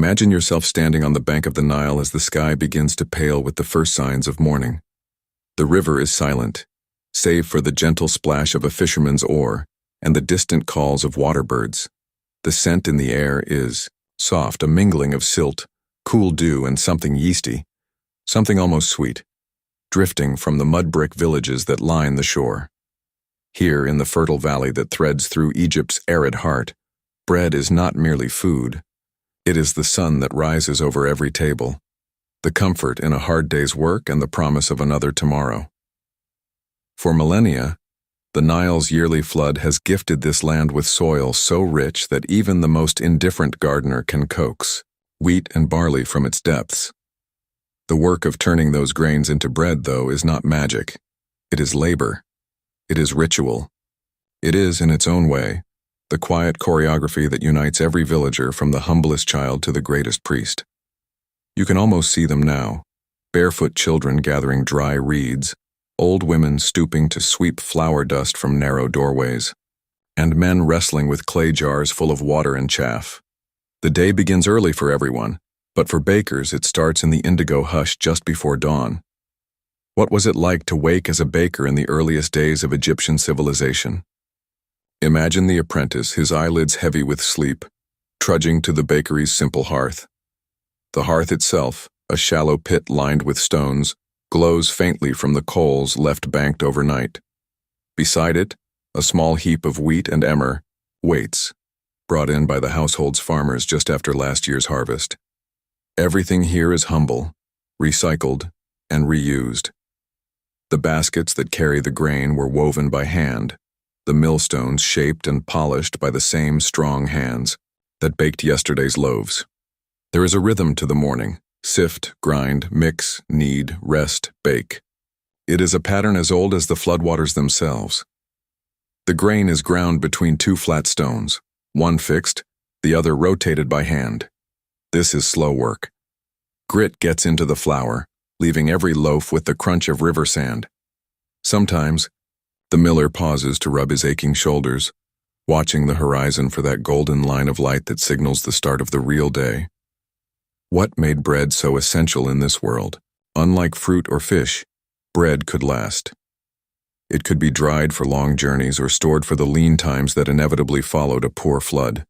Imagine yourself standing on the bank of the Nile as the sky begins to pale with the first signs of morning. The river is silent, save for the gentle splash of a fisherman's oar and the distant calls of water birds. The scent in the air is soft, a mingling of silt, cool dew, and something yeasty, something almost sweet, drifting from the mud-brick villages that line the shore. Here, in the fertile valley that threads through Egypt's arid heart, bread is not merely food. It is the sun that rises over every table, the comfort in a hard day's work and the promise of another tomorrow. For millennia, the Nile's yearly flood has gifted this land with soil so rich that even the most indifferent gardener can coax wheat and barley from its depths. The work of turning those grains into bread, though, is not magic. It is labor. It is ritual. It is, in its own way, the quiet choreography that unites every villager from the humblest child to the greatest priest. You can almost see them now, barefoot children gathering dry reeds, old women stooping to sweep flour dust from narrow doorways, and men wrestling with clay jars full of water and chaff. The day begins early for everyone, but for bakers it starts in the indigo hush just before dawn. What was it like to wake as a baker in the earliest days of Egyptian civilization? Imagine the apprentice, his eyelids heavy with sleep, trudging to the bakery's simple hearth. The hearth itself, a shallow pit lined with stones, glows faintly from the coals left banked overnight. Beside it, a small heap of wheat and emmer waits, brought in by the household's farmers just after last year's harvest. Everything here is humble, recycled, and reused. The baskets that carry the grain were woven by hand, the millstones shaped and polished by the same strong hands that baked yesterday's loaves. There is a rhythm to the morning: sift, grind, mix, knead, rest, bake. It is a pattern as old as the floodwaters themselves. The grain is ground between two flat stones, one fixed, the other rotated by hand. This is slow work. Grit gets into the flour, leaving every loaf with the crunch of river sand. Sometimes, the miller pauses to rub his aching shoulders, watching the horizon for that golden line of light that signals the start of the real day. What made bread so essential in this world? Unlike fruit or fish, bread could last. It could be dried for long journeys or stored for the lean times that inevitably followed a poor flood.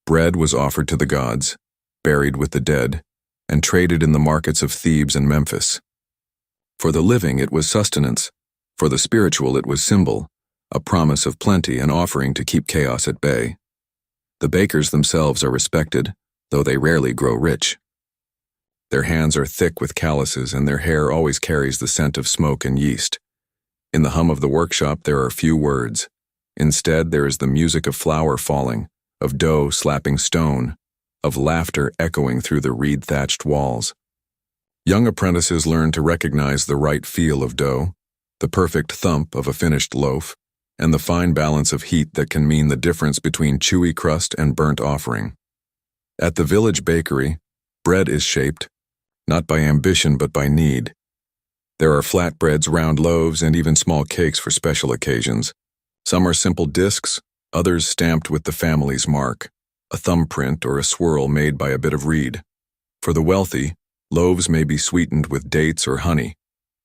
Bread was offered to the gods, buried with the dead, and traded in the markets of Thebes and Memphis. For the living, it was sustenance. For the spiritual, it was symbol, a promise of plenty, an offering to keep chaos at bay. The bakers themselves are respected, though they rarely grow rich. Their hands are thick with calluses, and their hair always carries the scent of smoke and yeast. In the hum of the workshop, there are few words. Instead, there is the music of flour falling, of dough slapping stone, of laughter echoing through the reed-thatched walls. Young apprentices learn to recognize the right feel of dough, the perfect thump of a finished loaf, and the fine balance of heat that can mean the difference between chewy crust and burnt offering. At the village bakery, bread is shaped, not by ambition but by need. There are flatbreads, round loaves, and even small cakes for special occasions. Some are simple discs, others stamped with the family's mark, a thumbprint or a swirl made by a bit of reed. For the wealthy, loaves may be sweetened with dates or honey.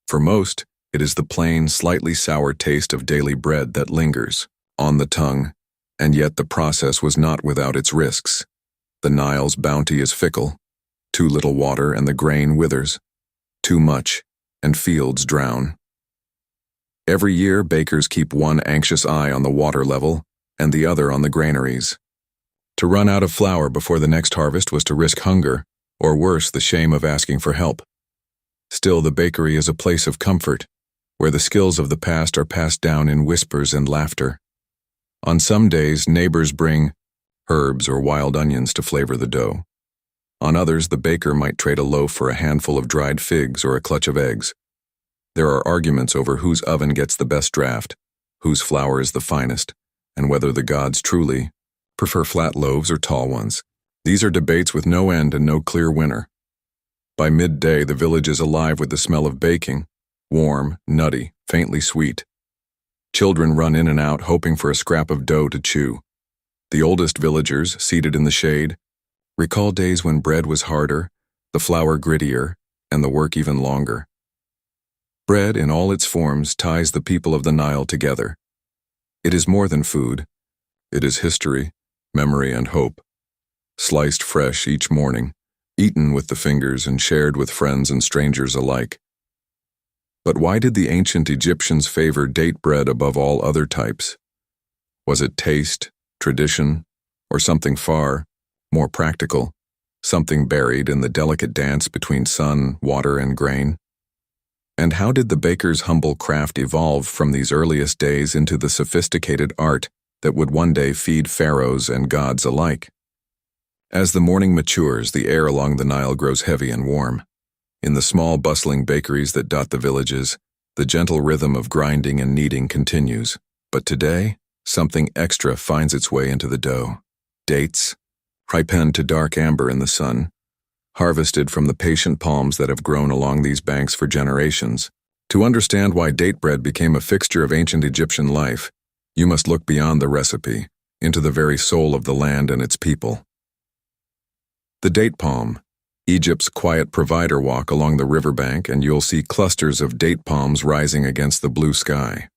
For most, it is the plain, slightly sour taste of daily bread that lingers on the tongue, and yet the process was not without its risks. The Nile's bounty is fickle. Too little water and the grain withers. Too much, and fields drown. Every year, bakers keep one anxious eye on the water level and the other on the granaries. To run out of flour before the next harvest was to risk hunger, or worse, the shame of asking for help. Still, the bakery is a place of comfort, where the skills of the past are passed down in whispers and laughter. On some days, neighbors bring herbs or wild onions to flavor the dough. On others, the baker might trade a loaf for a handful of dried figs or a clutch of eggs. There are arguments over whose oven gets the best draft, whose flour is the finest, and whether the gods truly prefer flat loaves or tall ones. These are debates with no end and no clear winner. By midday, the village is alive with the smell of baking, warm, nutty, faintly sweet. Children run in and out, hoping for a scrap of dough to chew. The oldest villagers, seated in the shade, Recall days when bread was harder, the flour grittier, and the work even longer. Bread, in all its forms, ties the people of the Nile together. It is more than food. It is history, memory, and hope. Sliced fresh each morning, eaten with the fingers and shared with friends and strangers alike. But why did the ancient Egyptians favor date bread above all other types? Was it taste, tradition, or something far more practical, something buried in the delicate dance between sun, water, and grain? And how did the baker's humble craft evolve from these earliest days into the sophisticated art that would one day feed pharaohs and gods alike? As the morning matures, the air along the Nile grows heavy and warm. In the small, bustling bakeries that dot the villages, the gentle rhythm of grinding and kneading continues. But today, something extra finds its way into the dough. Dates, ripened to dark amber in the sun, harvested from the patient palms that have grown along these banks for generations. To understand why date bread became a fixture of ancient Egyptian life, you must look beyond the recipe, into the very soul of the land and its people. The date palm. Egypt's quiet provider. Walk along the riverbank and you'll see clusters of date palms rising against the blue sky.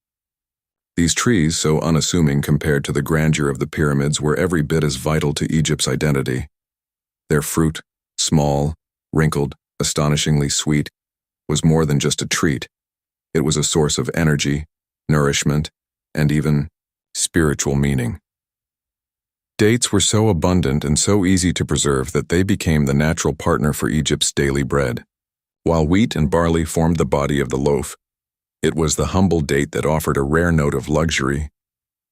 These trees, so unassuming compared to the grandeur of the pyramids, were every bit as vital to Egypt's identity. Their fruit, small, wrinkled, astonishingly sweet, was more than just a treat. It was a source of energy, nourishment, and even spiritual meaning. Dates were so abundant and so easy to preserve that they became the natural partner for Egypt's daily bread. While wheat and barley formed the body of the loaf, it was the humble date that offered a rare note of luxury,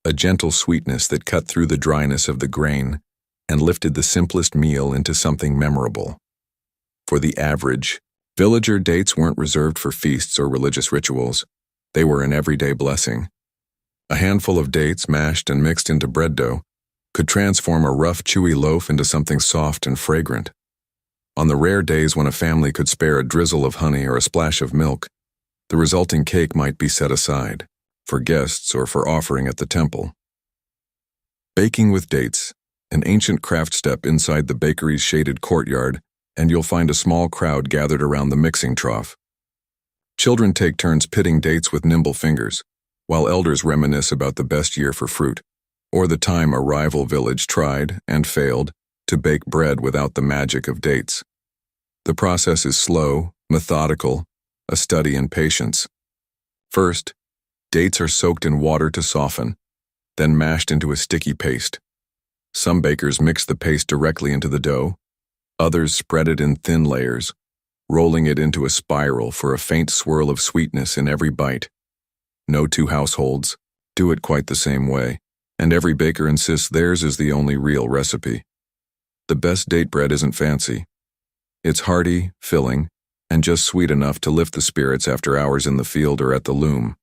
a gentle sweetness that cut through the dryness of the grain and lifted the simplest meal into something memorable. For the average villager, dates weren't reserved for feasts or religious rituals. They were an everyday blessing. A handful of dates mashed and mixed into bread dough could transform a rough, chewy loaf into something soft and fragrant. On the rare days when a family could spare a drizzle of honey or a splash of milk, the resulting cake might be set aside, for guests or for offering at the temple. Baking with dates, an ancient craft. Step inside the bakery's shaded courtyard, and you'll find a small crowd gathered around the mixing trough. Children take turns pitting dates with nimble fingers, while elders reminisce about the best year for fruit, or the time a rival village tried, and failed, to bake bread without the magic of dates. The process is slow, methodical, a study in patience. First, dates are soaked in water to soften, then mashed into a sticky paste. Some bakers mix the paste directly into the dough, others spread it in thin layers, rolling it into a spiral for a faint swirl of sweetness in every bite. No two households do it quite the same way, and every baker insists theirs is the only real recipe. The best date bread isn't fancy. It's hearty, filling, and just sweet enough to lift the spirits after hours in the field or at the loom.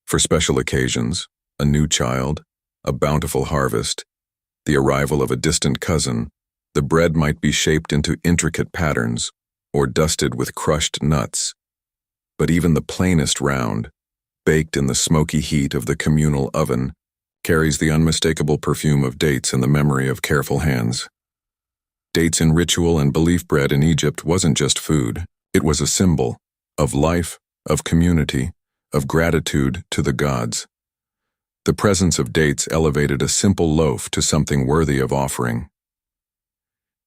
For special occasions, a new child, a bountiful harvest, the arrival of a distant cousin, the bread might be shaped into intricate patterns or dusted with crushed nuts. But even the plainest round, baked in the smoky heat of the communal oven, carries the unmistakable perfume of dates and the memory of careful hands. Dates in ritual and belief. Bread in Egypt wasn't just food. It was a symbol of life, of community, of gratitude to the gods. The presence of dates elevated a simple loaf to something worthy of offering.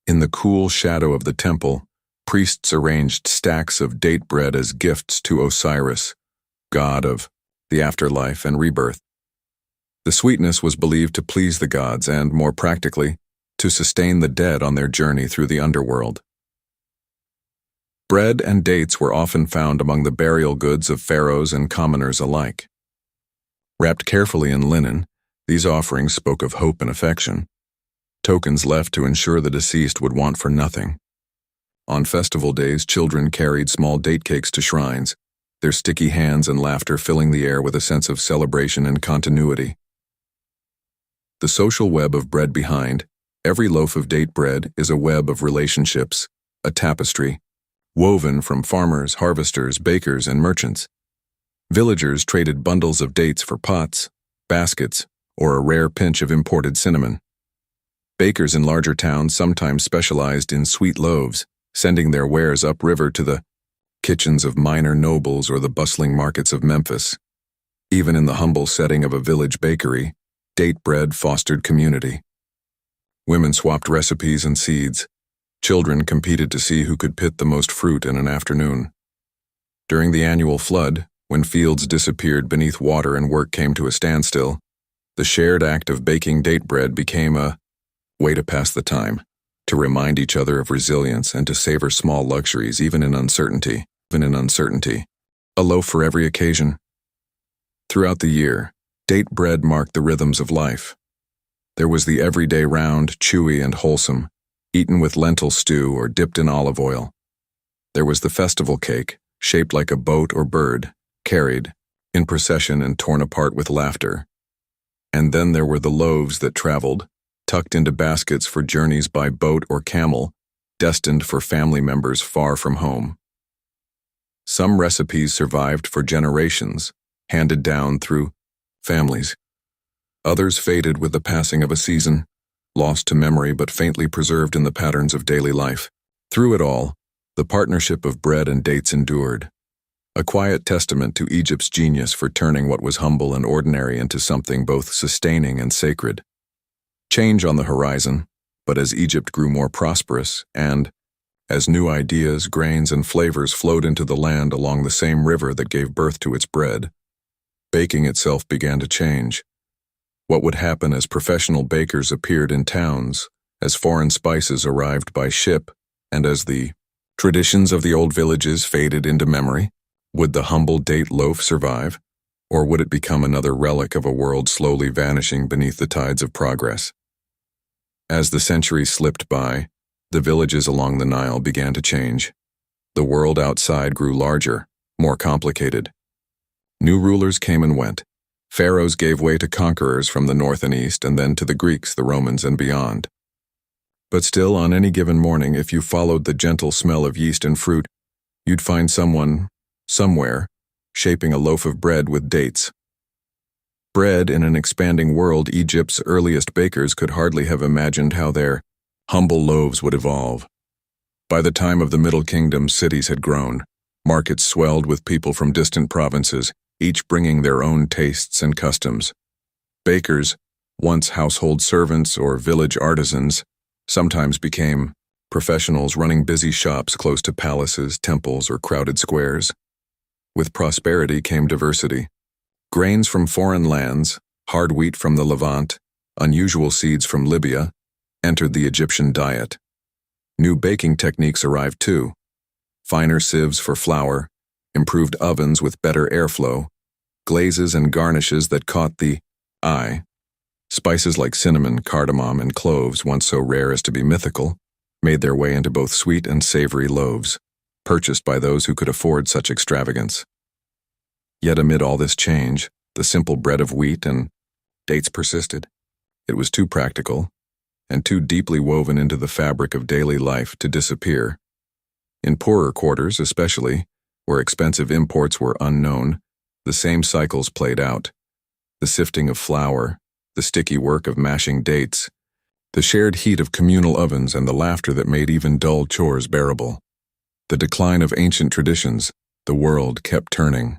In the cool shadow of the temple, priests arranged stacks of date bread as gifts to Osiris, god of the afterlife and rebirth. The sweetness was believed to please the gods and, more practically, to sustain the dead on their journey through the underworld. Bread and dates were often found among the burial goods of pharaohs and commoners alike. Wrapped carefully in linen, these offerings spoke of hope and affection, tokens left to ensure the deceased would want for nothing. On festival days, children carried small date cakes to shrines, their sticky hands and laughter filling the air with a sense of celebration and continuity. The social web of bread behind, every loaf of date bread is a web of relationships, a tapestry, woven from farmers, harvesters, bakers, and merchants. Villagers traded bundles of dates for pots, baskets, or a rare pinch of imported cinnamon. Bakers in larger towns sometimes specialized in sweet loaves, sending their wares upriver to the kitchens of minor nobles or the bustling markets of Memphis. Even in the humble setting of a village bakery, date bread fostered community. Women swapped recipes and seeds. Children competed to see who could pit the most fruit in an afternoon. During the annual flood, when fields disappeared beneath water and work came to a standstill, the shared act of baking date bread became a way to pass the time, to remind each other of resilience and to savor small luxuries even in uncertainty. A loaf for every occasion. Throughout the year, date bread marked the rhythms of life. There was the everyday round, chewy and wholesome, eaten with lentil stew or dipped in olive oil. There was the festival cake, shaped like a boat or bird, carried in procession and torn apart with laughter. And then there were the loaves that traveled, tucked into baskets for journeys by boat or camel, destined for family members far from home. Some recipes survived for generations, handed down through families. Others faded with the passing of a season, lost to memory but faintly preserved in the patterns of daily life. Through it all, the partnership of bread and dates endured, a quiet testament to Egypt's genius for turning what was humble and ordinary into something both sustaining and sacred. Change on the horizon, but as Egypt grew more prosperous and, as new ideas, grains, and flavors flowed into the land along the same river that gave birth to its bread, baking itself began to change. What would happen as professional bakers appeared in towns, as foreign spices arrived by ship, and as the traditions of the old villages faded into memory? Would the humble date loaf survive, or would it become another relic of a world slowly vanishing beneath the tides of progress? As the centuries slipped by, the villages along the Nile began to change. The world outside grew larger, more complicated. New rulers came and went. Pharaohs gave way to conquerors from the north and east, and then to the Greeks, the Romans, and beyond. But still, on any given morning, if you followed the gentle smell of yeast and fruit, you'd find someone, somewhere, shaping a loaf of bread with dates. Bread in an expanding world, Egypt's earliest bakers could hardly have imagined how their humble loaves would evolve. By the time of the Middle Kingdom, cities had grown. Markets swelled with people from distant provinces, each bringing their own tastes and customs. Bakers, once household servants or village artisans, sometimes became professionals running busy shops close to palaces, temples, or crowded squares. With prosperity came diversity. Grains from foreign lands, hard wheat from the Levant, unusual seeds from Libya, entered the Egyptian diet. New baking techniques arrived too. Finer sieves for flour, improved ovens with better airflow, glazes and garnishes that caught the eye. Spices like cinnamon, cardamom, and cloves, once so rare as to be mythical, made their way into both sweet and savory loaves, purchased by those who could afford such extravagance. Yet amid all this change, the simple bread of wheat and dates persisted. It was too practical, and too deeply woven into the fabric of daily life to disappear. In poorer quarters especially, where expensive imports were unknown, the same cycles played out. The sifting of flour, the sticky work of mashing dates, the shared heat of communal ovens, and the laughter that made even dull chores bearable. The decline of ancient traditions, the world kept turning.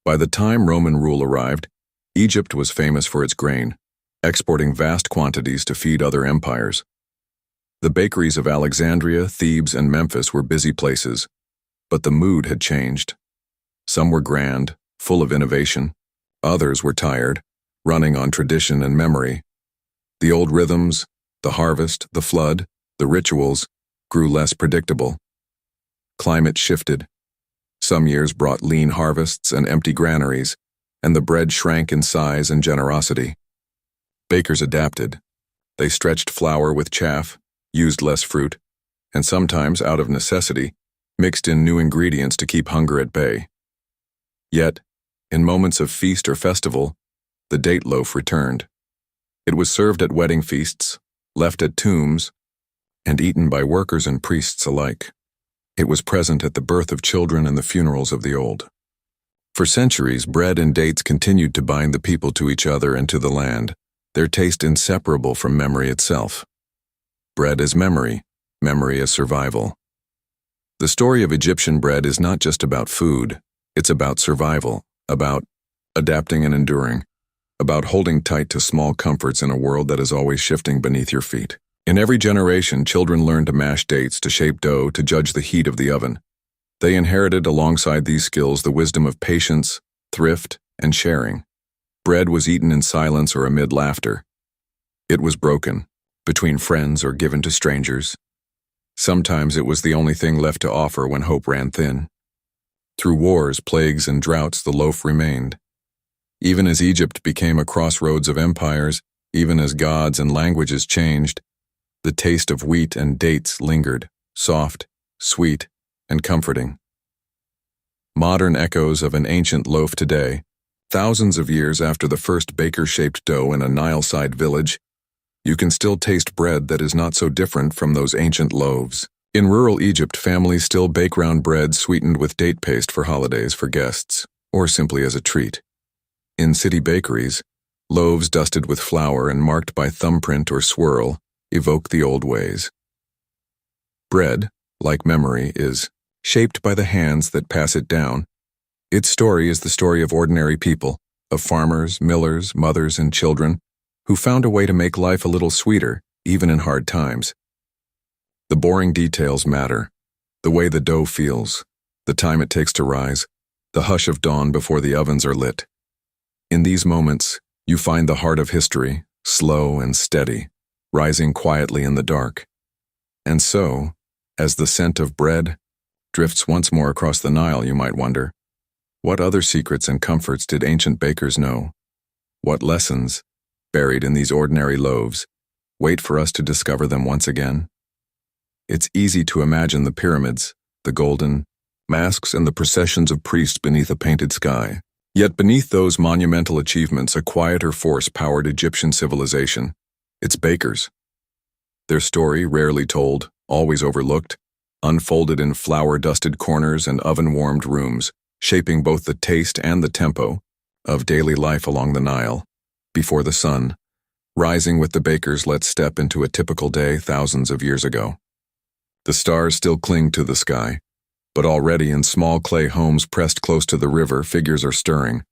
By the time Roman rule arrived, Egypt was famous for its grain, exporting vast quantities to feed other empires. The bakeries of Alexandria, Thebes, and Memphis were busy places, but the mood had changed. Some were grand, full of innovation. Others were tired, running on tradition and memory. The old rhythms, the harvest, the flood, the rituals, grew less predictable. Climate shifted. Some years brought lean harvests and empty granaries, and the bread shrank in size and generosity. Bakers adapted. They stretched flour with chaff, used less fruit, and sometimes, out of necessity, mixed in new ingredients to keep hunger at bay. Yet, in moments of feast or festival, the date loaf returned. It was served at wedding feasts, left at tombs, and eaten by workers and priests alike. It was present at the birth of children and the funerals of the old. For centuries, bread and dates continued to bind the people to each other and to the land, their taste inseparable from memory itself. Bread as memory, memory as survival. The story of Egyptian bread is not just about food, it's about survival, about adapting and enduring, about holding tight to small comforts in a world that is always shifting beneath your feet. In every generation, children learn to mash dates, to shape dough, to judge the heat of the oven. They inherited alongside these skills the wisdom of patience, thrift, and sharing. Bread was eaten in silence or amid laughter. It was broken, between friends or given to strangers. Sometimes it was the only thing left to offer when hope ran thin. Through wars, plagues, and droughts, the loaf remained. Even as Egypt became a crossroads of empires, even as gods and languages changed, the taste of wheat and dates lingered, soft, sweet, and comforting. Modern echoes of an ancient loaf today, thousands of years after the first baker-shaped dough in a Nile-side village, you can still taste bread that is not so different from those ancient loaves. In rural Egypt, families still bake round bread sweetened with date paste for holidays for guests, or simply as a treat. In city bakeries, loaves dusted with flour and marked by thumbprint or swirl evoke the old ways. Bread, like memory, is shaped by the hands that pass it down. Its story is the story of ordinary people, of farmers, millers, mothers, and children, who found a way to make life a little sweeter, even in hard times. The boring details matter, the way the dough feels, the time it takes to rise, the hush of dawn before the ovens are lit. In these moments, you find the heart of history, slow and steady, rising quietly in the dark. And so, as the scent of bread drifts once more across the Nile, you might wonder, what other secrets and comforts did ancient bakers know? What lessons, buried in these ordinary loaves, wait for us to discover them once again? It's easy to imagine the pyramids, the golden masks, and the processions of priests beneath a painted sky. Yet beneath those monumental achievements, a quieter force powered Egyptian civilization. Its bakers. Their story, rarely told, always overlooked, unfolded in flour-dusted corners and oven-warmed rooms, shaping both the taste and the tempo of daily life along the Nile. Before the sun, rising with the bakers, let's step into a typical day thousands of years ago. The stars still cling to the sky, but already in small clay homes pressed close to the river, figures are stirring.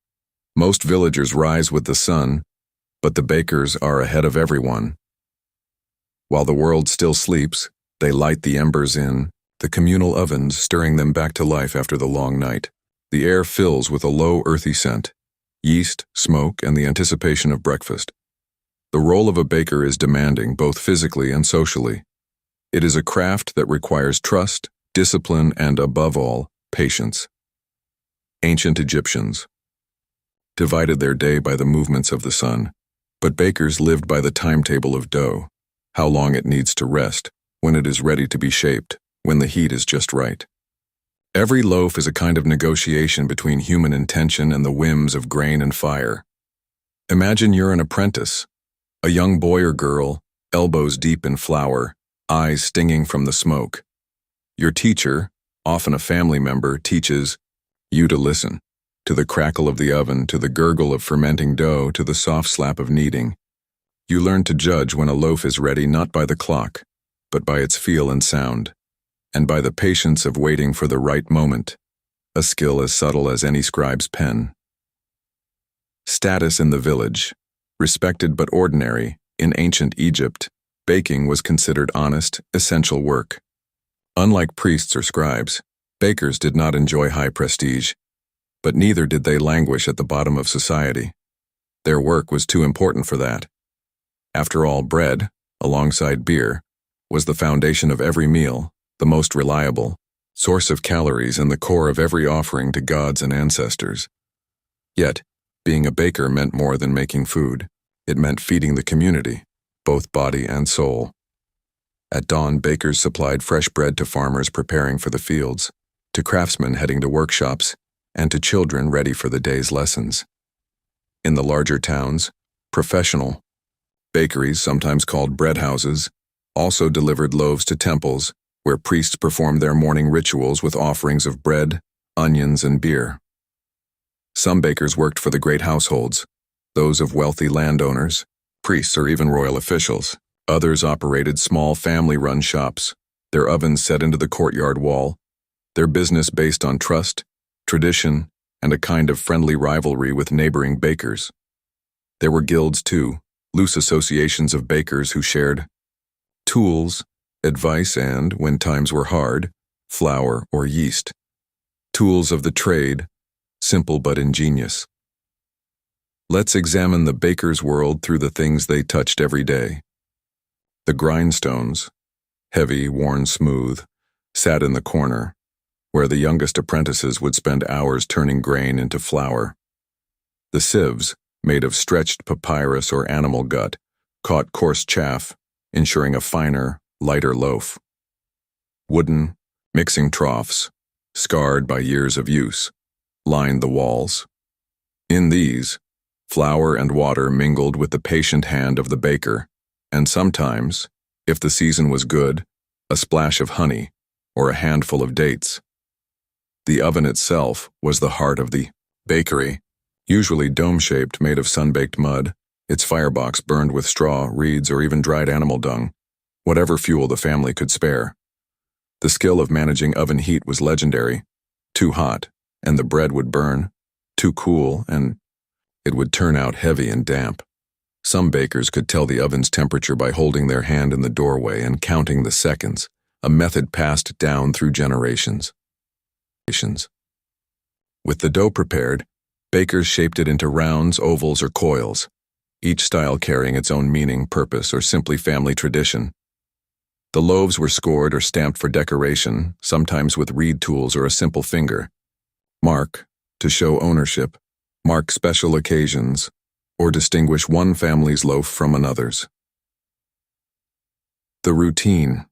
Most villagers rise with the sun, but the bakers are ahead of everyone. While the world still sleeps, they light the embers in the communal ovens, stirring them back to life after the long night. The air fills with a low, earthy scent, yeast, smoke, and the anticipation of breakfast. The role of a baker is demanding, both physically and socially. It is a craft that requires trust, discipline, and, above all, patience. Ancient Egyptians divided their day by the movements of the sun, but bakers lived by the timetable of dough, how long it needs to rest, when it is ready to be shaped, when the heat is just right. Every loaf is a kind of negotiation between human intention and the whims of grain and fire. Imagine you're an apprentice, a young boy or girl, elbows deep in flour, eyes stinging from the smoke. Your teacher, often a family member, teaches you to listen, to the crackle of the oven, to the gurgle of fermenting dough, to the soft slap of kneading. You learn to judge when a loaf is ready not by the clock, but by its feel and sound, and by the patience of waiting for the right moment, a skill as subtle as any scribe's pen. Status in the village. Respected but ordinary, in ancient Egypt, baking was considered honest, essential work. Unlike priests or scribes, bakers did not enjoy high prestige, but neither did they languish at the bottom of society. Their work was too important for that. After all, bread, alongside beer, was the foundation of every meal, the most reliable source of calories and the core of every offering to gods and ancestors. Yet, being a baker meant more than making food. It meant feeding the community, both body and soul. At dawn, bakers supplied fresh bread to farmers preparing for the fields, to craftsmen heading to workshops, and to children ready for the day's lessons. In the larger towns, professional bakeries, sometimes called bread houses, also delivered loaves to temples, where priests performed their morning rituals with offerings of bread, onions, and beer. Some bakers worked for the great households, those of wealthy landowners, priests or even royal officials. Others operated small family-run shops, their ovens set into the courtyard wall, their business based on trust, tradition, and a kind of friendly rivalry with neighboring bakers. There were guilds too, loose associations of bakers who shared tools, advice, and, when times were hard, flour or yeast. Tools of the trade, simple but ingenious. Let's examine the baker's world through the things they touched every day. The grindstones, heavy, worn smooth, sat in the corner, where the youngest apprentices would spend hours turning grain into flour. The sieves, made of stretched papyrus or animal gut, caught coarse chaff, ensuring a finer, lighter loaf. Wooden, mixing troughs, scarred by years of use, lined the walls. In these, flour and water mingled with the patient hand of the baker, and sometimes, if the season was good, a splash of honey or a handful of dates. The oven itself was the heart of the bakery, usually dome-shaped, made of sun-baked mud, its firebox burned with straw, reeds, or even dried animal dung, whatever fuel the family could spare. The skill of managing oven heat was legendary. Too hot, and the bread would burn. Too cool, and it would turn out heavy and damp. Some bakers could tell the oven's temperature by holding their hand in the doorway and counting the seconds, a method passed down through generations. With the dough prepared, bakers shaped it into rounds, ovals, or coils, each style carrying its own meaning, purpose, or simply family tradition. The loaves were scored or stamped for decoration, sometimes with reed tools or a simple finger. Mark, to show ownership, mark special occasions, or distinguish one family's loaf from another's. The routine.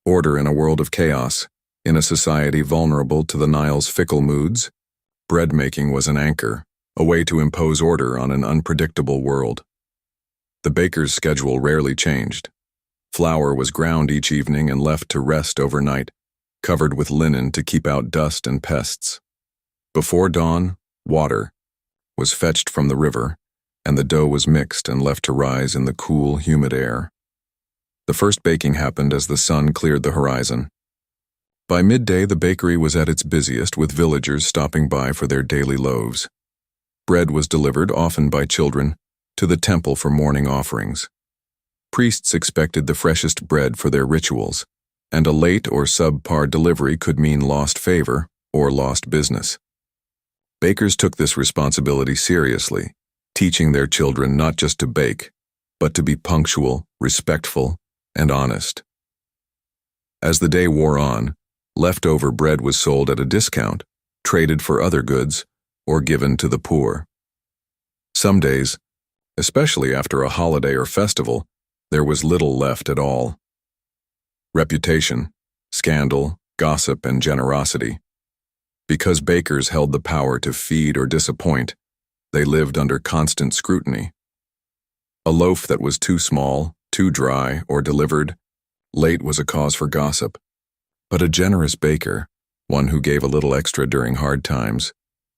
Order in a world of chaos. In a society vulnerable to the Nile's fickle moods, bread-making was an anchor, a way to impose order on an unpredictable world. The baker's schedule rarely changed. Flour was ground each evening and left to rest overnight, covered with linen to keep out dust and pests. Before dawn, water was fetched from the river, and the dough was mixed and left to rise in the cool, humid air. The first baking happened as the sun cleared the horizon. By midday, the bakery was at its busiest, with villagers stopping by for their daily loaves. Bread was delivered, often by children, to the temple for morning offerings. Priests expected the freshest bread for their rituals, and a late or subpar delivery could mean lost favor or lost business. Bakers took this responsibility seriously, teaching their children not just to bake, but to be punctual, respectful, and honest. As the day wore on, leftover bread was sold at a discount, traded for other goods, or given to the poor. Some days, especially after a holiday or festival, there was little left at all. Reputation, scandal, gossip, and generosity. Because bakers held the power to feed or disappoint, they lived under constant scrutiny. A loaf that was too small, too dry, or delivered late was a cause for gossip. But a generous baker, one who gave a little extra during hard times,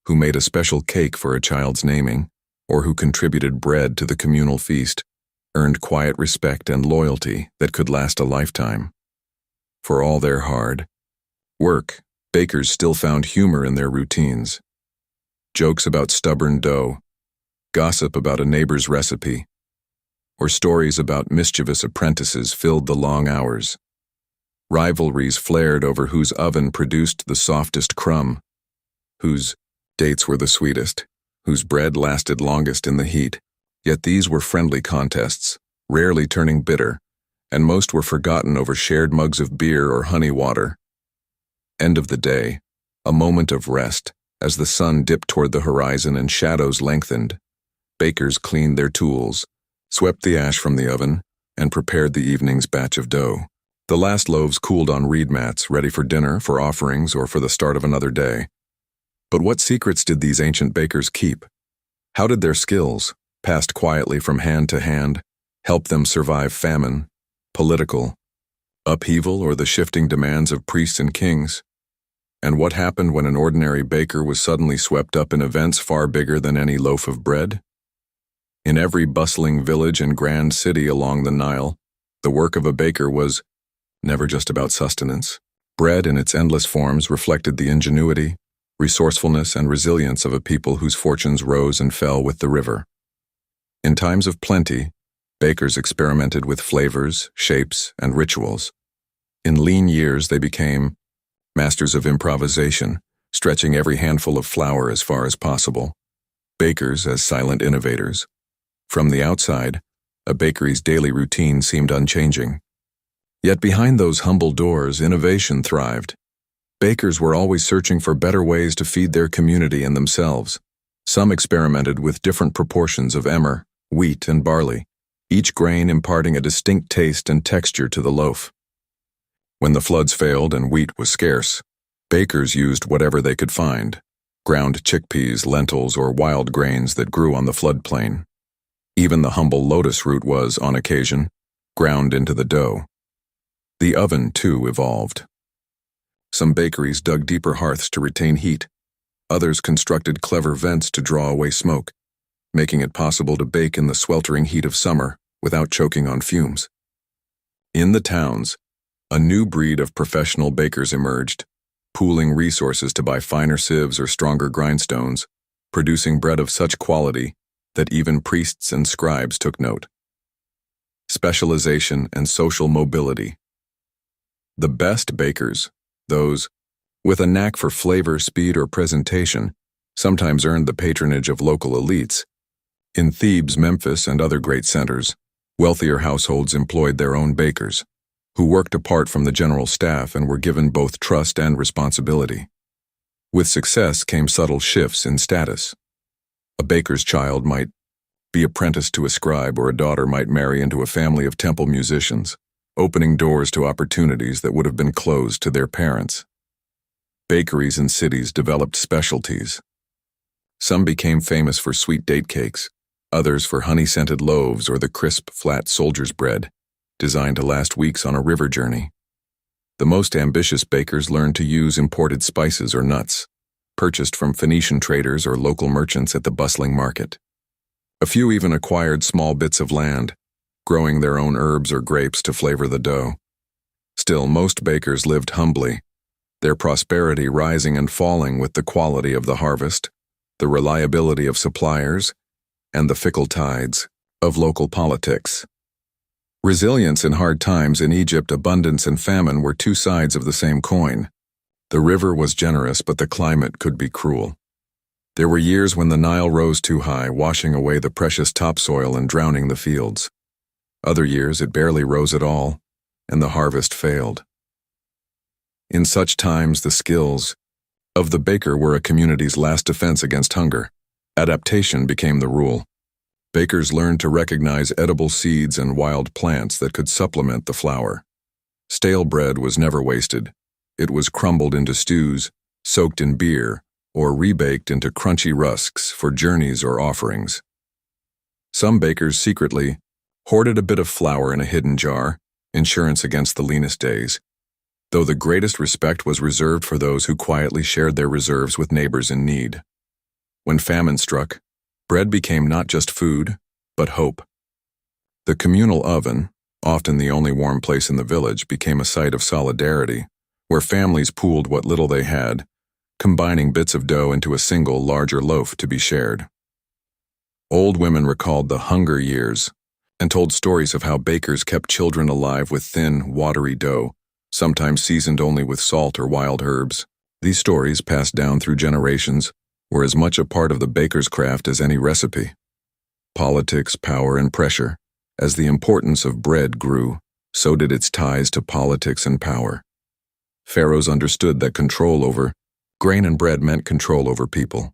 who made a special cake for a child's naming, or who contributed bread to the communal feast, earned quiet respect and loyalty that could last a lifetime. For all their hard work, bakers still found humor in their routines. Jokes about stubborn dough, gossip about a neighbor's recipe, or stories about mischievous apprentices filled the long hours. Rivalries flared over whose oven produced the softest crumb, whose dates were the sweetest, whose bread lasted longest in the heat. Yet these were friendly contests, rarely turning bitter, and most were forgotten over shared mugs of beer or honey water. End of the day, a moment of rest, as the sun dipped toward the horizon and shadows lengthened. Bakers cleaned their tools, swept the ash from the oven, and prepared the evening's batch of dough. The last loaves cooled on reed mats, ready for dinner, for offerings, or for the start of another day. But what secrets did these ancient bakers keep? How did their skills, passed quietly from hand to hand, help them survive famine, political upheaval, or the shifting demands of priests and kings? And what happened when an ordinary baker was suddenly swept up in events far bigger than any loaf of bread? In every bustling village and grand city along the Nile, the work of a baker was never just about sustenance. Bread in its endless forms reflected the ingenuity, resourcefulness, and resilience of a people whose fortunes rose and fell with the river. In times of plenty, bakers experimented with flavors, shapes, and rituals. In lean years, they became masters of improvisation, stretching every handful of flour as far as possible. Bakers as silent innovators. From the outside, a bakery's daily routine seemed unchanging. Yet behind those humble doors, innovation thrived. Bakers were always searching for better ways to feed their community and themselves. Some experimented with different proportions of emmer, wheat, and barley, each grain imparting a distinct taste and texture to the loaf. When the floods failed and wheat was scarce, bakers used whatever they could find, ground chickpeas, lentils, or wild grains that grew on the floodplain. Even the humble lotus root was, on occasion, ground into the dough. The oven, too, evolved. Some bakeries dug deeper hearths to retain heat. Others constructed clever vents to draw away smoke, making it possible to bake in the sweltering heat of summer without choking on fumes. In the towns, a new breed of professional bakers emerged, pooling resources to buy finer sieves or stronger grindstones, producing bread of such quality that even priests and scribes took note. Specialization and social mobility. The best bakers, those with a knack for flavor, speed, or presentation, sometimes earned the patronage of local elites. In Thebes, Memphis, and other great centers, wealthier households employed their own bakers, who worked apart from the general staff and were given both trust and responsibility. With success came subtle shifts in status. A baker's child might be apprenticed to a scribe, or a daughter might marry into a family of temple musicians, opening doors to opportunities that would have been closed to their parents. Bakeries in cities developed specialties. Some became famous for sweet date cakes, others for honey-scented loaves or the crisp, flat soldier's bread, designed to last weeks on a river journey. The most ambitious bakers learned to use imported spices or nuts, purchased from Phoenician traders or local merchants at the bustling market. A few even acquired small bits of land, growing their own herbs or grapes to flavor the dough. Still, most bakers lived humbly, their prosperity rising and falling with the quality of the harvest, the reliability of suppliers, and the fickle tides of local politics. Resilience in hard times. In Egypt, abundance and famine were two sides of the same coin. The river was generous, but the climate could be cruel. There were years when the Nile rose too high, washing away the precious topsoil and drowning the fields. Other years it barely rose at all, and the harvest failed. In such times, the skills of the baker were a community's last defense against hunger. Adaptation became the rule. Bakers learned to recognize edible seeds and wild plants that could supplement the flour. Stale bread was never wasted. It was crumbled into stews, soaked in beer, or rebaked into crunchy rusks for journeys or offerings. Some bakers secretly hoarded a bit of flour in a hidden jar, insurance against the leanest days, though the greatest respect was reserved for those who quietly shared their reserves with neighbors in need. When famine struck, bread became not just food, but hope. The communal oven, often the only warm place in the village, became a site of solidarity, where families pooled what little they had, combining bits of dough into a single, larger loaf to be shared. Old women recalled the hunger years and told stories of how bakers kept children alive with thin, watery dough, sometimes seasoned only with salt or wild herbs. These stories, passed down through generations, were as much a part of the baker's craft as any recipe. Politics, power, and pressure. As the importance of bread grew, so did its ties to politics and power. Pharaohs understood that control over grain and bread meant control over people.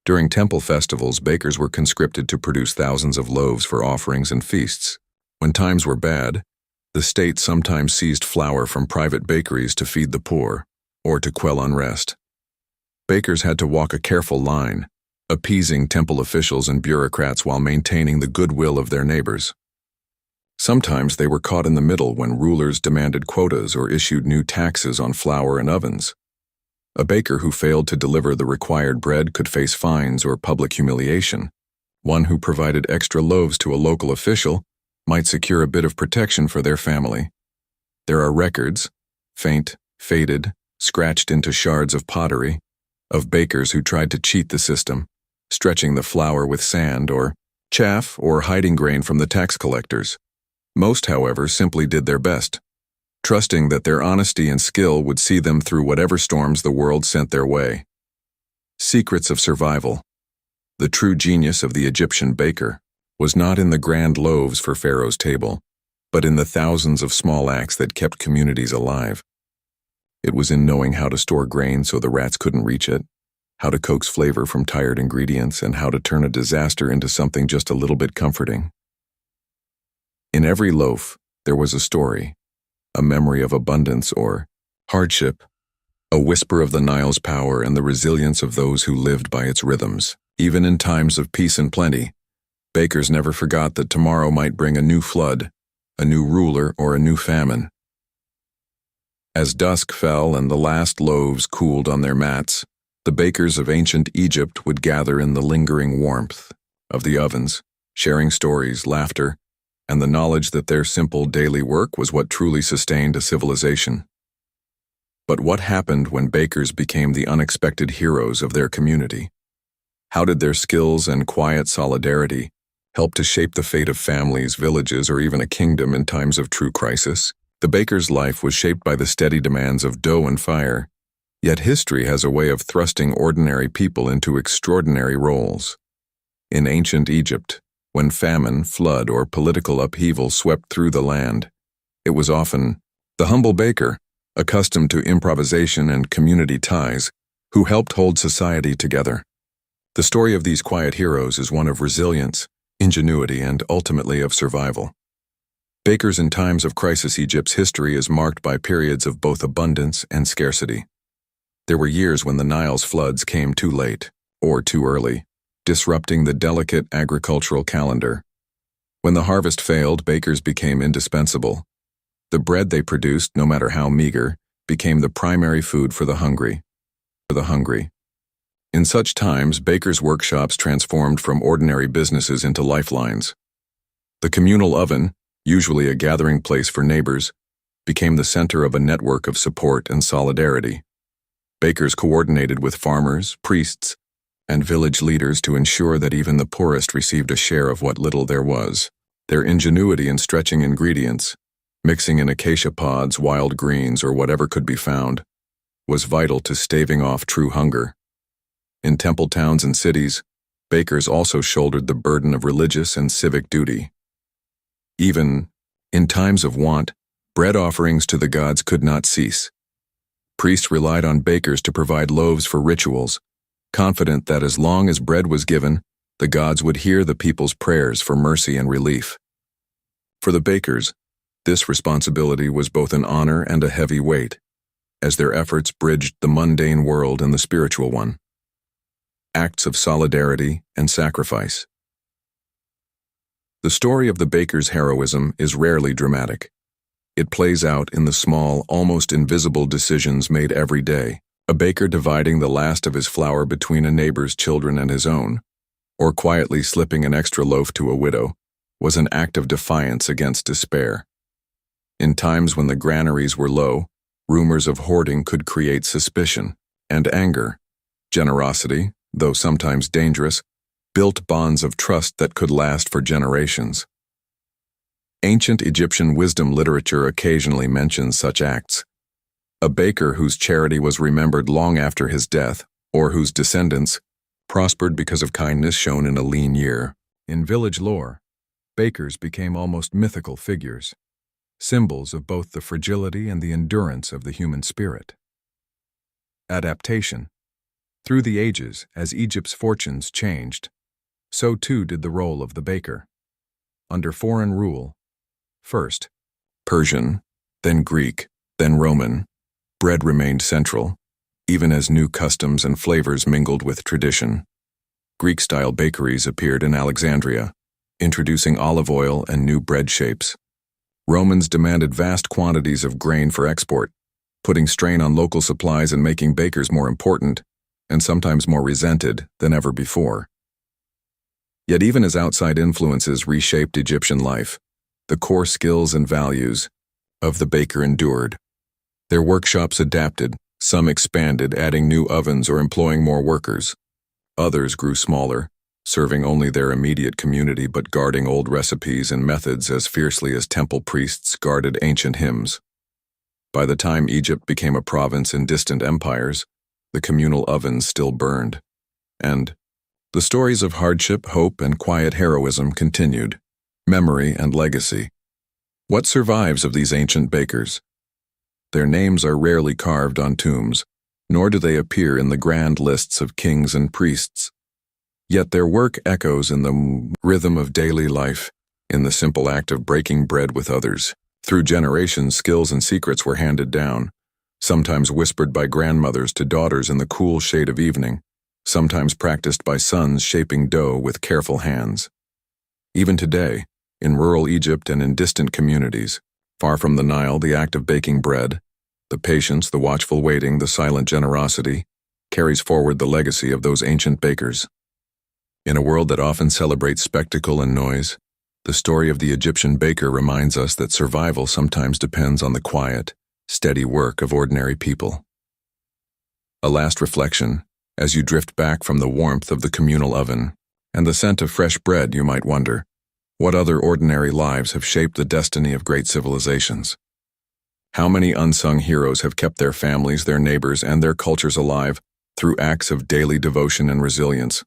During temple festivals, bakers were conscripted to produce thousands of loaves for offerings and feasts. When times were bad, the state sometimes seized flour from private bakeries to feed the poor, or to quell unrest. Bakers had to walk a careful line, appeasing temple officials and bureaucrats while maintaining the goodwill of their neighbors. Sometimes they were caught in the middle when rulers demanded quotas or issued new taxes on flour and ovens. A baker who failed to deliver the required bread could face fines or public humiliation, One who provided extra loaves to a local official might secure a bit of protection for their family. There are records, faint, faded, scratched into shards of pottery, of bakers who tried to cheat the system, stretching the flour with sand or chaff or hiding grain from the tax collectors. Most, however, simply did their best, trusting that their honesty and skill would see them through whatever storms the world sent their way. Secrets of survival. The true genius of the Egyptian baker was not in the grand loaves for Pharaoh's table, but in the thousands of small acts that kept communities alive. It was in knowing how to store grain so the rats couldn't reach it, how to coax flavor from tired ingredients, and how to turn a disaster into something just a little bit comforting. In every loaf, there was a story, a memory of abundance or hardship, a whisper of the Nile's power and the resilience of those who lived by its rhythms. Even in times of peace and plenty, bakers never forgot that tomorrow might bring a new flood, a new ruler, or a new famine. As dusk fell and the last loaves cooled on their mats, the bakers of ancient Egypt would gather in the lingering warmth of the ovens, sharing stories, laughter, and the knowledge that their simple daily work was what truly sustained a civilization. But what happened when bakers became the unexpected heroes of their community? How did their skills and quiet solidarity help to shape the fate of families, villages, or even a kingdom in times of true crisis? The baker's life was shaped by the steady demands of dough and fire, yet history has a way of thrusting ordinary people into extraordinary roles. In ancient Egypt, when famine, flood, or political upheaval swept through the land, it was often the humble baker, accustomed to improvisation and community ties, who helped hold society together. The story of these quiet heroes is one of resilience, ingenuity, and ultimately of survival. Bakers in times of crisis. Egypt's history is marked by periods of both abundance and scarcity. There were years when the Nile's floods came too late, or too early, disrupting the delicate agricultural calendar. When the harvest failed, bakers became indispensable. The bread they produced, no matter how meager, became the primary food for the hungry. In such times, bakers' workshops transformed from ordinary businesses into lifelines. The communal oven, usually a gathering place for neighbors, became the center of a network of support and solidarity. Bakers coordinated with farmers, priests, and village leaders to ensure that even the poorest received a share of what little there was. Their ingenuity in stretching ingredients, mixing in acacia pods, wild greens, or whatever could be found, was vital to staving off true hunger. In temple towns and cities, bakers also shouldered the burden of religious and civic duty. Even in times of want, bread offerings to the gods could not cease. Priests relied on bakers to provide loaves for rituals, confident that as long as bread was given, the gods would hear the people's prayers for mercy and relief. For the bakers, this responsibility was both an honor and a heavy weight, as their efforts bridged the mundane world and the spiritual one. Acts of solidarity and sacrifice. The story of the baker's heroism is rarely dramatic. It plays out in the small, almost invisible decisions made every day. A baker dividing the last of his flour between a neighbor's children and his own, or quietly slipping an extra loaf to a widow, was an act of defiance against despair. In times when the granaries were low, rumors of hoarding could create suspicion and anger. Generosity, though sometimes dangerous, built bonds of trust that could last for generations. Ancient Egyptian wisdom literature occasionally mentions such acts. A baker whose charity was remembered long after his death, or whose descendants prospered because of kindness shown in a lean year. In village lore, bakers became almost mythical figures, symbols of both the fragility and the endurance of the human spirit. Adaptation. Through the ages, as Egypt's fortunes changed, so too did the role of the baker. Under foreign rule, first Persian, then Greek, then Roman, bread remained central, even as new customs and flavors mingled with tradition. Greek-style bakeries appeared in Alexandria, introducing olive oil and new bread shapes. Romans demanded vast quantities of grain for export, putting strain on local supplies and making bakers more important, and sometimes more resented, than ever before. Yet even as outside influences reshaped Egyptian life, the core skills and values of the baker endured. Their workshops adapted, some expanded, adding new ovens or employing more workers. Others grew smaller, serving only their immediate community but guarding old recipes and methods as fiercely as temple priests guarded ancient hymns. By the time Egypt became a province in distant empires, the communal ovens still burned. And the stories of hardship, hope, and quiet heroism continued. Memory and legacy. What survives of these ancient bakers? Their names are rarely carved on tombs, nor do they appear in the grand lists of kings and priests. Yet their work echoes in the rhythm of daily life, in the simple act of breaking bread with others. Through generations, skills and secrets were handed down, sometimes whispered by grandmothers to daughters in the cool shade of evening, sometimes practiced by sons shaping dough with careful hands. Even today, in rural Egypt and in distant communities, far from the Nile, the act of baking bread, the patience, the watchful waiting, the silent generosity, carries forward the legacy of those ancient bakers. In a world that often celebrates spectacle and noise, the story of the Egyptian baker reminds us that survival sometimes depends on the quiet, steady work of ordinary people. A last reflection, as you drift back from the warmth of the communal oven and the scent of fresh bread, you might wonder, what other ordinary lives have shaped the destiny of great civilizations? How many unsung heroes have kept their families, their neighbors, and their cultures alive through acts of daily devotion and resilience?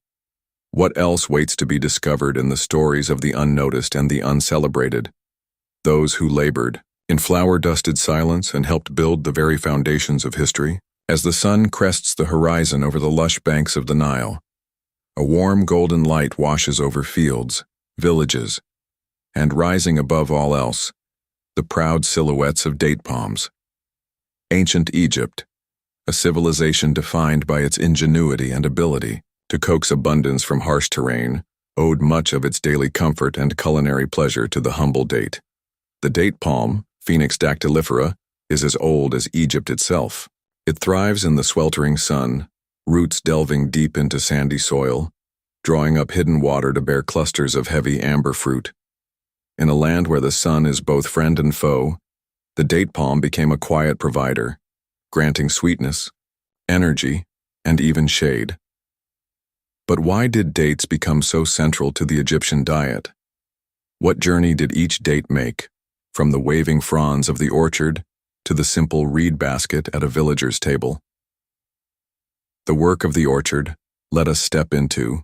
What else waits to be discovered in the stories of the unnoticed and the uncelebrated? Those who labored in flower-dusted silence and helped build the very foundations of history. As the sun crests the horizon over the lush banks of the Nile, a warm golden light washes over fields, villages, and rising above all else, the proud silhouettes of date palms. Ancient Egypt, a civilization defined by its ingenuity and ability to coax abundance from harsh terrain, owed much of its daily comfort and culinary pleasure to the humble date. The date palm, Phoenix dactylifera, is as old as Egypt itself. It thrives in the sweltering sun, roots delving deep into sandy soil, drawing up hidden water to bear clusters of heavy amber fruit. In a land where the sun is both friend and foe, the date palm became a quiet provider, granting sweetness, energy, and even shade. But why did dates become so central to the Egyptian diet? What journey did each date make, from the waving fronds of the orchard to the simple reed basket at a villager's table? The work of the orchard, let us step into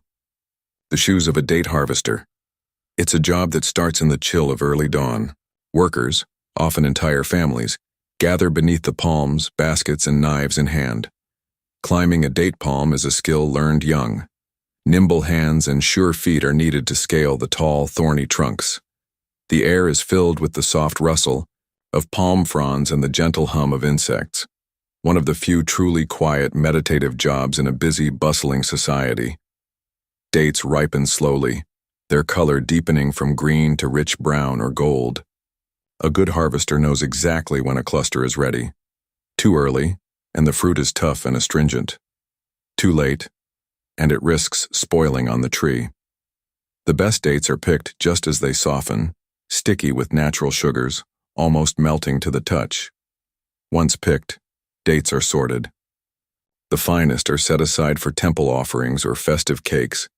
the shoes of a date harvester. It's a job that starts in the chill of early dawn. Workers, often entire families, gather beneath the palms, baskets, and knives in hand. Climbing a date palm is a skill learned young. Nimble hands and sure feet are needed to scale the tall, thorny trunks. The air is filled with the soft rustle of palm fronds and the gentle hum of insects, one of the few truly quiet, meditative jobs in a busy, bustling society. Dates ripen slowly, their color deepening from green to rich brown or gold. A good harvester knows exactly when a cluster is ready. Too early, and the fruit is tough and astringent. Too late, and it risks spoiling on the tree. The best dates are picked just as they soften, sticky with natural sugars, almost melting to the touch. Once picked, dates are sorted. The finest are set aside for temple offerings or festive cakes.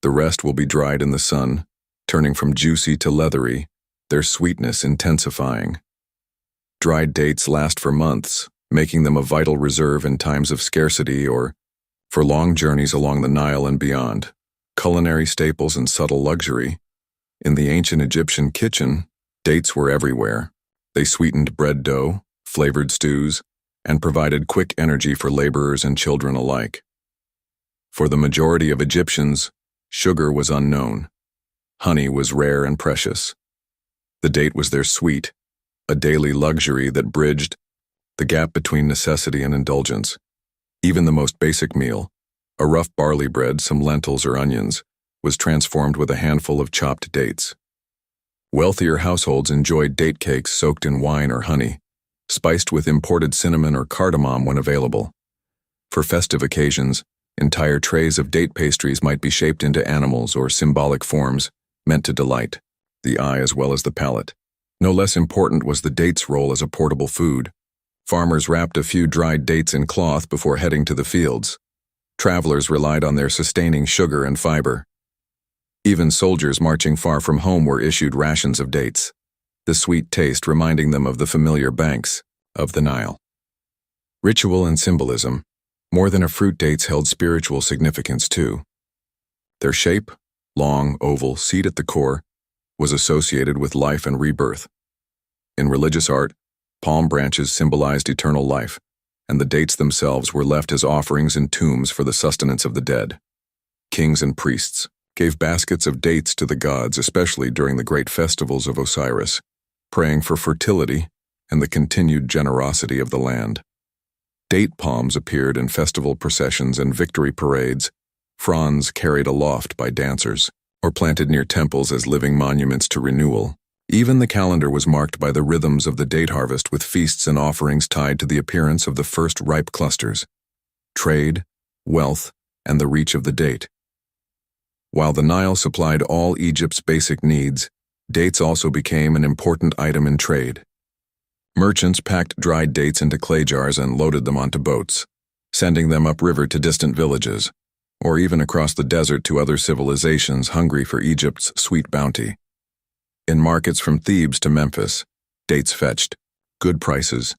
The rest will be dried in the sun, turning from juicy to leathery, their sweetness intensifying. Dried dates last for months, making them a vital reserve in times of scarcity or for long journeys along the Nile and beyond. Culinary staples and subtle luxury. In the ancient Egyptian kitchen, dates were everywhere. They sweetened bread dough, flavored stews, and provided quick energy for laborers and children alike. For the majority of Egyptians, sugar was unknown. Honey was rare and precious. The date was their sweet, a daily luxury that bridged the gap between necessity and indulgence. Even the most basic meal, a rough barley bread, some lentils or onions, was transformed with a handful of chopped dates. Wealthier households enjoyed date cakes soaked in wine or honey, spiced with imported cinnamon or cardamom when available. For festive occasions, Entire trays of date pastries might be shaped into animals or symbolic forms, meant to delight the eye as well as the palate. No less important was the date's role as a portable food. Farmers wrapped a few dried dates in cloth before heading to the fields. Travelers relied on their sustaining sugar and fiber. Even soldiers marching far from home were issued rations of dates, the sweet taste reminding them of the familiar banks of the Nile. Ritual and symbolism. More than a fruit, dates held spiritual significance too. Their shape, long, oval, seed at the core, was associated with life and rebirth. In religious art, palm branches symbolized eternal life, and the dates themselves were left as offerings in tombs for the sustenance of the dead. Kings and priests gave baskets of dates to the gods, especially during the great festivals of Osiris, praying for fertility and the continued generosity of the land. Date palms appeared in festival processions and victory parades, fronds carried aloft by dancers, or planted near temples as living monuments to renewal. Even the calendar was marked by the rhythms of the date harvest, with feasts and offerings tied to the appearance of the first ripe clusters. Trade, wealth, and the reach of the date. While the Nile supplied all Egypt's basic needs, dates also became an important item in trade. Merchants packed dried dates into clay jars and loaded them onto boats, sending them upriver to distant villages, or even across the desert to other civilizations hungry for Egypt's sweet bounty. In markets from Thebes to Memphis, dates fetched good prices,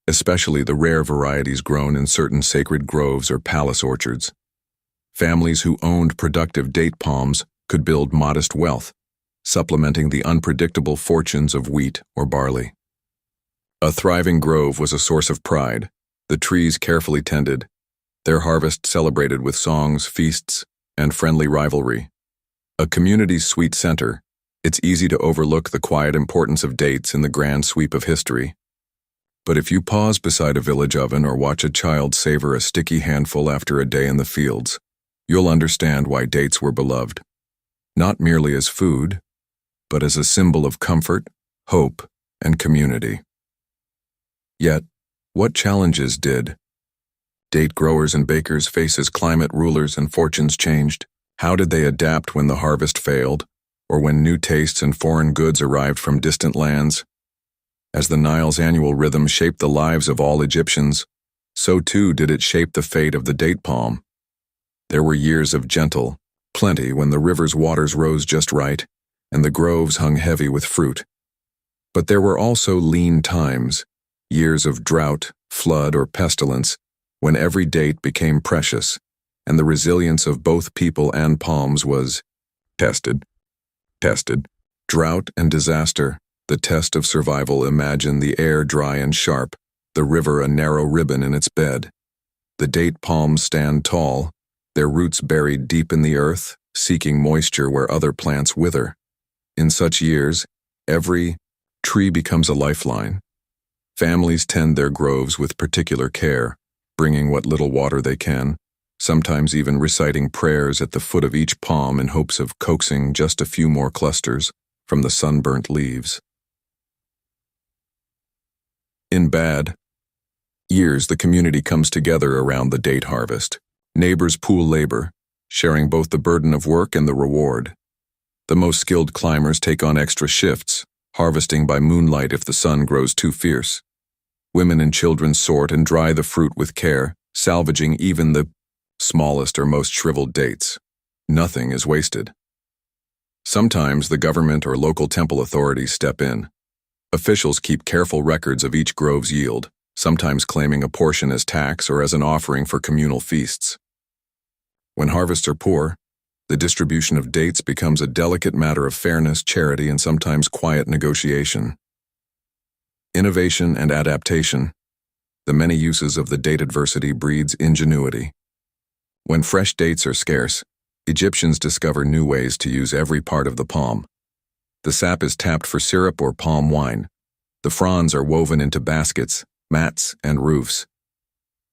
especially the rare varieties grown in certain sacred groves or palace orchards. Families who owned productive date palms could build modest wealth, supplementing the unpredictable fortunes of wheat or barley. A thriving grove was a source of pride, the trees carefully tended, their harvest celebrated with songs, feasts, and friendly rivalry. A community's sweet center, it's easy to overlook the quiet importance of dates in the grand sweep of history. But if you pause beside a village oven or watch a child savor a sticky handful after a day in the fields, you'll understand why dates were beloved. Not merely as food, but as a symbol of comfort, hope, and community. Yet, what challenges did date growers and bakers face as climate rulers and fortunes changed? How did they adapt when the harvest failed, or when new tastes and foreign goods arrived from distant lands? As the Nile's annual rhythm shaped the lives of all Egyptians, so too did it shape the fate of the date palm. There were years of gentle plenty when the river's waters rose just right, and the groves hung heavy with fruit. But there were also lean times, years of drought, flood, or pestilence, when every date became precious, and the resilience of both people and palms was tested. Drought and disaster, the test of survival. Imagine the air dry and sharp, the river a narrow ribbon in its bed. The date palms stand tall, their roots buried deep in the earth, seeking moisture where other plants wither. In such years, every tree becomes a lifeline. Families tend their groves with particular care, bringing what little water they can, sometimes even reciting prayers at the foot of each palm in hopes of coaxing just a few more clusters from the sunburnt leaves. In bad years, the community comes together around the date harvest. Neighbors pool labor, sharing both the burden of work and the reward. The most skilled climbers take on extra shifts, harvesting by moonlight if the sun grows too fierce. Women and children sort and dry the fruit with care, salvaging even the smallest or most shriveled dates. Nothing is wasted. Sometimes the government or local temple authorities step in. Officials keep careful records of each grove's yield, sometimes claiming a portion as tax or as an offering for communal feasts. When harvests are poor, the distribution of dates becomes a delicate matter of fairness, charity, and sometimes quiet negotiation. Innovation and adaptation. The many uses of the date adversity breeds ingenuity. When fresh dates are scarce, Egyptians discover new ways to use every part of the palm. The sap is tapped for syrup or palm wine. The fronds are woven into baskets, mats, and roofs.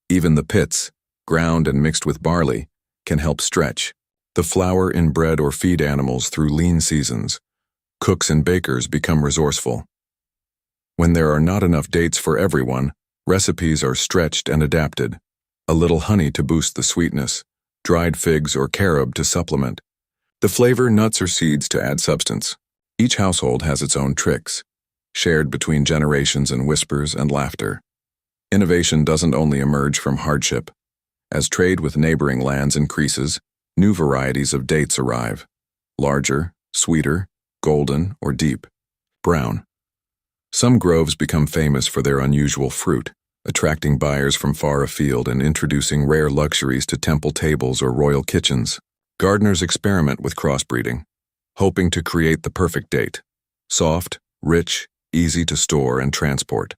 Even the pits, ground and mixed with barley, can help stretch the flour in bread or feed animals through lean seasons. Cooks and bakers become resourceful. When there are not enough dates for everyone, recipes are stretched and adapted. A little honey to boost the sweetness, dried figs, or carob to supplement. The flavor, nuts or seeds to add substance. Each household has its own tricks, shared between generations in whispers and laughter. Innovation doesn't only emerge from hardship. As trade with neighboring lands increases, new varieties of dates arrive. Larger, sweeter, golden, or deep brown. Some groves become famous for their unusual fruit, attracting buyers from far afield and introducing rare luxuries to temple tables or royal kitchens. Gardeners experiment with crossbreeding, hoping to create the perfect date. Soft, rich, easy to store and transport.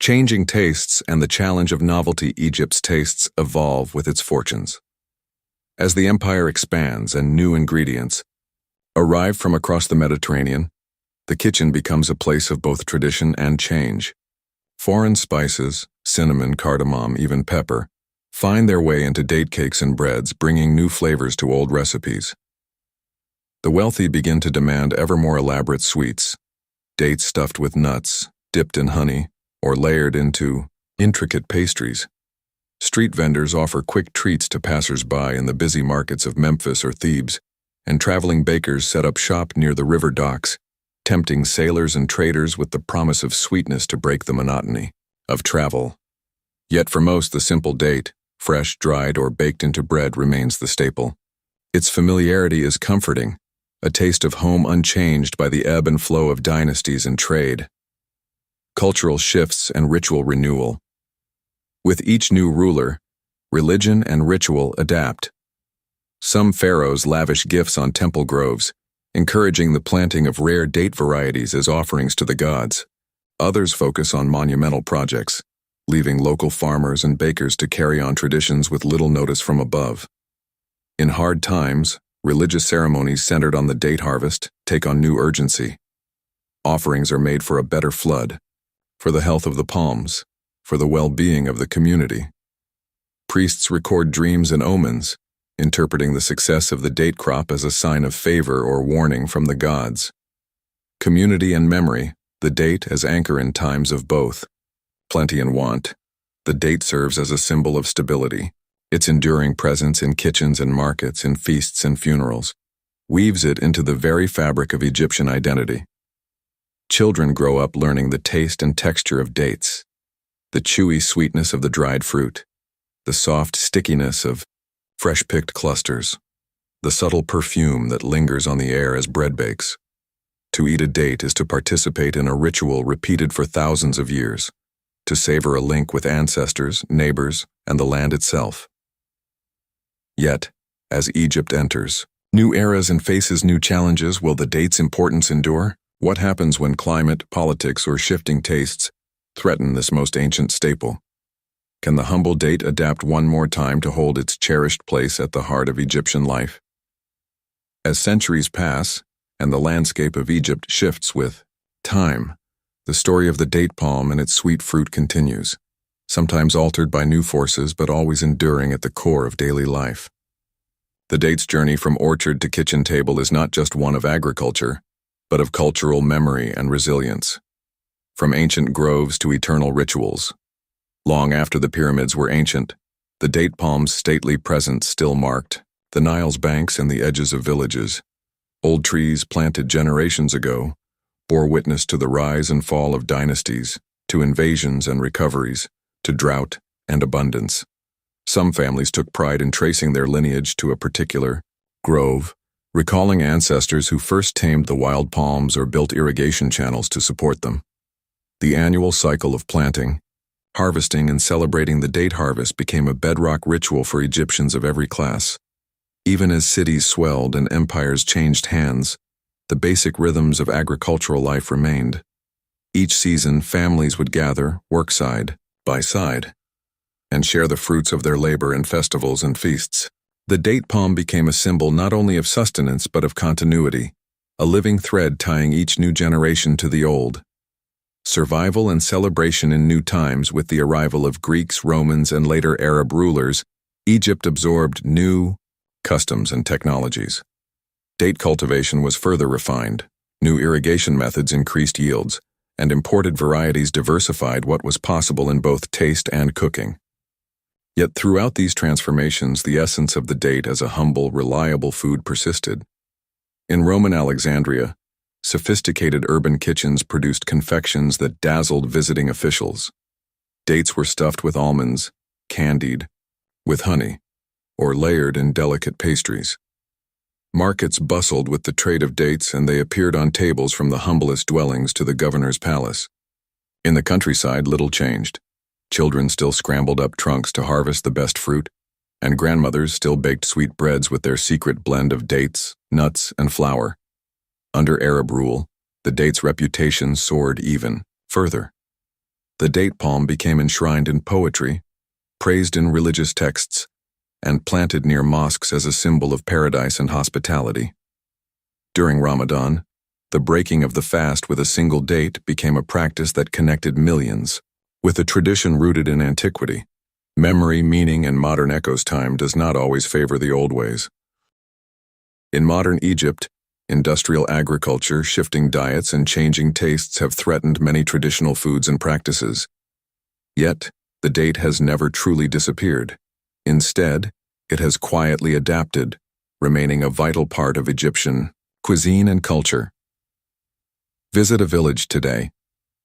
Changing tastes and the challenge of novelty. Egypt's tastes evolve with its fortunes. As the empire expands and new ingredients arrive from across the Mediterranean, the kitchen becomes a place of both tradition and change. Foreign spices, cinnamon, cardamom, even pepper, find their way into date cakes and breads, bringing new flavors to old recipes. The wealthy begin to demand ever more elaborate sweets, dates stuffed with nuts, dipped in honey, or layered into intricate pastries. Street vendors offer quick treats to passers-by in the busy markets of Memphis or Thebes, and traveling bakers set up shop near the river docks, tempting sailors and traders with the promise of sweetness to break the monotony of travel. Yet for most, the simple date, fresh, dried, or baked into bread, remains the staple. Its familiarity is comforting, a taste of home unchanged by the ebb and flow of dynasties and trade. Cultural shifts and ritual renewal. With each new ruler, religion and ritual adapt. Some pharaohs lavish gifts on temple groves, encouraging the planting of rare date varieties as offerings to the gods. Others focus on monumental projects, leaving local farmers and bakers to carry on traditions with little notice from above. In hard times, religious ceremonies centered on the date harvest take on new urgency. Offerings are made for a better flood, for the health of the palms, for the well-being of the community. Priests record dreams and omens, interpreting the success of the date crop as a sign of favor or warning from the gods. Community and memory, the date as anchor in times of both plenty and want. The date serves as a symbol of stability. Its enduring presence in kitchens and markets, in feasts and funerals, weaves it into the very fabric of Egyptian identity. Children grow up learning the taste and texture of dates, the chewy sweetness of the dried fruit, the soft stickiness of fresh-picked clusters, the subtle perfume that lingers on the air as bread bakes. To eat a date is to participate in a ritual repeated for thousands of years, to savor a link with ancestors, neighbors, and the land itself. Yet, as Egypt enters new eras and faces new challenges, will the date's importance endure? What happens when climate, politics, or shifting tastes threaten this most ancient staple? Can the humble date adapt one more time to hold its cherished place at the heart of Egyptian life? As centuries pass, and the landscape of Egypt shifts with time, the story of the date palm and its sweet fruit continues, sometimes altered by new forces but always enduring at the core of daily life. The date's journey from orchard to kitchen table is not just one of agriculture, but of cultural memory and resilience. From ancient groves to eternal rituals. Long after the pyramids were ancient, the date palm's stately presence still marked the Nile's banks and the edges of villages. Old trees planted generations ago bore witness to the rise and fall of dynasties, to invasions and recoveries, to drought and abundance. Some families took pride in tracing their lineage to a particular grove, recalling ancestors who first tamed the wild palms or built irrigation channels to support them. The annual cycle of planting, harvesting, and celebrating the date harvest became a bedrock ritual for Egyptians of every class. Even as cities swelled and empires changed hands, the basic rhythms of agricultural life remained. Each season, families would gather, work side by side, and share the fruits of their labor in festivals and feasts. The date palm became a symbol not only of sustenance but of continuity, a living thread tying each new generation to the old. Survival and celebration in new times. With the arrival of Greeks, Romans, and later Arab rulers, Egypt absorbed new customs and technologies. Date cultivation was further refined, new irrigation methods increased yields, and imported varieties diversified what was possible in both taste and cooking. Yet throughout these transformations, the essence of the date as a humble, reliable food persisted. In Roman Alexandria, sophisticated urban kitchens produced confections that dazzled visiting officials. Dates were stuffed with almonds, candied with honey, or layered in delicate pastries. Markets bustled with the trade of dates, and they appeared on tables from the humblest dwellings to the governor's palace. In the countryside, little changed. Children still scrambled up trunks to harvest the best fruit, and grandmothers still baked sweet breads with their secret blend of dates, nuts, and flour. Under Arab rule, the date's reputation soared even further. The date palm became enshrined in poetry, praised in religious texts, and planted near mosques as a symbol of paradise and hospitality. During Ramadan, the breaking of the fast with a single date became a practice that connected millions. With a tradition rooted in antiquity, memory, meaning, and modern echoes, time does not always favor the old ways. In modern Egypt, industrial agriculture, shifting diets, and changing tastes have threatened many traditional foods and practices. Yet, the date has never truly disappeared. Instead, it has quietly adapted, remaining a vital part of Egyptian cuisine and culture. Visit a village today,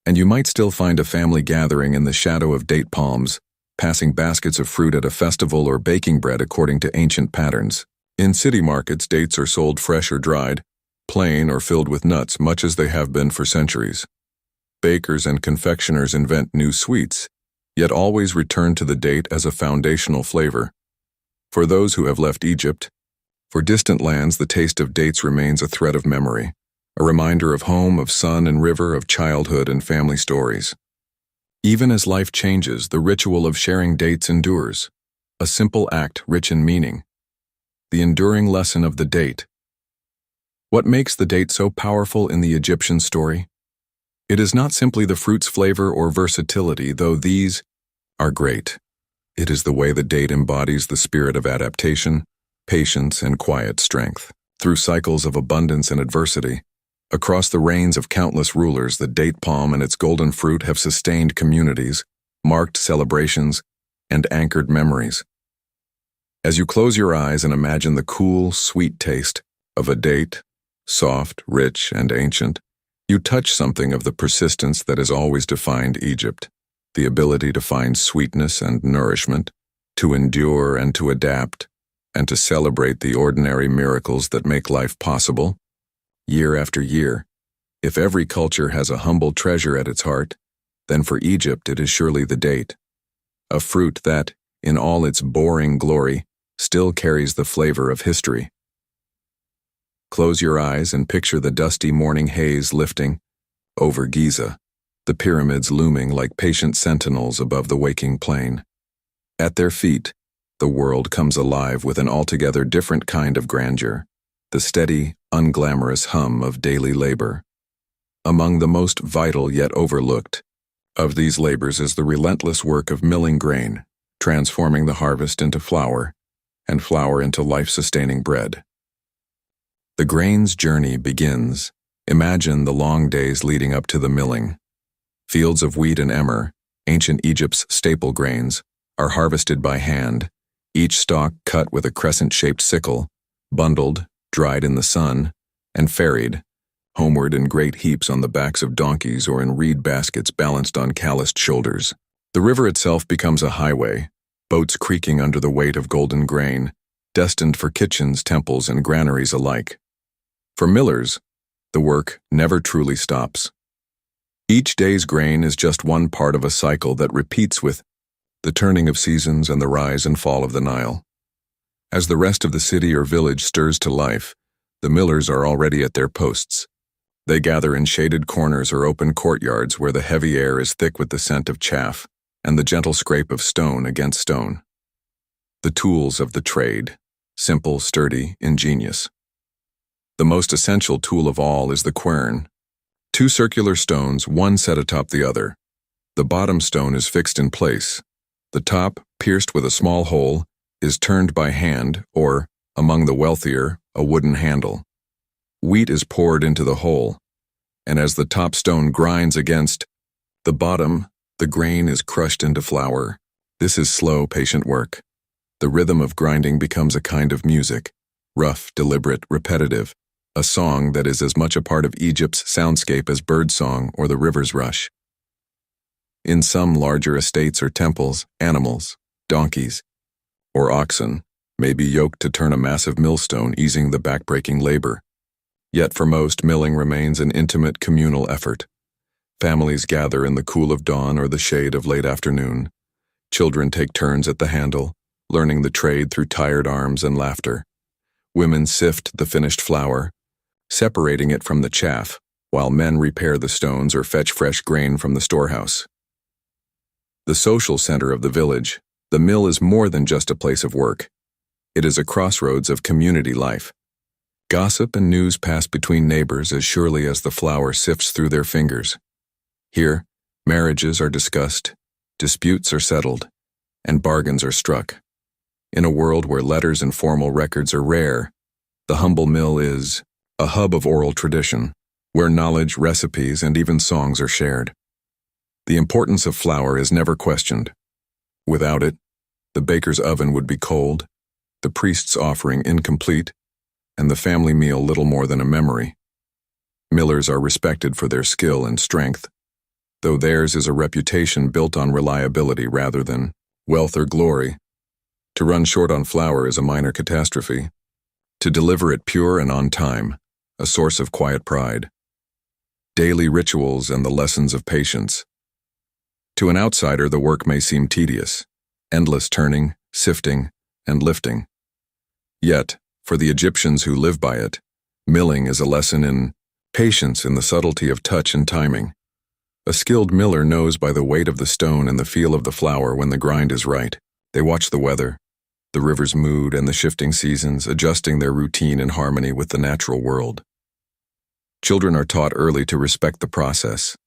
and you might still find a family gathering in the shadow of date palms, passing baskets of fruit at a festival or baking bread according to ancient patterns. In city markets, dates are sold fresh or dried, plain or filled with nuts, much as they have been for centuries. Bakers and confectioners invent new sweets, yet always return to the date as a foundational flavor. For those who have left Egypt, for distant lands, the taste of dates remains a thread of memory, a reminder of home, of sun and river, of childhood and family stories. Even as life changes, the ritual of sharing dates endures, a simple act rich in meaning. The enduring lesson of the date. What makes the date so powerful in the Egyptian story? It is not simply the fruit's flavor or versatility, though these are great. It is the way the date embodies the spirit of adaptation, patience, and quiet strength. Through cycles of abundance and adversity, across the reigns of countless rulers, the date palm and its golden fruit have sustained communities, marked celebrations, and anchored memories. As you close your eyes and imagine the cool, sweet taste of a date, soft, rich, and ancient, you touch something of the persistence that has always defined Egypt, the ability to find sweetness and nourishment, to endure and to adapt, and to celebrate the ordinary miracles that make life possible. Year after year, if every culture has a humble treasure at its heart, then for Egypt it is surely the date, a fruit that, in all its boring glory, still carries the flavor of history. Close your eyes and picture the dusty morning haze lifting over Giza, the pyramids looming like patient sentinels above the waking plain. At their feet, the world comes alive with an altogether different kind of grandeur, the steady, unglamorous hum of daily labor. Among the most vital yet overlooked of these labors is the relentless work of milling grain, transforming the harvest into flour, and flour into life-sustaining bread. The grain's journey begins. Imagine the long days leading up to the milling. Fields of wheat and emmer, ancient Egypt's staple grains, are harvested by hand, each stalk cut with a crescent-shaped sickle, bundled, dried in the sun, and ferried homeward in great heaps on the backs of donkeys or in reed baskets balanced on calloused shoulders. The river itself becomes a highway, boats creaking under the weight of golden grain, destined for kitchens, temples, and granaries alike. For millers, the work never truly stops. Each day's grain is just one part of a cycle that repeats with the turning of seasons and the rise and fall of the Nile. As the rest of the city or village stirs to life, the millers are already at their posts. They gather in shaded corners or open courtyards where the heavy air is thick with the scent of chaff and the gentle scrape of stone against stone. The tools of the trade, simple, sturdy, ingenious. The most essential tool of all is the quern. Two circular stones, one set atop the other. The bottom stone is fixed in place. The top, pierced with a small hole, is turned by hand or, among the wealthier, a wooden handle. Wheat is poured into the hole, and as the top stone grinds against the bottom, the grain is crushed into flour, This is slow, patient work. The rhythm of grinding becomes a kind of music, rough, deliberate, repetitive, a song that is as much a part of Egypt's soundscape as birdsong or the river's rush. In some larger estates or temples, animals, donkeys, or oxen may be yoked to turn a massive millstone, easing the backbreaking labor. Yet for most, milling remains an intimate communal effort. Families gather in the cool of dawn or the shade of late afternoon. Children take turns at the handle, learning the trade through tired arms and laughter. Women sift the finished flour, separating it from the chaff, while men repair the stones or fetch fresh grain from the storehouse. The social center of the village, the mill is more than just a place of work. It is a crossroads of community life. Gossip and news pass between neighbors as surely as the flour sifts through their fingers. Here, marriages are discussed, disputes are settled, and bargains are struck. In a world where letters and formal records are rare, the humble mill is a hub of oral tradition, where knowledge, recipes, and even songs are shared. The importance of flour is never questioned. Without it, the baker's oven would be cold, the priest's offering incomplete, and the family meal little more than a memory. Millers are respected for their skill and strength, though theirs is a reputation built on reliability rather than wealth or glory. To run short on flour is a minor catastrophe. To deliver it pure and on time, a source of quiet pride. Daily rituals and the lessons of patience. To an outsider, the work may seem tedious, endless turning, sifting, and lifting. Yet, for the Egyptians who live by it, milling is a lesson in patience, in the subtlety of touch and timing. A skilled miller knows by the weight of the stone and the feel of the flour when the grind is right. They watch the weather, the river's mood, and the shifting seasons, adjusting their routine in harmony with the natural world. Children are taught early to respect the process.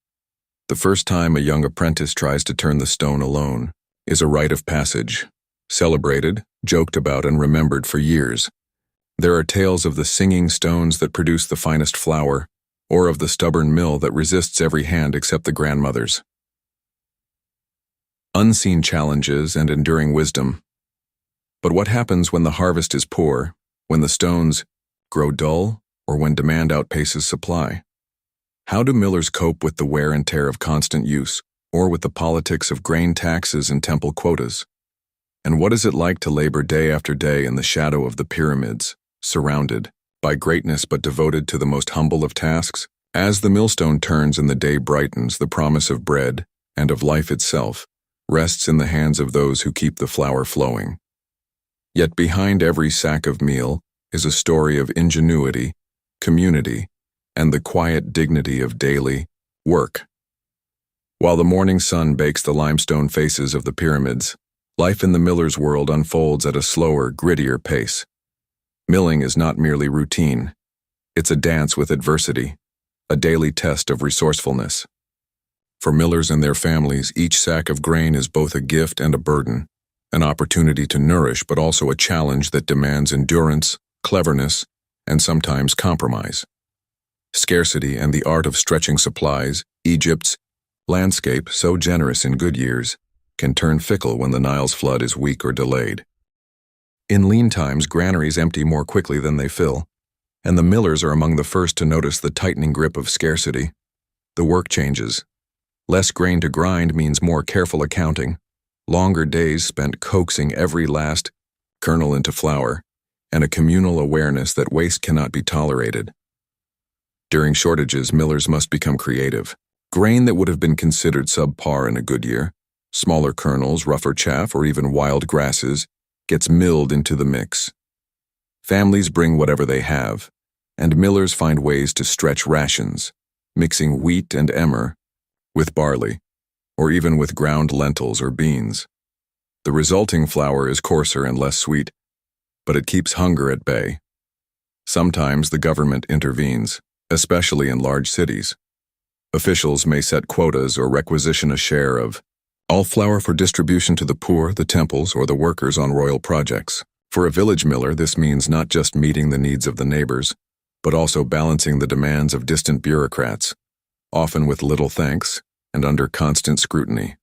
The first time a young apprentice tries to turn the stone alone is a rite of passage, celebrated, joked about, and remembered for years. There are tales of the singing stones that produce the finest flour, or of the stubborn mill that resists every hand except the grandmother's. Unseen challenges and enduring wisdom. But what happens when the harvest is poor, when the stones grow dull, or when demand outpaces supply? How do millers cope with the wear and tear of constant use, or with the politics of grain taxes and temple quotas? And what is it like to labor day after day in the shadow of the pyramids, surrounded by greatness but devoted to the most humble of tasks? As the millstone turns and the day brightens, the promise of bread and of life itself rests in the hands of those who keep the flour flowing. Yet behind every sack of meal is a story of ingenuity, community, and the quiet dignity of daily work. While the morning sun bakes the limestone faces of the pyramids, life in the miller's world unfolds at a slower, grittier pace. Milling is not merely routine. It's a dance with adversity, a daily test of resourcefulness. For millers and their families, each sack of grain is both a gift and a burden, an opportunity to nourish but also a challenge that demands endurance, cleverness, and sometimes compromise. Scarcity and the art of stretching supplies, Egypt's landscape, so generous in good years, can turn fickle when the Nile's flood is weak or delayed. In lean times, granaries empty more quickly than they fill, and the millers are among the first to notice the tightening grip of scarcity. The work changes. Less grain to grind means more careful accounting, longer days spent coaxing every last kernel into flour, and a communal awareness that waste cannot be tolerated. During shortages, millers must become creative. Grain that would have been considered subpar in a good year, smaller kernels, rougher chaff, or even wild grasses, gets milled into the mix. Families bring whatever they have, and millers find ways to stretch rations, mixing wheat and emmer with barley, or even with ground lentils or beans. The resulting flour is coarser and less sweet, but it keeps hunger at bay. Sometimes the government intervenes, especially in large cities. Officials may set quotas or requisition a share of all flour for distribution to the poor, the temples, or the workers on royal projects. For a village miller, this means not just meeting the needs of the neighbors, but also balancing the demands of distant bureaucrats, often with little thanks and under constant scrutiny.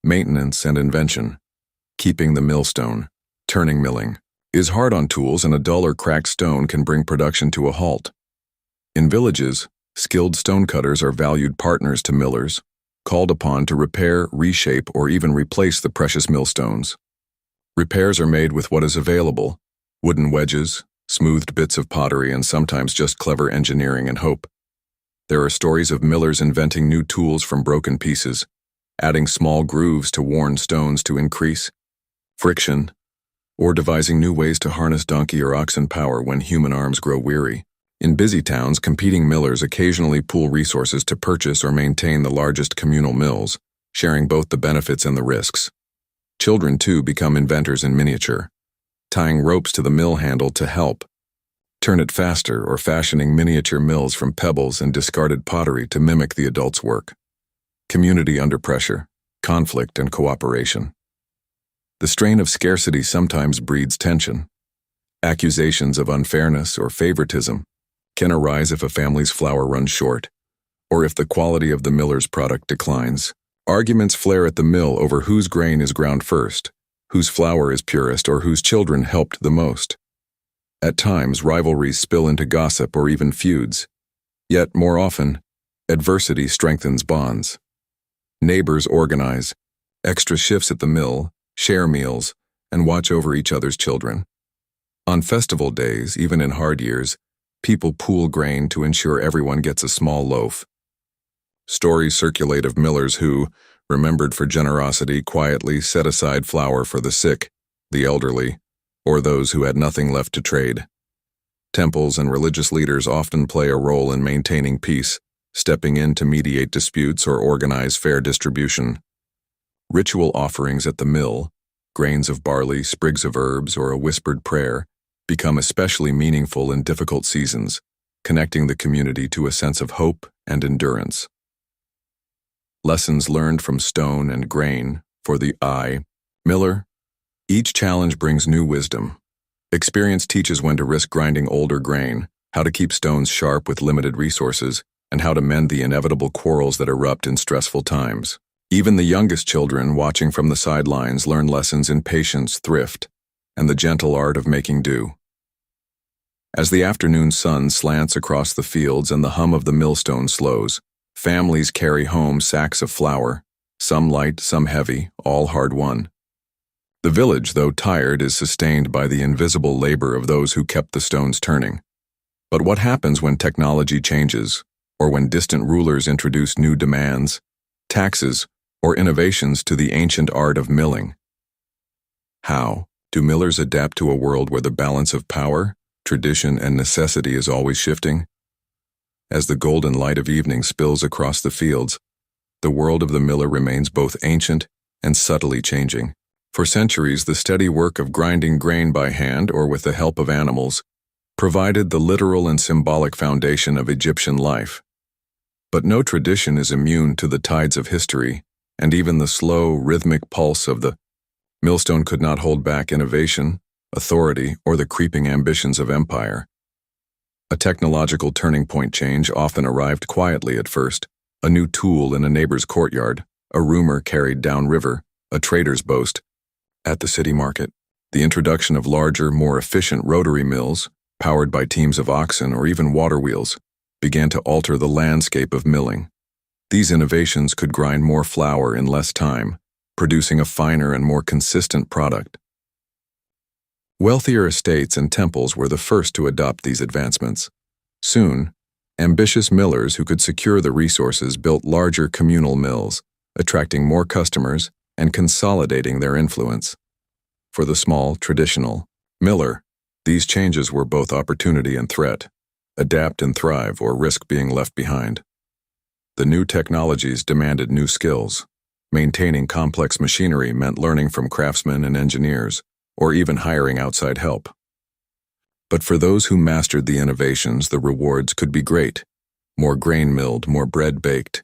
Maintenance and invention. Keeping the millstone, turning milling, is hard on tools, and a dull or cracked stone can bring production to a halt. In villages, skilled stonecutters are valued partners to millers, called upon to repair, reshape, or even replace the precious millstones. Repairs are made with what is available: wooden wedges, smoothed bits of pottery, and sometimes just clever engineering and hope. There are stories of millers inventing new tools from broken pieces, adding small grooves to worn stones to increase friction, or devising new ways to harness donkey or oxen power when human arms grow weary. In busy towns, competing millers occasionally pool resources to purchase or maintain the largest communal mills, sharing both the benefits and the risks. Children, too, become inventors in miniature, tying ropes to the mill handle to help turn it faster, or fashioning miniature mills from pebbles and discarded pottery to mimic the adults' work. Community under pressure, conflict, and cooperation. The strain of scarcity sometimes breeds tension. Accusations of unfairness or favoritism can arise if a family's flour runs short, or if the quality of the miller's product declines. Arguments flare at the mill over whose grain is ground first, whose flour is purest, or whose children helped the most. At times, rivalries spill into gossip or even feuds. Yet, more often, adversity strengthens bonds. Neighbors organize extra shifts at the mill, share meals, and watch over each other's children. On festival days, even in hard years, people pool grain to ensure everyone gets a small loaf. Stories circulate of millers who, remembered for generosity, quietly set aside flour for the sick, the elderly, or those who had nothing left to trade. Temples and religious leaders often play a role in maintaining peace, stepping in to mediate disputes or organize fair distribution. Ritual offerings at the mill, grains of barley, sprigs of herbs, or a whispered prayer, become especially meaningful in difficult seasons, connecting the community to a sense of hope and endurance. Lessons learned from stone and grain for the miller. Each challenge brings new wisdom. Experience teaches when to risk grinding older grain, how to keep stones sharp with limited resources, and how to mend the inevitable quarrels that erupt in stressful times. Even the youngest children, watching from the sidelines, learn lessons in patience, thrift, and the gentle art of making do. As the afternoon sun slants across the fields and the hum of the millstone slows, families carry home sacks of flour, some light, some heavy, all hard-won. The village, though tired, is sustained by the invisible labor of those who kept the stones turning. But what happens when technology changes, or when distant rulers introduce new demands, taxes, or innovations to the ancient art of milling? How do millers adapt to a world where the balance of power, tradition, and necessity is always shifting? As the golden light of evening spills across the fields, the world of the miller remains both ancient and subtly changing. For centuries, the steady work of grinding grain by hand or with the help of animals provided the literal and symbolic foundation of Egyptian life. But no tradition is immune to the tides of history, and even the slow, rhythmic pulse of the millstone could not hold back innovation, authority, or the creeping ambitions of empire. A technological turning point change often arrived quietly at first: a new tool in a neighbor's courtyard, a rumor carried downriver, a trader's boast at the city market. The introduction of larger, more efficient rotary mills, powered by teams of oxen or even water wheels, began to alter the landscape of milling. These innovations could grind more flour in less time, producing a finer and more consistent product. Wealthier estates and temples were the first to adopt these advancements. Soon, ambitious millers who could secure the resources built larger communal mills, attracting more customers and consolidating their influence. For the small, traditional miller, these changes were both opportunity and threat: adapt and thrive, or risk being left behind. The new technologies demanded new skills. Maintaining complex machinery meant learning from craftsmen and engineers, or even hiring outside help. But for those who mastered the innovations, the rewards could be great: more grain milled, more bread baked,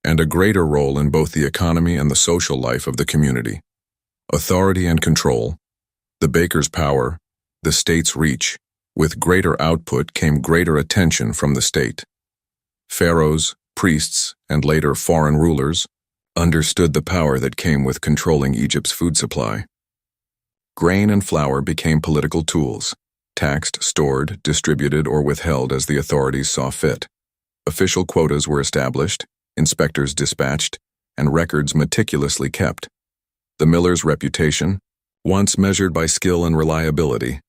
and a greater role in both the economy and the social life of the community. Authority and control, the baker's power, the state's reach. With greater output came greater attention from the state. Pharaohs, priests, and later foreign rulers understood the power that came with controlling Egypt's food supply. Grain and flour became political tools, taxed, stored, distributed, or withheld as the authorities saw fit. Official quotas were established, inspectors dispatched, and records meticulously kept. The miller's reputation, once measured by skill and reliability,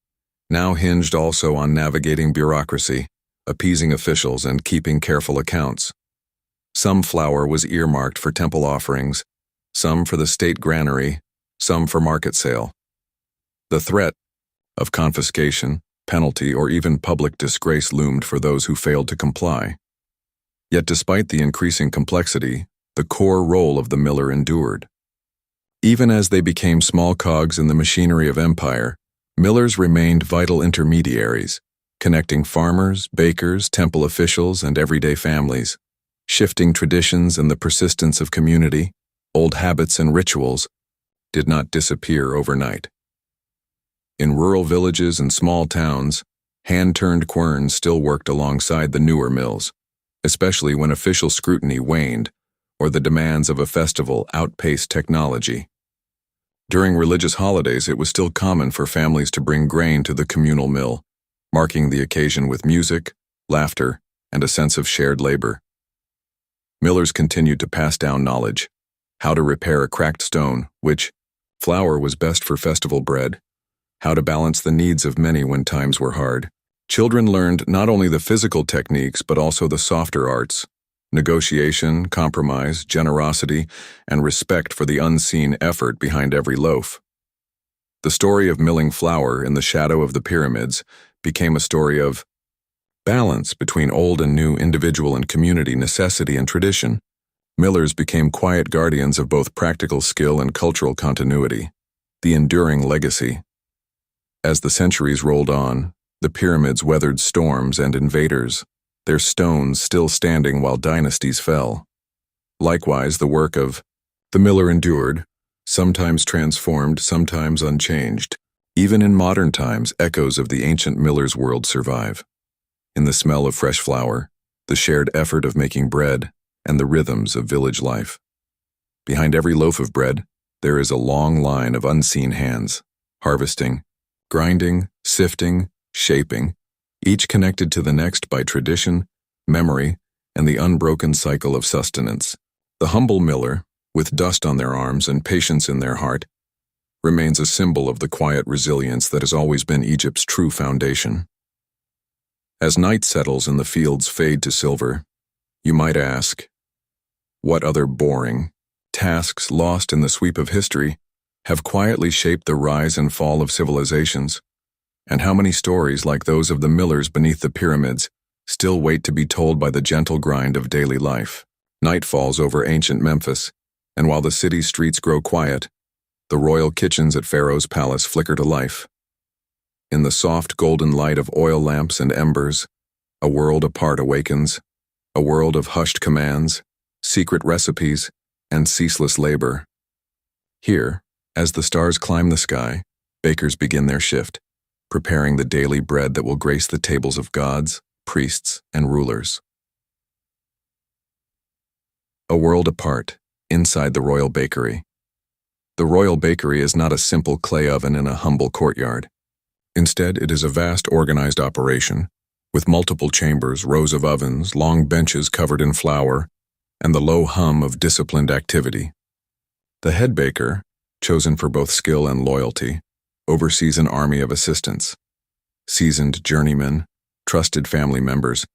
now hinged also on navigating bureaucracy, appeasing officials, and keeping careful accounts. Some flour was earmarked for temple offerings, some for the state granary, some for market sale. The threat of confiscation, penalty, or even public disgrace loomed for those who failed to comply. Yet despite the increasing complexity, the core role of the miller endured. Even as they became small cogs in the machinery of empire, millers remained vital intermediaries, connecting farmers, bakers, temple officials, and everyday families. Shifting traditions and the persistence of community, old habits and rituals, did not disappear overnight. In rural villages and small towns, hand-turned querns still worked alongside the newer mills, especially when official scrutiny waned or the demands of a festival outpaced technology. During religious holidays, it was still common for families to bring grain to the communal mill, marking the occasion with music, laughter, and a sense of shared labor. Millers continued to pass down knowledge: how to repair a cracked stone, which flour was best for festival bread, how to balance the needs of many when times were hard. Children learned not only the physical techniques but also the softer arts: negotiation, compromise, generosity, and respect for the unseen effort behind every loaf. The story of milling flour in the shadow of the pyramids became a story of balance between old and new, individual and community, necessity and tradition. Millers became quiet guardians of both practical skill and cultural continuity, the enduring legacy. As the centuries rolled on, the pyramids weathered storms and invaders, their stones still standing while dynasties fell. Likewise, the work of the miller endured, sometimes transformed, sometimes unchanged. Even in modern times, echoes of the ancient miller's world survive. In the smell of fresh flour, the shared effort of making bread, and the rhythms of village life. Behind every loaf of bread, there is a long line of unseen hands, harvesting, grinding, sifting, shaping, each connected to the next by tradition, memory, and the unbroken cycle of sustenance. The humble miller, with dust on their arms and patience in their heart, remains a symbol of the quiet resilience that has always been Egypt's true foundation. As night settles and the fields fade to silver, you might ask, what other boring tasks lost in the sweep of history have quietly shaped the rise and fall of civilizations? And how many stories like those of the millers beneath the pyramids still wait to be told by the gentle grind of daily life? Night falls over ancient Memphis, and while the city's streets grow quiet, the royal kitchens at Pharaoh's palace flicker to life. In the soft golden light of oil lamps and embers, a world apart awakens, a world of hushed commands, secret recipes, and ceaseless labor. Here, as the stars climb the sky, bakers begin their shift, preparing the daily bread that will grace the tables of gods, priests, and rulers. A world apart, inside the royal bakery. The royal bakery is not a simple clay oven in a humble courtyard. Instead, it is a vast organized operation, with multiple chambers, rows of ovens, long benches covered in flour, and the low hum of disciplined activity. The head baker, chosen for both skill and loyalty, oversees an army of assistants, seasoned journeymen, trusted family members,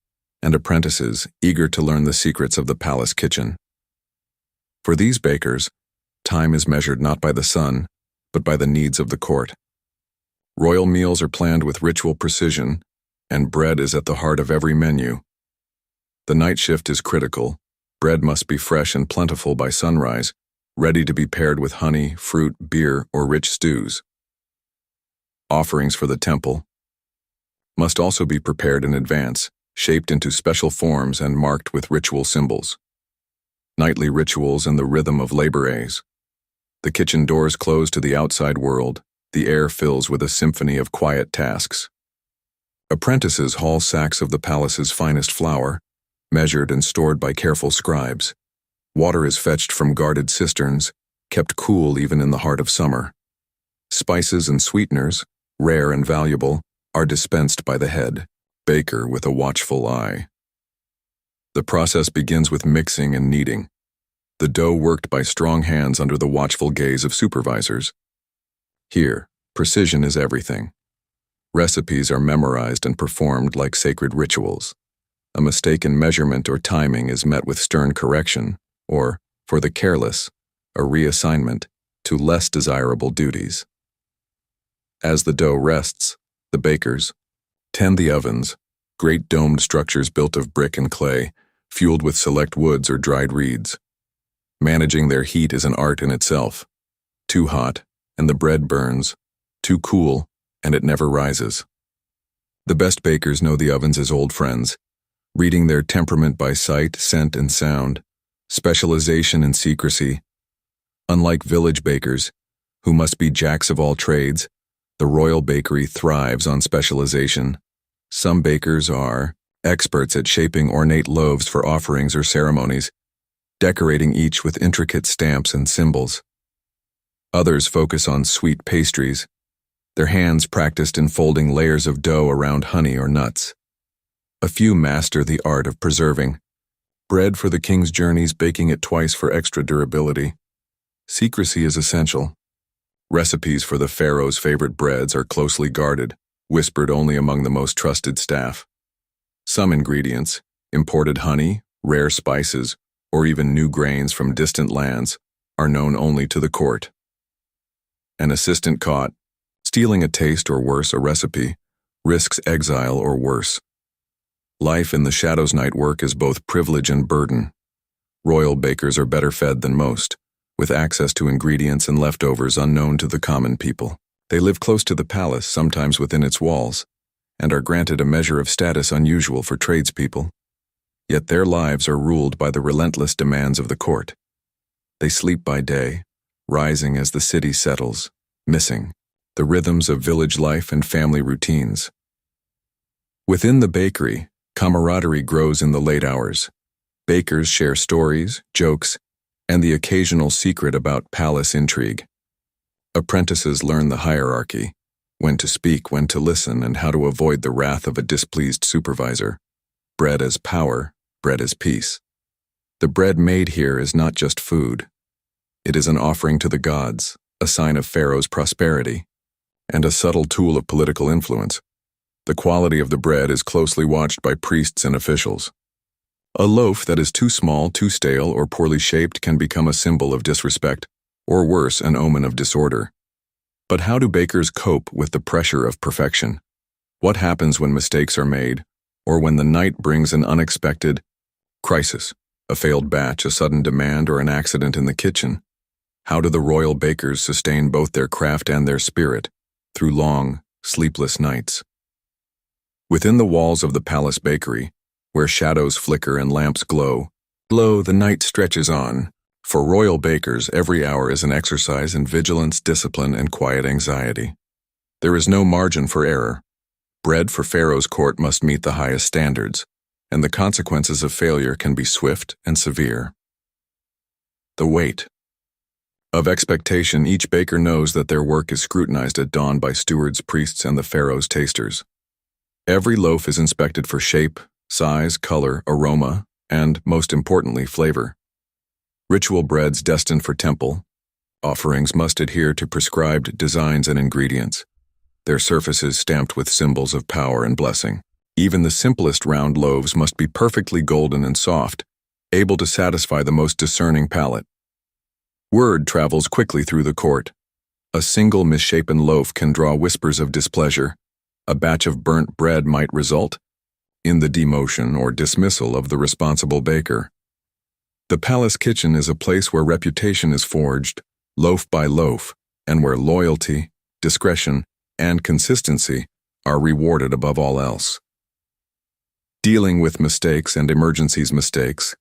and apprentices eager to learn the secrets of the palace kitchen. For these bakers, time is measured not by the sun, but by the needs of the court. Royal meals are planned with ritual precision, and bread is at the heart of every menu. The night shift is critical. Bread must be fresh and plentiful by sunrise, ready to be paired with honey, fruit, beer, or rich stews. Offerings for the temple must also be prepared in advance, shaped into special forms and marked with ritual symbols. Nightly rituals and the rhythm of labor-ays. The kitchen doors close to the outside world, the air fills with a symphony of quiet tasks. Apprentices haul sacks of the palace's finest flour, measured and stored by careful scribes. Water is fetched from guarded cisterns, kept cool even in the heart of summer. Spices and sweeteners, rare and valuable, are dispensed by the head baker with a watchful eye. The process begins with mixing and kneading, the dough worked by strong hands under the watchful gaze of supervisors. Here, precision is everything. Recipes are memorized and performed like sacred rituals. A mistake in measurement or timing is met with stern correction, or, for the careless, a reassignment to less desirable duties. As the dough rests, the bakers tend the ovens, great domed structures built of brick and clay, fueled with select woods or dried reeds. Managing their heat is an art in itself. Too hot, and the bread burns. Too cool, and it never rises. The best bakers know the ovens as old friends, reading their temperament by sight, scent, and sound, specialization and secrecy. Unlike village bakers, who must be jacks of all trades, the royal bakery thrives on specialization. Some bakers are experts at shaping ornate loaves for offerings or ceremonies, decorating each with intricate stamps and symbols. Others focus on sweet pastries, their hands practiced in folding layers of dough around honey or nuts. A few master the art of preserving bread for the king's journeys, baking it twice for extra durability. Secrecy is essential. Recipes for the pharaoh's favorite breads are closely guarded, whispered only among the most trusted staff. Some ingredients, imported honey, rare spices, or even new grains from distant lands, are known only to the court. An assistant caught stealing a taste or worse a recipe risks exile or worse. Life in the shadows night work is both privilege and burden. Royal bakers are better fed than most, with access to ingredients and leftovers unknown to the common people. They live close to the palace, sometimes within its walls, and are granted a measure of status unusual for tradespeople. Yet their lives are ruled by the relentless demands of the court. They sleep by day, rising as the city settles, missing the rhythms of village life and family routines. Within the bakery, camaraderie grows in the late hours. Bakers share stories, jokes, and the occasional secret about palace intrigue. Apprentices learn the hierarchy, when to speak, when to listen, and how to avoid the wrath of a displeased supervisor. Bread as power, bread as peace. The bread made here is not just food. It is an offering to the gods, a sign of Pharaoh's prosperity, and a subtle tool of political influence. The quality of the bread is closely watched by priests and officials. A loaf that is too small, too stale, or poorly shaped can become a symbol of disrespect, or worse, an omen of disorder. But how do bakers cope with the pressure of perfection? What happens when mistakes are made, or when the night brings an unexpected crisis, a failed batch, a sudden demand, or an accident in the kitchen? How do the royal bakers sustain both their craft and their spirit through long, sleepless nights? Within the walls of the palace bakery, where shadows flicker and lamps glow, the night stretches on. For royal bakers, every hour is an exercise in vigilance, discipline, and quiet anxiety. There is no margin for error. Bread for Pharaoh's court must meet the highest standards, and the consequences of failure can be swift and severe. The weight of expectation. Each baker knows that their work is scrutinized at dawn by stewards, priests, and the Pharaoh's tasters. Every loaf is inspected for shape, size, color, aroma, and, most importantly, flavor. Ritual breads destined for temple offerings must adhere to prescribed designs and ingredients, their surfaces stamped with symbols of power and blessing. Even the simplest round loaves must be perfectly golden and soft, able to satisfy the most discerning palate. Word travels quickly through the court. A single misshapen loaf can draw whispers of displeasure. A batch of burnt bread might result in the demotion or dismissal of the responsible baker. The palace kitchen is a place where reputation is forged, loaf by loaf, and where loyalty, discretion, and consistency are rewarded above all else. Dealing with mistakes and mistakes,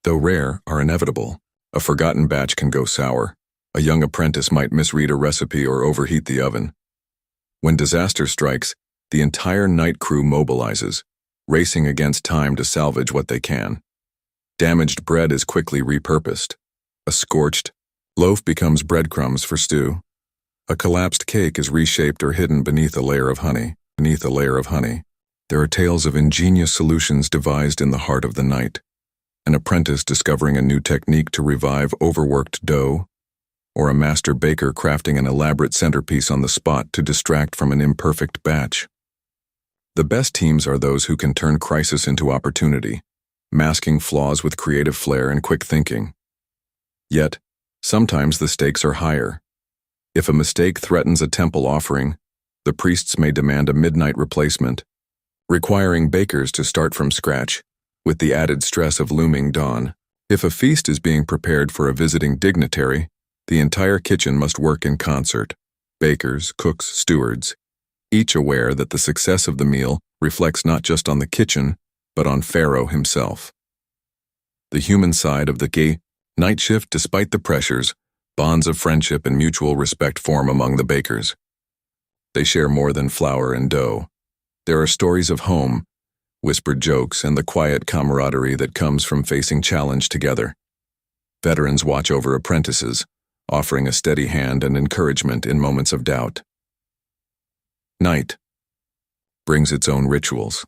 though rare, are inevitable. A forgotten batch can go sour. A young apprentice might misread a recipe or overheat the oven. When disaster strikes, the entire night crew mobilizes, racing against time to salvage what they can. Damaged bread is quickly repurposed. A scorched loaf becomes breadcrumbs for stew. A collapsed cake is reshaped or hidden beneath a layer of honey. There are tales of ingenious solutions devised in the heart of the night. An apprentice discovering a new technique to revive overworked dough, or a master baker crafting an elaborate centerpiece on the spot to distract from an imperfect batch. The best teams are those who can turn crisis into opportunity, masking flaws with creative flair and quick thinking. Yet, sometimes the stakes are higher. If a mistake threatens a temple offering, the priests may demand a midnight replacement, requiring bakers to start from scratch, with the added stress of looming dawn. If a feast is being prepared for a visiting dignitary, the entire kitchen must work in concert. Bakers, cooks, stewards, each aware that the success of the meal reflects not just on the kitchen, but on Pharaoh himself. The human side of the night shift, despite the pressures, bonds of friendship and mutual respect form among the bakers. They share more than flour and dough. There are stories of home, whispered jokes, and the quiet camaraderie that comes from facing challenge together. Veterans watch over apprentices, offering a steady hand and encouragement in moments of doubt. Night brings its own rituals.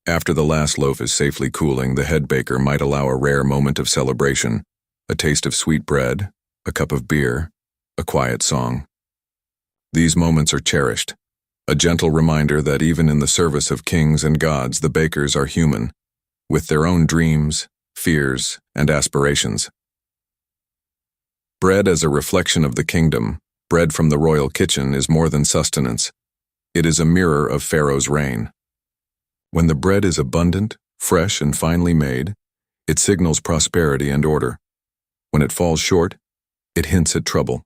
After the last loaf is safely cooling, the head baker might allow a rare moment of celebration, a taste of sweet bread, a cup of beer, a quiet song. These moments are cherished, a gentle reminder that even in the service of kings and gods, the bakers are human, with their own dreams, fears, and aspirations. Bread as a reflection of the kingdom, bread from the royal kitchen, is more than sustenance. It is a mirror of Pharaoh's reign. When the bread is abundant, fresh, and finely made, it signals prosperity and order. When it falls short, it hints at trouble,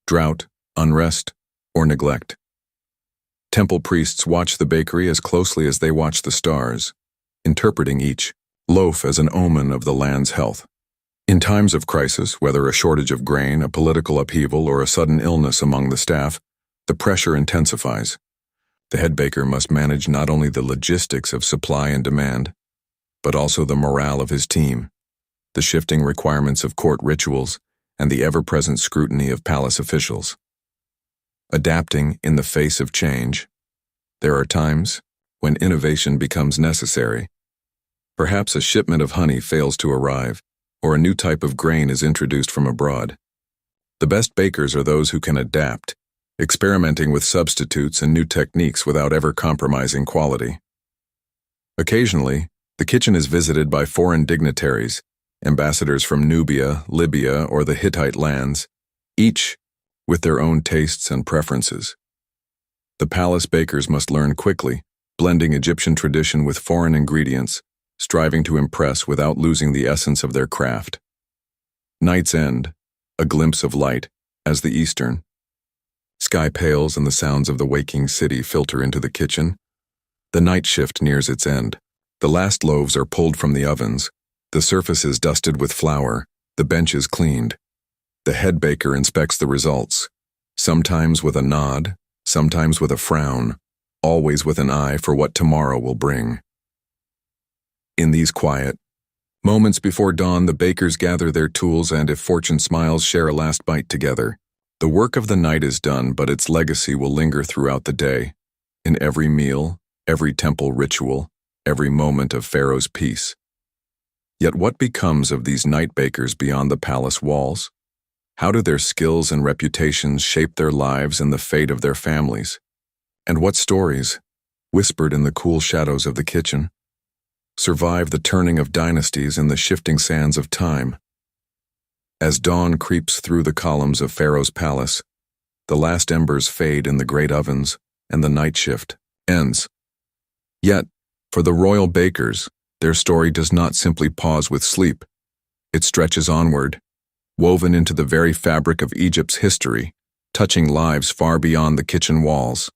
drought, unrest, or neglect. Temple priests watch the bakery as closely as they watch the stars, interpreting each loaf as an omen of the land's health. In times of crisis, whether a shortage of grain, a political upheaval, or a sudden illness among the staff, the pressure intensifies. The head baker must manage not only the logistics of supply and demand, but also the morale of his team, the shifting requirements of court rituals, and the ever-present scrutiny of palace officials. Adapting in the face of change, there are times when innovation becomes necessary. Perhaps a shipment of honey fails to arrive, or a new type of grain is introduced from abroad. The best bakers are those who can adapt, experimenting with substitutes and new techniques without ever compromising quality. Occasionally, the kitchen is visited by foreign dignitaries, ambassadors from Nubia, Libya, or the Hittite lands, each with their own tastes and preferences. The palace bakers must learn quickly, blending Egyptian tradition with foreign ingredients, striving to impress without losing the essence of their craft. Night's end, a glimpse of light, as the eastern sky pales and the sounds of the waking city filter into the kitchen. The night shift nears its end. The last loaves are pulled from the ovens, the surfaces dusted with flour, the benches cleaned. The head baker inspects the results, sometimes with a nod, sometimes with a frown, always with an eye for what tomorrow will bring. In these quiet moments before dawn, the bakers gather their tools and, if fortune smiles, share a last bite together. The work of the night is done, but its legacy will linger throughout the day, in every meal, every temple ritual, every moment of Pharaoh's peace. Yet what becomes of these night bakers beyond the palace walls? How do their skills and reputations shape their lives and the fate of their families? And what stories, whispered in the cool shadows of the kitchen, survive the turning of dynasties in the shifting sands of time? As dawn creeps through the columns of Pharaoh's palace, the last embers fade in the great ovens, and the night shift ends. Yet, for the royal bakers, their story does not simply pause with sleep. It stretches onward, woven into the very fabric of Egypt's history, touching lives far beyond the kitchen walls,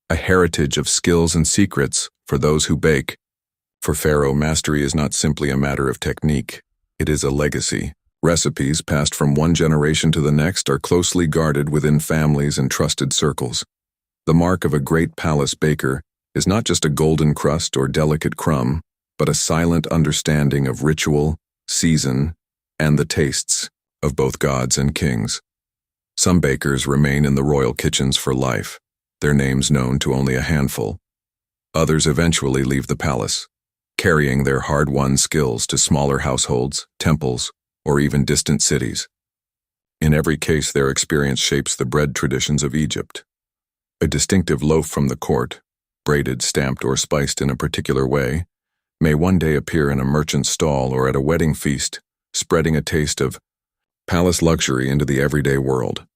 a heritage of skills and secrets for those who bake. For Pharaoh, mastery is not simply a matter of technique, it is a legacy. Recipes passed from one generation to the next are closely guarded within families and trusted circles. The mark of a great palace baker is not just a golden crust or delicate crumb, but a silent understanding of ritual, season, and the tastes of both gods and kings. Some bakers remain in the royal kitchens for life, their names known to only a handful. Others eventually leave the palace, carrying their hard-won skills to smaller households, temples, or even distant cities. In every case, their experience shapes the bread traditions of Egypt. A distinctive loaf from the court, braided, stamped, or spiced in a particular way, may one day appear in a merchant's stall or at a wedding feast, spreading a taste of palace luxury into the everyday world.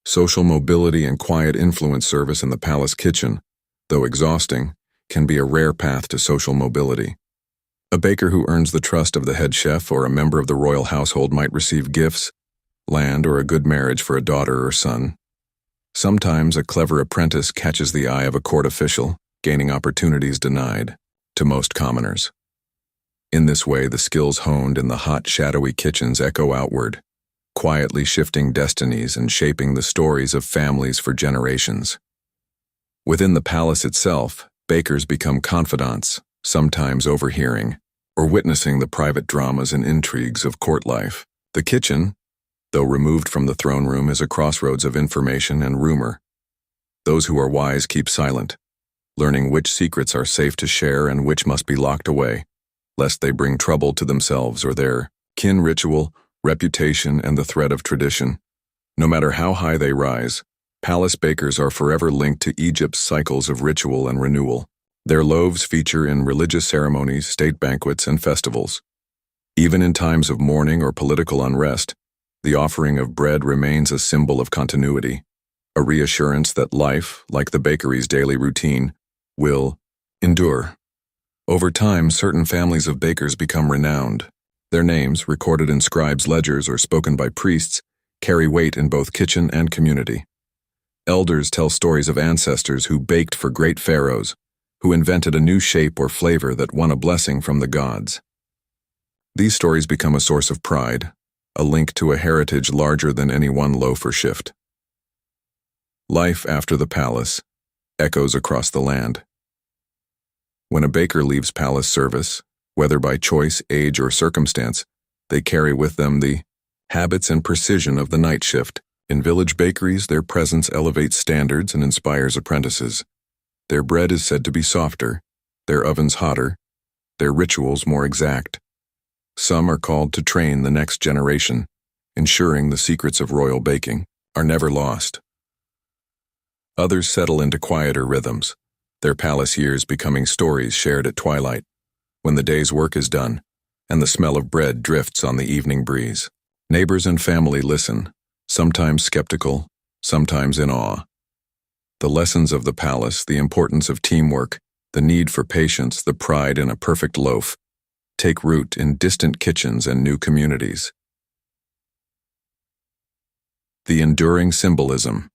Social mobility and quiet influence service in the palace kitchen, though exhausting, can be a rare path to social mobility. A baker who earns the trust of the head chef or a member of the royal household might receive gifts, land, or a good marriage for a daughter or son. Sometimes a clever apprentice catches the eye of a court official, gaining opportunities denied to most commoners. In this way, the skills honed in the hot, shadowy kitchens echo outward, quietly shifting destinies and shaping the stories of families for generations. Within the palace itself, bakers become confidants, sometimes overhearing or witnessing the private dramas and intrigues of court life. The kitchen, though removed from the throne room, is a crossroads of information and rumor. Those who are wise keep silent, learning which secrets are safe to share and which must be locked away, lest they bring trouble to themselves or their kin. Ritual, reputation, and the thread of tradition. No matter how high they rise, palace bakers are forever linked to Egypt's cycles of ritual and renewal. Their loaves feature in religious ceremonies, state banquets, and festivals. Even in times of mourning or political unrest, the offering of bread remains a symbol of continuity, a reassurance that life, like the bakery's daily routine, will endure. Over time, certain families of bakers become renowned. Their names, recorded in scribes' ledgers or spoken by priests, carry weight in both kitchen and community. Elders tell stories of ancestors who baked for great pharaohs, who invented a new shape or flavor that won a blessing from the gods. These stories become a source of pride, a link to a heritage larger than any one loaf or shift. Life after the palace echoes across the land. When a baker leaves palace service, whether by choice, age, or circumstance, they carry with them the habits and precision of the night shift. In village bakeries, their presence elevates standards and inspires apprentices. Their bread is said to be softer, their ovens hotter, their rituals more exact. Some are called to train the next generation, ensuring the secrets of royal baking are never lost. Others settle into quieter rhythms, their palace years becoming stories shared at twilight, when the day's work is done, and the smell of bread drifts on the evening breeze. Neighbors and family listen, sometimes skeptical, sometimes in awe. The lessons of the palace, the importance of teamwork, the need for patience, the pride in a perfect loaf, take root in distant kitchens and new communities. The enduring symbolism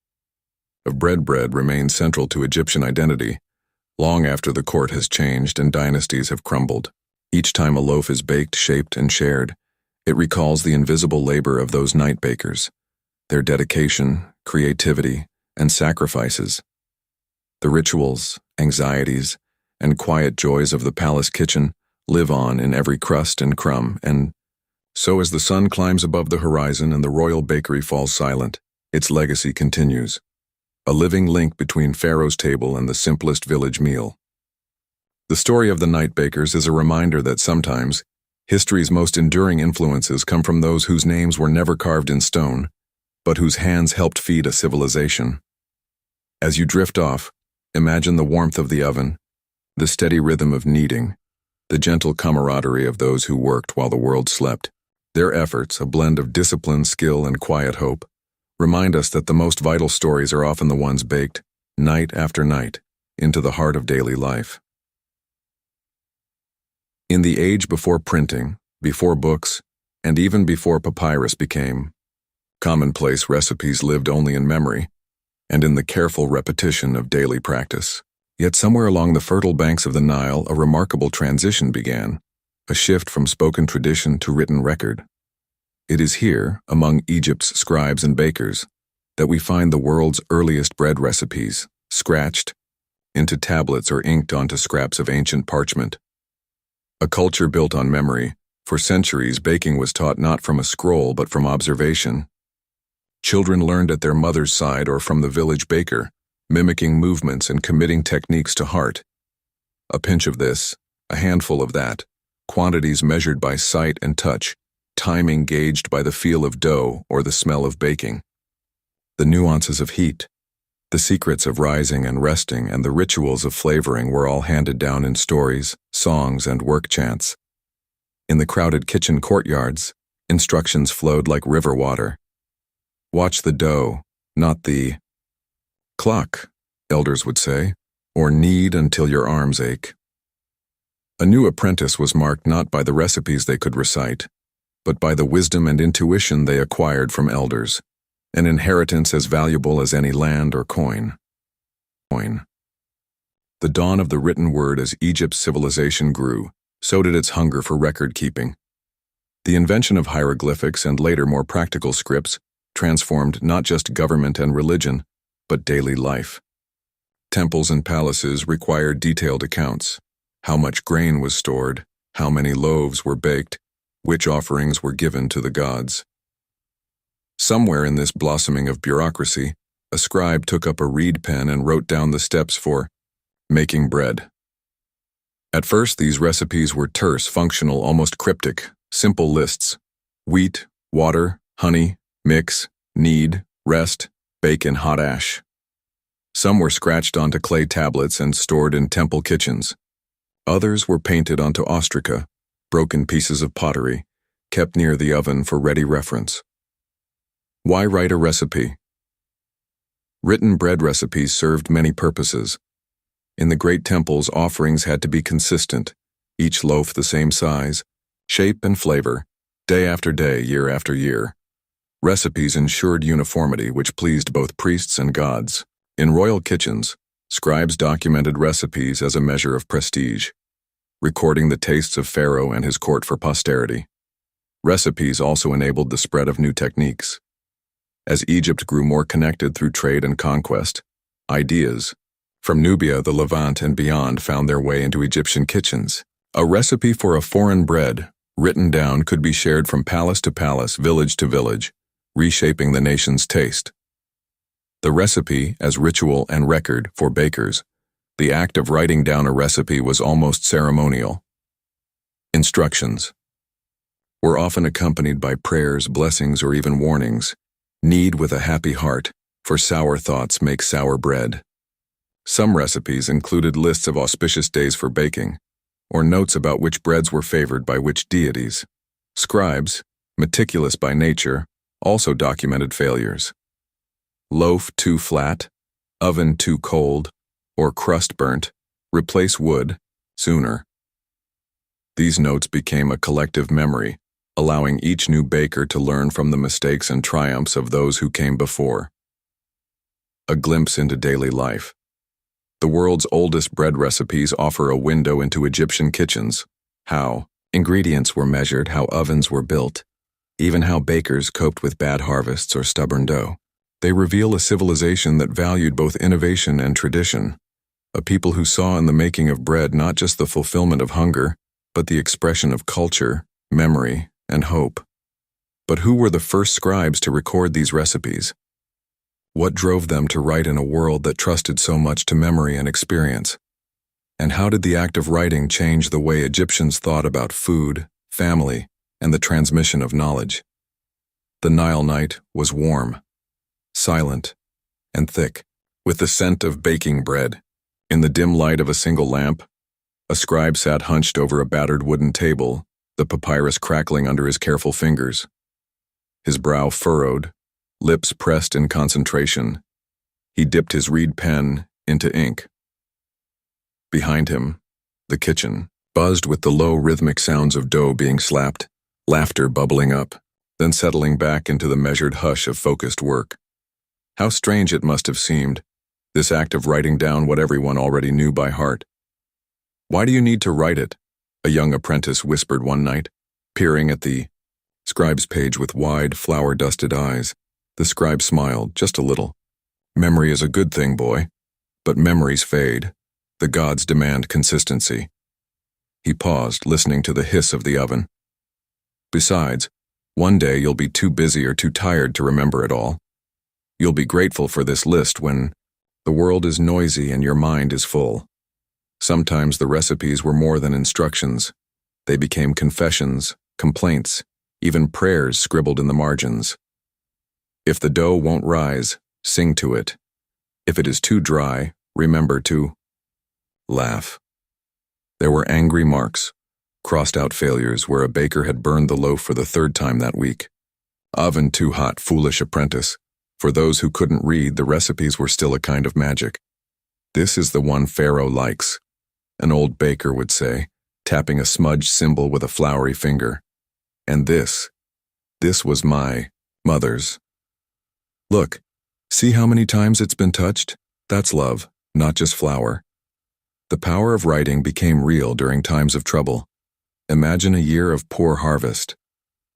of bread remains central to Egyptian identity, long after the court has changed and dynasties have crumbled. Each time a loaf is baked, shaped, and shared, it recalls the invisible labor of those night bakers, their dedication, creativity, and sacrifices. The rituals, anxieties, and quiet joys of the palace kitchen live on in every crust and crumb, and so as the sun climbs above the horizon and the royal bakery falls silent, its legacy continues, a living link between Pharaoh's table and the simplest village meal. The story of the night bakers is a reminder that sometimes history's most enduring influences come from those whose names were never carved in stone, but whose hands helped feed a civilization. As you drift off, imagine the warmth of the oven, the steady rhythm of kneading, the gentle camaraderie of those who worked while the world slept. Their efforts, a blend of discipline, skill, and quiet hope, remind us that the most vital stories are often the ones baked, night after night, into the heart of daily life. In the age before printing, before books, and even before papyrus became commonplace, recipes lived only in memory and in the careful repetition of daily practice. Yet somewhere along the fertile banks of the Nile, a remarkable transition began, a shift from spoken tradition to written record. It is here, among Egypt's scribes and bakers, that we find the world's earliest bread recipes, scratched into tablets or inked onto scraps of ancient parchment. A culture built on memory, for centuries baking was taught not from a scroll but from observation. Children learned at their mother's side or from the village baker, mimicking movements and committing techniques to heart. A pinch of this, a handful of that, quantities measured by sight and touch, timing gauged by the feel of dough or the smell of baking. The nuances of heat, the secrets of rising and resting, and the rituals of flavoring were all handed down in stories, songs, and work chants. In the crowded kitchen courtyards, instructions flowed like river water. Watch the dough, not the clock, elders would say, or knead until your arms ache. A new apprentice was marked not by the recipes they could recite, but by the wisdom and intuition they acquired from elders, an inheritance as valuable as any land or coin. The dawn of the written word. As Egypt's civilization grew, so did its hunger for record-keeping. The invention of hieroglyphics and later more practical scripts transformed not just government and religion, but daily life. Temples and palaces required detailed accounts: how much grain was stored, how many loaves were baked, which offerings were given to the gods. Somewhere in this blossoming of bureaucracy, a scribe took up a reed pen and wrote down the steps for making bread. At first, these recipes were terse, functional, almost cryptic, simple lists: wheat, water, honey, mix, knead, rest, bake in hot ash. Some were scratched onto clay tablets and stored in temple kitchens. Others were painted onto ostraca, broken pieces of pottery, kept near the oven for ready reference. Why write a recipe? Written bread recipes served many purposes. In the great temples, offerings had to be consistent, each loaf the same size, shape, and flavor, day after day, year after year. Recipes ensured uniformity, which pleased both priests and gods. In royal kitchens, scribes documented recipes as a measure of prestige, recording the tastes of Pharaoh and his court for posterity. Recipes also enabled the spread of new techniques. As Egypt grew more connected through trade and conquest, ideas from Nubia, the Levant, and beyond found their way into Egyptian kitchens. A recipe for a foreign bread, written down, could be shared from palace to palace, village to village, reshaping the nation's taste. The recipe as ritual and record for bakers. The act of writing down a recipe was almost ceremonial. Instructions were often accompanied by prayers, blessings, or even warnings. Knead with a happy heart, for sour thoughts make sour bread. Some recipes included lists of auspicious days for baking, or notes about which breads were favored by which deities. Scribes, meticulous by nature, also documented failures. Loaf too flat, oven too cold, or crust burnt, replace wood sooner. These notes became a collective memory, allowing each new baker to learn from the mistakes and triumphs of those who came before. A glimpse into daily life. The world's oldest bread recipes offer a window into Egyptian kitchens: how ingredients were measured, how ovens were built, even how bakers coped with bad harvests or stubborn dough. They reveal a civilization that valued both innovation and tradition, a people who saw in the making of bread not just the fulfillment of hunger, but the expression of culture, memory, and hope. But who were the first scribes to record these recipes? What drove them to write in a world that trusted so much to memory and experience? And how did the act of writing change the way Egyptians thought about food, family, and the transmission of knowledge? The Nile night was warm, silent, and thick, with the scent of baking bread. In the dim light of a single lamp, a scribe sat hunched over a battered wooden table, the papyrus crackling under his careful fingers. His brow furrowed, lips pressed in concentration. He dipped his reed pen into ink. Behind him, the kitchen buzzed with the low rhythmic sounds of dough being slapped, laughter bubbling up, then settling back into the measured hush of focused work. How strange it must have seemed, this act of writing down what everyone already knew by heart. "Why do you need to write it?" a young apprentice whispered one night, peering at the scribe's page with wide, flour-dusted eyes. The scribe smiled, just a little. "Memory is a good thing, boy, but memories fade. The gods demand consistency." He paused, listening to the hiss of the oven. "Besides, one day you'll be too busy or too tired to remember it all. You'll be grateful for this list when the world is noisy and your mind is full. Sometimes the recipes were more than instructions. They became confessions, complaints, even prayers scribbled in the margins. If the dough won't rise, sing to it. If it is too dry, remember to laugh. There were angry marks, crossed-out failures where a baker had burned the loaf for the third time that week. Oven too hot, foolish apprentice. For those who couldn't read, the recipes were still a kind of magic. This is the one Pharaoh likes, an old baker would say, tapping a smudged cymbal with a floury finger. And this was my mother's. Look, see how many times it's been touched? That's love, not just flour. The power of writing became real during times of trouble. Imagine a year of poor harvest.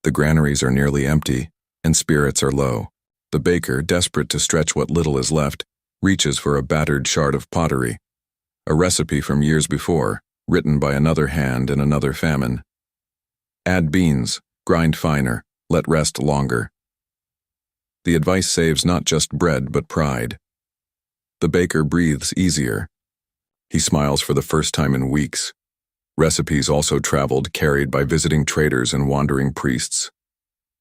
The granaries are nearly empty, and spirits are low. The baker, desperate to stretch what little is left, reaches for a battered shard of pottery, a recipe from years before, written by another hand in another famine. Add beans, grind finer, let rest longer. The advice saves not just bread but pride. The baker breathes easier. He smiles for the first time in weeks. Recipes also traveled, carried by visiting traders and wandering priests.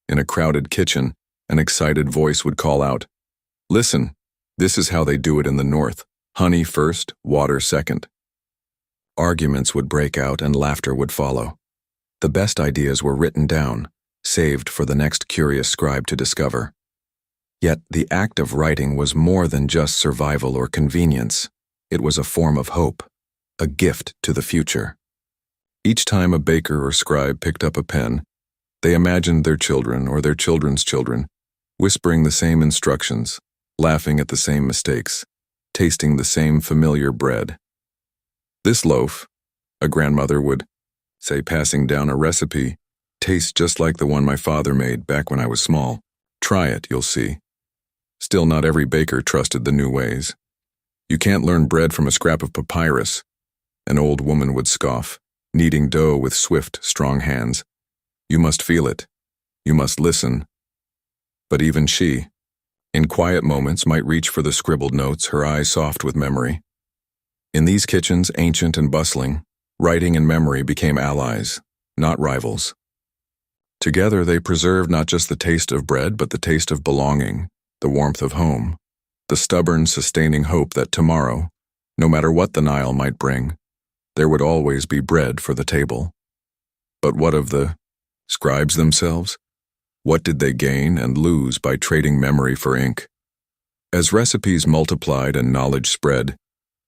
In a crowded kitchen, an excited voice would call out, "Listen, this is how they do it in the north. Honey first, water second." Arguments would break out and laughter would follow. The best ideas were written down, saved for the next curious scribe to discover. Yet the act of writing was more than just survival or convenience. It was a form of hope, a gift to the future. Each time a baker or scribe picked up a pen, they imagined their children or their children's children, whispering the same instructions, laughing at the same mistakes, tasting the same familiar bread. "This loaf," a grandmother would say, passing down a recipe, "tastes just like the one my father made back when I was small. Try it, you'll see." Still, not every baker trusted the new ways. "You can't learn bread from a scrap of papyrus," an old woman would scoff, kneading dough with swift, strong hands. "You must feel it. You must listen." But even she, in quiet moments, might reach for the scribbled notes, her eyes soft with memory. In these kitchens, ancient and bustling, writing and memory became allies, not rivals. Together they preserved not just the taste of bread, but the taste of belonging, the warmth of home, the stubborn, sustaining hope that tomorrow, no matter what the Nile might bring, there would always be bread for the table. But what of the scribes themselves? What did they gain and lose by trading memory for ink? As recipes multiplied and knowledge spread,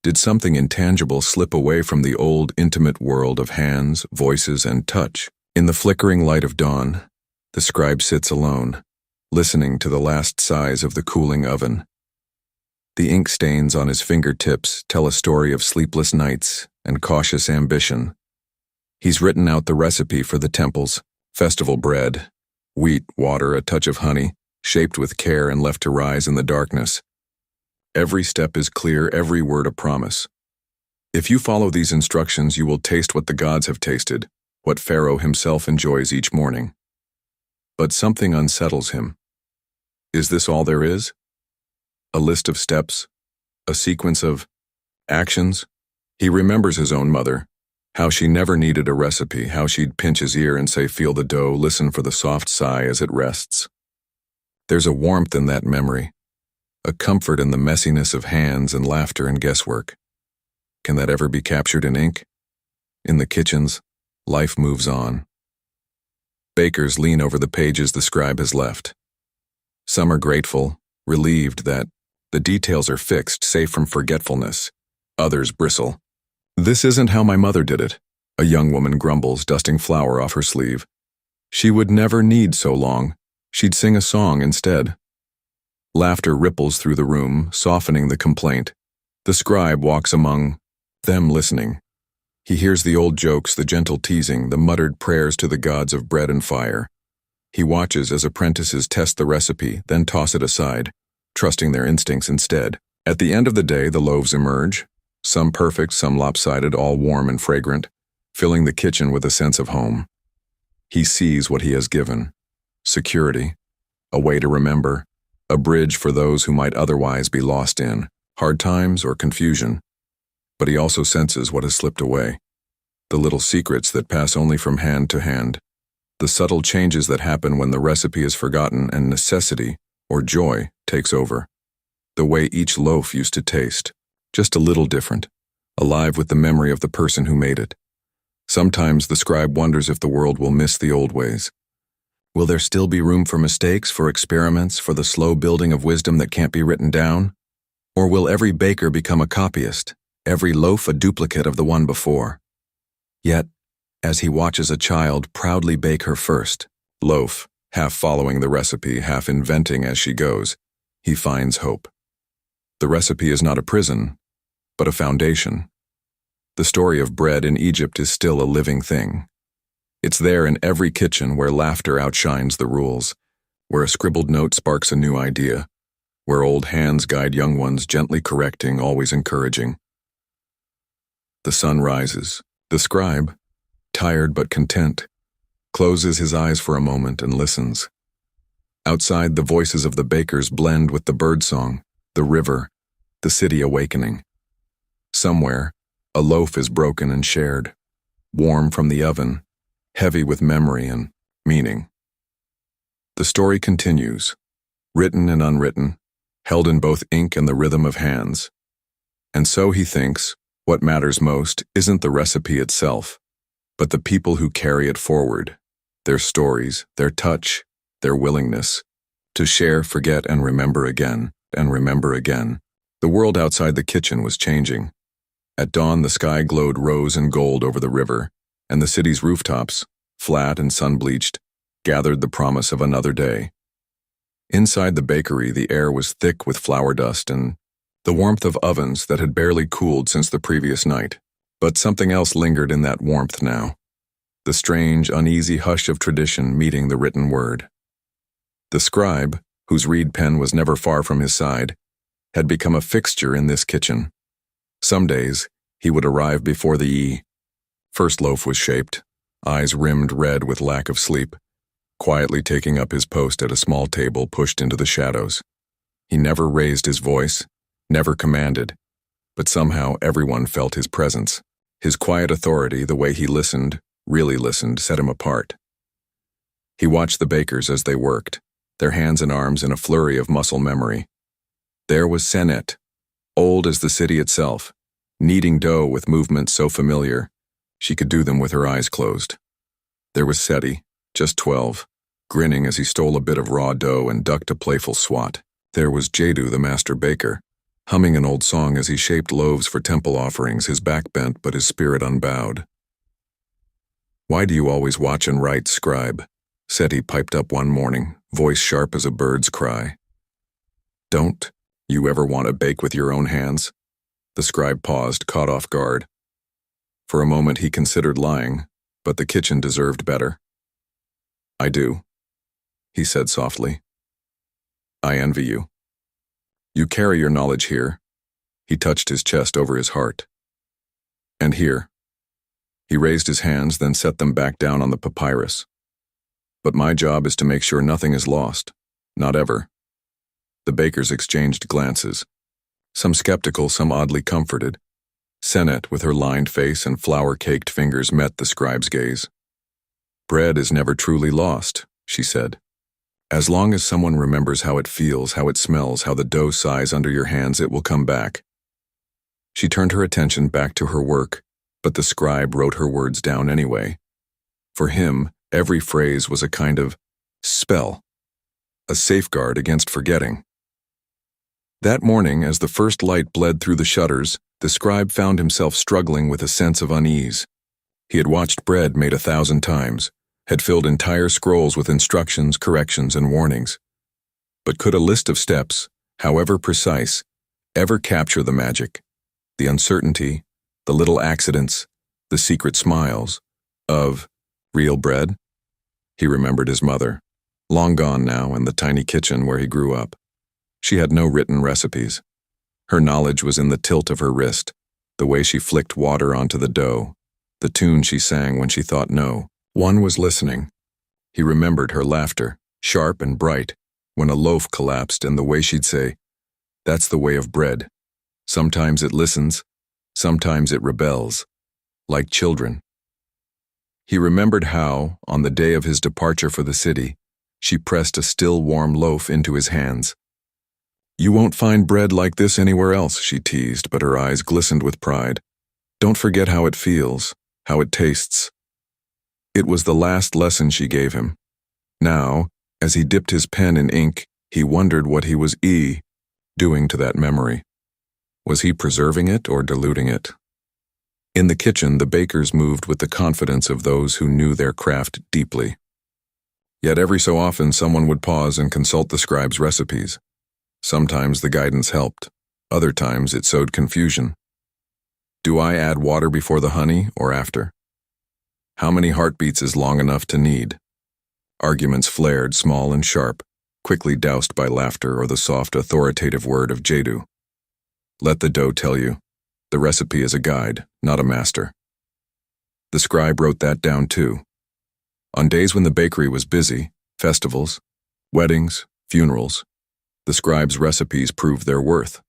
did something intangible slip away from the old, intimate world of hands, voices, and touch? In the flickering light of dawn, the scribe sits alone, listening to the last sighs of the cooling oven. The ink stains on his fingertips tell a story of sleepless nights and cautious ambition. He's written out the recipe for the temple's festival bread, wheat, water, a touch of honey, shaped with care and left to rise in the darkness. Every step is clear, every word a promise. If you follow these instructions, you will taste what the gods have tasted, what Pharaoh himself enjoys each morning. But something unsettles him. Is this all there is? A list of steps? A sequence of actions? He remembers his own mother, how she never needed a recipe, how she'd pinch his ear and say, "Feel the dough, listen for the soft sigh as it rests." There's a warmth in that memory, a comfort in the messiness of hands and laughter and guesswork. Can that ever be captured in ink? In the kitchens, life moves on. Bakers lean over the pages the scribe has left. Some are grateful, relieved that the details are fixed, safe from forgetfulness. Others bristle. "This isn't how my mother did it," a young woman grumbles, dusting flour off her sleeve. "She would never knead so long. She'd sing a song instead." Laughter ripples through the room, softening the complaint. The scribe walks among them, listening. He hears the old jokes, the gentle teasing, the muttered prayers to the gods of bread and fire. He watches as apprentices test the recipe, then toss it aside, trusting their instincts instead. At the end of the day, the loaves emerge, some perfect, some lopsided, all warm and fragrant, filling the kitchen with a sense of home. He sees what he has given: security, a way to remember, a bridge for those who might otherwise be lost in hard times or confusion. But he also senses what has slipped away, the little secrets that pass only from hand to hand, the subtle changes that happen when the recipe is forgotten and necessity, or joy, takes over. The way each loaf used to taste, just a little different, alive with the memory of the person who made it. Sometimes the scribe wonders if the world will miss the old ways. Will there still be room for mistakes, for experiments, for the slow building of wisdom that can't be written down? Or will every baker become a copyist, every loaf a duplicate of the one before? Yet, as he watches a child proudly bake her first loaf, half following the recipe, half inventing as she goes, he finds hope. The recipe is not a prison, but a foundation. The story of bread in Egypt is still a living thing. It's there in every kitchen where laughter outshines the rules, where a scribbled note sparks a new idea, where old hands guide young ones, gently correcting, always encouraging. The sun rises. The scribe, tired but content, closes his eyes for a moment and listens. Outside, the voices of the bakers blend with the birdsong, the river, the city awakening. Somewhere, a loaf is broken and shared, warm from the oven, heavy with memory and meaning. The story continues, written and unwritten, held in both ink and the rhythm of hands. And so he thinks, what matters most isn't the recipe itself, but the people who carry it forward, their stories, their touch, their willingness to share, forget, and remember again, and remember again. The world outside the kitchen was changing. At dawn, the sky glowed rose and gold over the river, and the city's rooftops, flat and sun-bleached, gathered the promise of another day. Inside the bakery, the air was thick with flour dust and the warmth of ovens that had barely cooled since the previous night. But something else lingered in that warmth now. The strange, uneasy hush of tradition meeting the written word. The scribe, whose reed pen was never far from his side, had become a fixture in this kitchen. Some days, he would arrive before the first loaf was shaped, eyes rimmed red with lack of sleep, quietly taking up his post at a small table pushed into the shadows. He never raised his voice, never commanded, but somehow everyone felt his presence. His quiet authority, the way he listened, really listened, set him apart. He watched the bakers as they worked, their hands and arms in a flurry of muscle memory. There was Senet, old as the city itself, kneading dough with movements so familiar, she could do them with her eyes closed. There was Seti, just 12, grinning as he stole a bit of raw dough and ducked a playful swat. There was Jadu, the master baker, humming an old song as he shaped loaves for temple offerings, his back bent but his spirit unbowed. "Why do you always watch and write, scribe?" Seti piped up one morning, voice sharp as a bird's cry. "Don't you ever want to bake with your own hands?" The scribe paused, caught off guard. For a moment he considered lying, but the kitchen deserved better. "I do," he said softly. "I envy you. You carry your knowledge here." He touched his chest over his heart. "And here." He raised his hands, then set them back down on the papyrus. "But my job is to make sure nothing is lost. Not ever." The bakers exchanged glances, some skeptical, some oddly comforted. Senet, with her lined face and flour-caked fingers, met the scribe's gaze. "Bread is never truly lost," she said. "As long as someone remembers how it feels, how it smells, how the dough sighs under your hands, it will come back." She turned her attention back to her work, but the scribe wrote her words down anyway. For him, every phrase was a kind of spell, a safeguard against forgetting. That morning, as the first light bled through the shutters, the scribe found himself struggling with a sense of unease. He had watched bread made 1,000 times, had filled entire scrolls with instructions, corrections, and warnings. But could a list of steps, however precise, ever capture the magic, the uncertainty, the little accidents, the secret smiles of real bread? He remembered his mother, long gone now, in the tiny kitchen where he grew up. She had no written recipes. Her knowledge was in the tilt of her wrist, the way she flicked water onto the dough, the tune she sang when she thought no one was listening. He remembered her laughter, sharp and bright, when a loaf collapsed and the way she'd say, "That's the way of bread. Sometimes it listens, sometimes it rebels, like children." He remembered how, on the day of his departure for the city, she pressed a still warm loaf into his hands. "You won't find bread like this anywhere else," she teased, but her eyes glistened with pride. "Don't forget how it feels, how it tastes." It was the last lesson she gave him. Now, as he dipped his pen in ink, he wondered what he was doing to that memory. Was he preserving it or diluting it? In the kitchen, the bakers moved with the confidence of those who knew their craft deeply. Yet every so often someone would pause and consult the scribe's recipes. Sometimes the guidance helped, other times it sowed confusion. Do I add water before the honey or after? How many heartbeats is long enough to knead? Arguments flared, small and sharp, quickly doused by laughter or the soft, authoritative word of Jadu. Let the dough tell you. The recipe is a guide, not a master. The scribe wrote that down too. On days when the bakery was busy, festivals, weddings, funerals, the scribe's recipes proved their worth.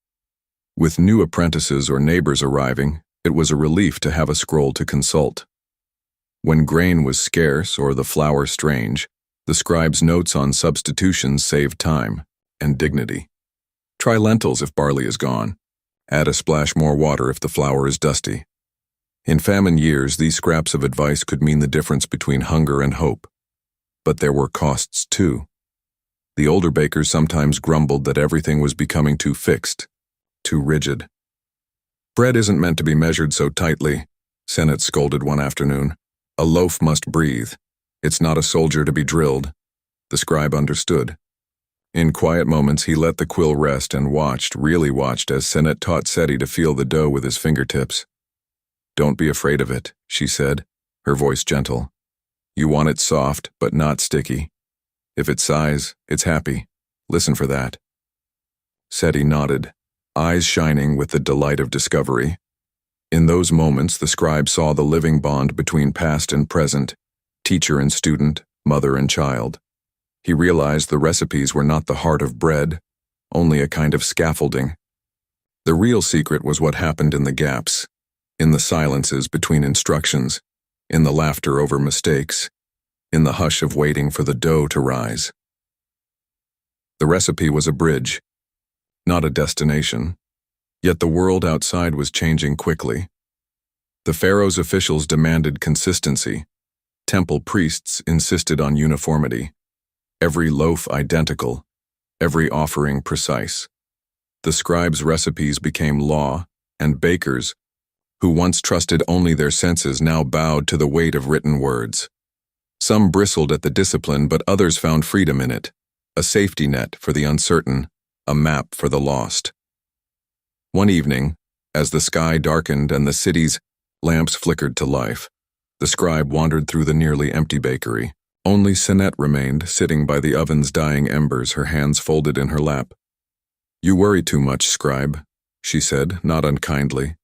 With new apprentices or neighbors arriving, it was a relief to have a scroll to consult. When grain was scarce or the flour strange, the scribe's notes on substitutions saved time and dignity. Try lentils if barley is gone. Add a splash more water if the flour is dusty. In famine years, these scraps of advice could mean the difference between hunger and hope. But there were costs too. The older bakers sometimes grumbled that everything was becoming too fixed, too rigid. "Bread isn't meant to be measured so tightly," Sennett scolded one afternoon. "A loaf must breathe. It's not a soldier to be drilled." The scribe understood. In quiet moments, he let the quill rest and really watched as Sennett taught Seti to feel the dough with his fingertips. "Don't be afraid of it," she said, her voice gentle. "You want it soft, but not sticky. If it sighs, it's happy. Listen for that." Seti nodded, eyes shining with the delight of discovery. In those moments, the scribe saw the living bond between past and present, teacher and student, mother and child. He realized the recipes were not the heart of bread, only a kind of scaffolding. The real secret was what happened in the gaps, in the silences between instructions, in the laughter over mistakes, in the hush of waiting for the dough to rise. The recipe was a bridge, not a destination, yet the world outside was changing quickly. The pharaoh's officials demanded consistency. Temple priests insisted on uniformity. Every loaf identical, every offering precise. The scribe's recipes became law, and bakers, who once trusted only their senses, now bowed to the weight of written words. Some bristled at the discipline, but others found freedom in it, a safety net for the uncertain, a map for the lost. One evening, as the sky darkened and the city's lamps flickered to life, the scribe wandered through the nearly empty bakery. Only Sennett remained, sitting by the oven's dying embers, her hands folded in her lap. "You worry too much, scribe," she said, not unkindly.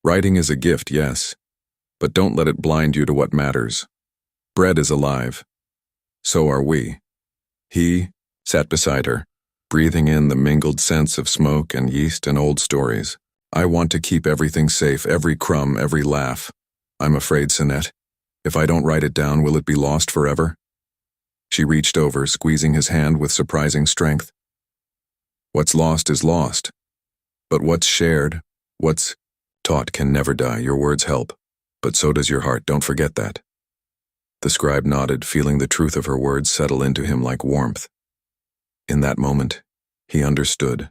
"Writing is a gift, yes, but don't let it blind you to what matters. Bread is alive. So are we." He sat beside her, breathing in the mingled scents of smoke and yeast and old stories. "I want to keep everything safe, every crumb, every laugh. I'm afraid, Sennett. If I don't write it down, will it be lost forever?" She reached over, squeezing his hand with surprising strength. "What's lost is lost. But what's shared, what's taught can never die. Your words help, but so does your heart. Don't forget that." The scribe nodded, feeling the truth of her words settle into him like warmth. In that moment, he understood.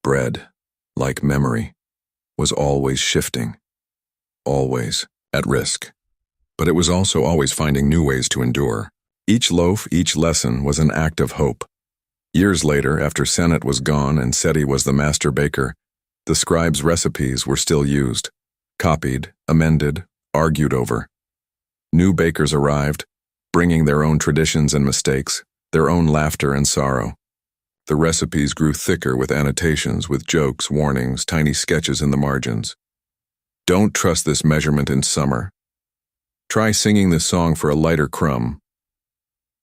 Bread, like memory, was always shifting, always at risk. But it was also always finding new ways to endure. Each loaf, each lesson was an act of hope. Years later, after Sennett was gone and Seti was the master baker, the scribe's recipes were still used, copied, amended, argued over. New bakers arrived, bringing their own traditions and mistakes, their own laughter and sorrow. The recipes grew thicker with annotations, with jokes, warnings, tiny sketches in the margins. "Don't trust this measurement in summer. Try singing this song for a lighter crumb."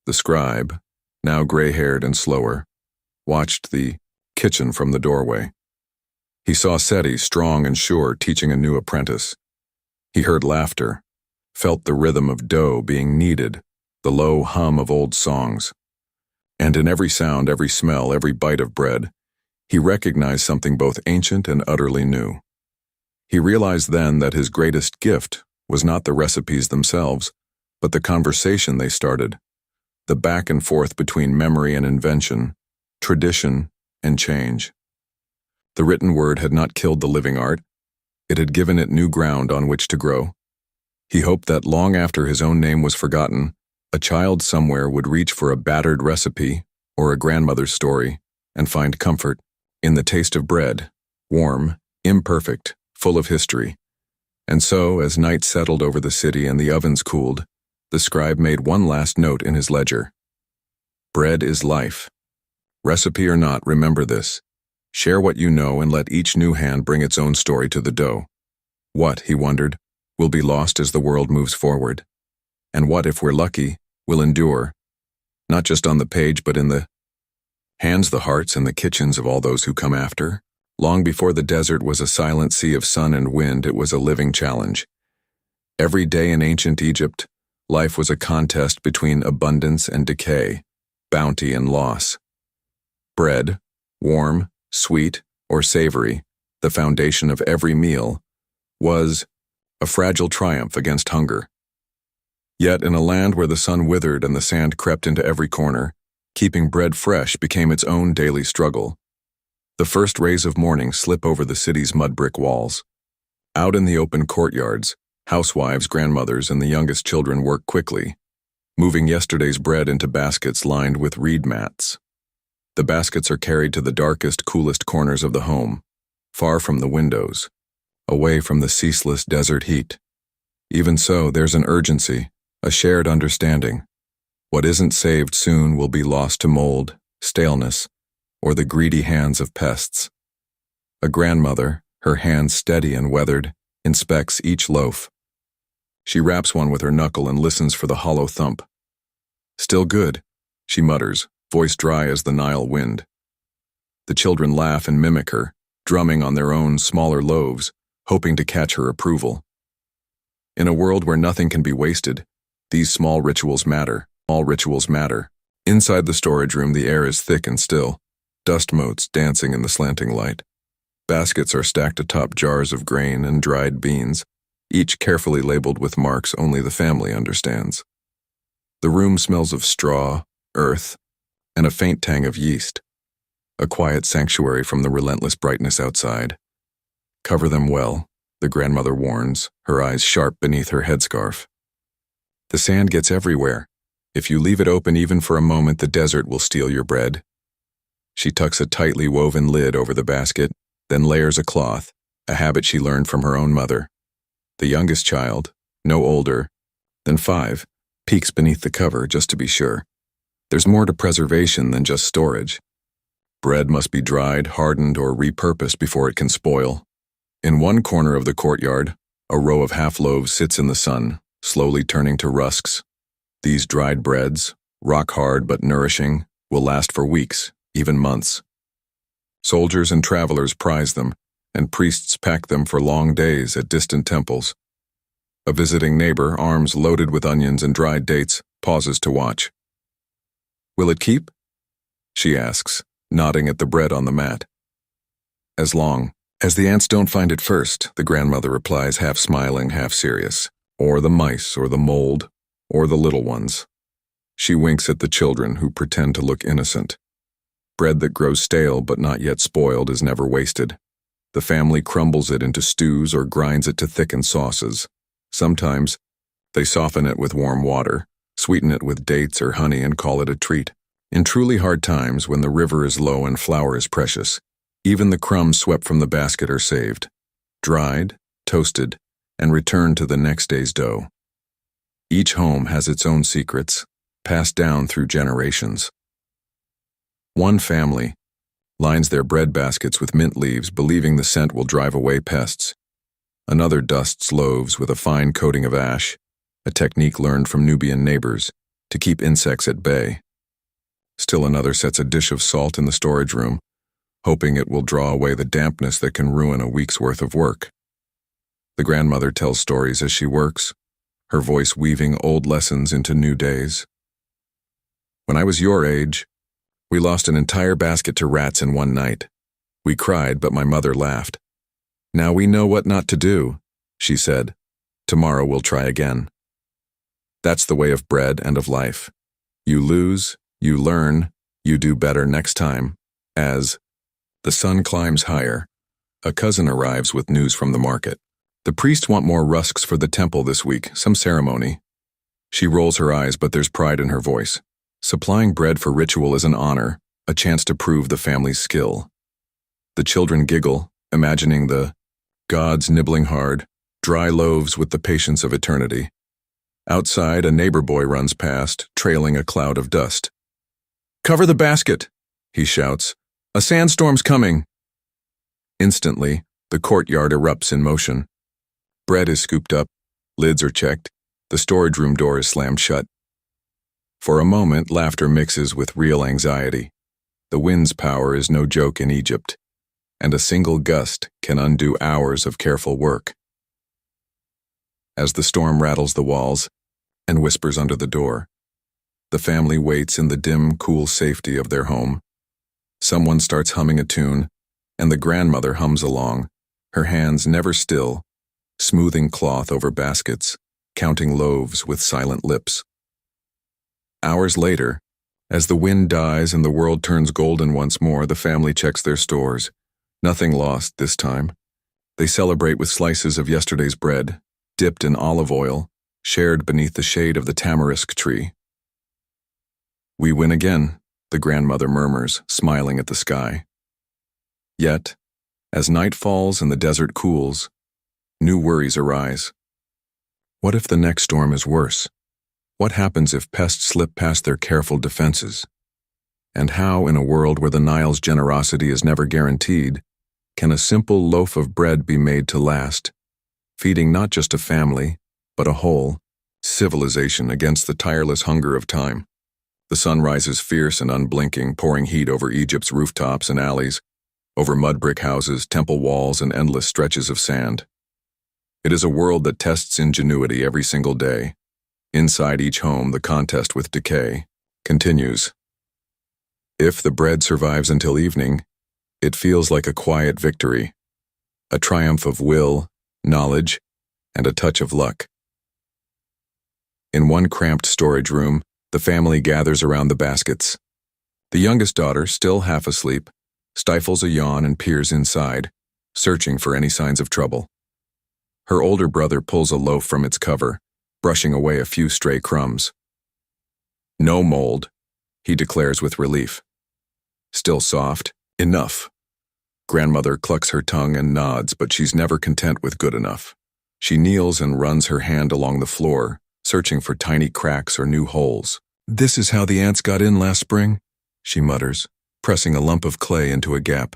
The scribe, now gray-haired and slower, watched the kitchen from the doorway. He saw Seti, strong and sure, teaching a new apprentice. He heard laughter, felt the rhythm of dough being kneaded, the low hum of old songs. And in every sound, every smell, every bite of bread, he recognized something both ancient and utterly new. He realized then that his greatest gift was not the recipes themselves, but the conversation they started, the back and forth between memory and invention, tradition and change. The written word had not killed the living art. It had given it new ground on which to grow. He hoped that long after his own name was forgotten, a child somewhere would reach for a battered recipe or a grandmother's story and find comfort in the taste of bread, warm, imperfect, full of history. And so, as night settled over the city and the ovens cooled, the scribe made one last note in his ledger. Bread is life. Recipe or not, remember this. Share what you know and let each new hand bring its own story to the dough. What, he wondered, will be lost as the world moves forward? And what, if we're lucky, will endure, not just on the page but in the hands, the hearts, and the kitchens of all those who come after? Long before the desert was a silent sea of sun and wind, it was a living challenge. Every day in ancient Egypt, life was a contest between abundance and decay, bounty and loss. Bread, warm, sweet, or savory, the foundation of every meal, was a fragile triumph against hunger. Yet in a land where the sun withered and the sand crept into every corner, keeping bread fresh became its own daily struggle. The first rays of morning slip over the city's mud-brick walls. Out in the open courtyards, housewives, grandmothers, and the youngest children work quickly, moving yesterday's bread into baskets lined with reed mats. The baskets are carried to the darkest, coolest corners of the home, far from the windows, away from the ceaseless desert heat. Even so, there's an urgency, a shared understanding. What isn't saved soon will be lost to mold, staleness, or the greedy hands of pests. A grandmother, her hands steady and weathered, inspects each loaf. She raps one with her knuckle and listens for the hollow thump. Still good, she mutters, voice dry as the Nile wind. The children laugh and mimic her, drumming on their own smaller loaves, hoping to catch her approval. In a world where nothing can be wasted, these small rituals matter. All rituals matter. Inside the storage room, the air is thick and still, dust motes dancing in the slanting light. Baskets are stacked atop jars of grain and dried beans, each carefully labeled with marks only the family understands. The room smells of straw, earth, and a faint tang of yeast, a quiet sanctuary from the relentless brightness outside. Cover them well, the grandmother warns, her eyes sharp beneath her headscarf. The sand gets everywhere. If you leave it open even for a moment, the desert will steal your bread. She tucks a tightly woven lid over the basket, then layers a cloth, a habit she learned from her own mother. The youngest child, no older than 5, peeks beneath the cover just to be sure. There's more to preservation than just storage. Bread must be dried, hardened, or repurposed before it can spoil. In one corner of the courtyard, a row of half-loaves sits in the sun, slowly turning to rusks. These dried breads, rock-hard but nourishing, will last for weeks, even months. Soldiers and travelers prize them, and priests pack them for long days at distant temples. A visiting neighbor, arms loaded with onions and dried dates, pauses to watch. "Will it keep?" she asks, nodding at the bread on the mat. "As long as the ants don't find it first," the grandmother replies, half smiling, half serious. "Or the mice, or the mold, or the little ones." She winks at the children who pretend to look innocent. Bread that grows stale but not yet spoiled is never wasted. The family crumbles it into stews or grinds it to thicken sauces. Sometimes they soften it with warm water, sweeten it with dates or honey, and call it a treat. In truly hard times, when the river is low and flour is precious, even the crumbs swept from the basket are saved, dried, toasted, and returned to the next day's dough. Each home has its own secrets, passed down through generations. One family lines their bread baskets with mint leaves, believing the scent will drive away pests. Another dusts loaves with a fine coating of ash, a technique learned from Nubian neighbors to keep insects at bay. Still another sets a dish of salt in the storage room, hoping it will draw away the dampness that can ruin a week's worth of work. The grandmother tells stories as she works, her voice weaving old lessons into new days. When I was your age, we lost an entire basket to rats in one night. We cried, but my mother laughed. Now we know what not to do, she said. Tomorrow we'll try again. That's the way of bread and of life. You lose, you learn, you do better next time. As the sun climbs higher, a cousin arrives with news from the market. The priests want more rusks for the temple this week, some ceremony. She rolls her eyes, but there's pride in her voice. Supplying bread for ritual is an honor, a chance to prove the family's skill. The children giggle, imagining the gods nibbling hard, dry loaves with the patience of eternity. Outside, a neighbor boy runs past, trailing a cloud of dust. "Cover the basket," he shouts. "A sandstorm's coming." Instantly, the courtyard erupts in motion. Bread is scooped up, lids are checked, the storage room door is slammed shut. For a moment, laughter mixes with real anxiety. The wind's power is no joke in Egypt, and a single gust can undo hours of careful work. As the storm rattles the walls and whispers under the door, the family waits in the dim, cool safety of their home. Someone starts humming a tune, and the grandmother hums along, her hands never still, smoothing cloth over baskets, counting loaves with silent lips. Hours later, as the wind dies and the world turns golden once more, the family checks their stores. Nothing lost this time. They celebrate with slices of yesterday's bread, dipped in olive oil, shared beneath the shade of the tamarisk tree. We win again, the grandmother murmurs, smiling at the sky. Yet, as night falls and the desert cools, new worries arise. What if the next storm is worse? What happens if pests slip past their careful defenses? And how, in a world where the Nile's generosity is never guaranteed, can a simple loaf of bread be made to last, feeding not just a family, but a whole civilization against the tireless hunger of time? The sun rises fierce and unblinking, pouring heat over Egypt's rooftops and alleys, over mud brick houses, temple walls, and endless stretches of sand. It is a world that tests ingenuity every single day. Inside each home, the contest with decay continues. If the bread survives until evening, it feels like a quiet victory, a triumph of will, knowledge, and a touch of luck. In one cramped storage room, the family gathers around the baskets. The youngest daughter, still half asleep, stifles a yawn and peers inside, searching for any signs of trouble. Her older brother pulls a loaf from its cover, brushing away a few stray crumbs. "No mold," he declares with relief. "Still soft. Enough." Grandmother clucks her tongue and nods, but she's never content with good enough. She kneels and runs her hand along the floor, searching for tiny cracks or new holes. "This is how the ants got in last spring," she mutters, pressing a lump of clay into a gap.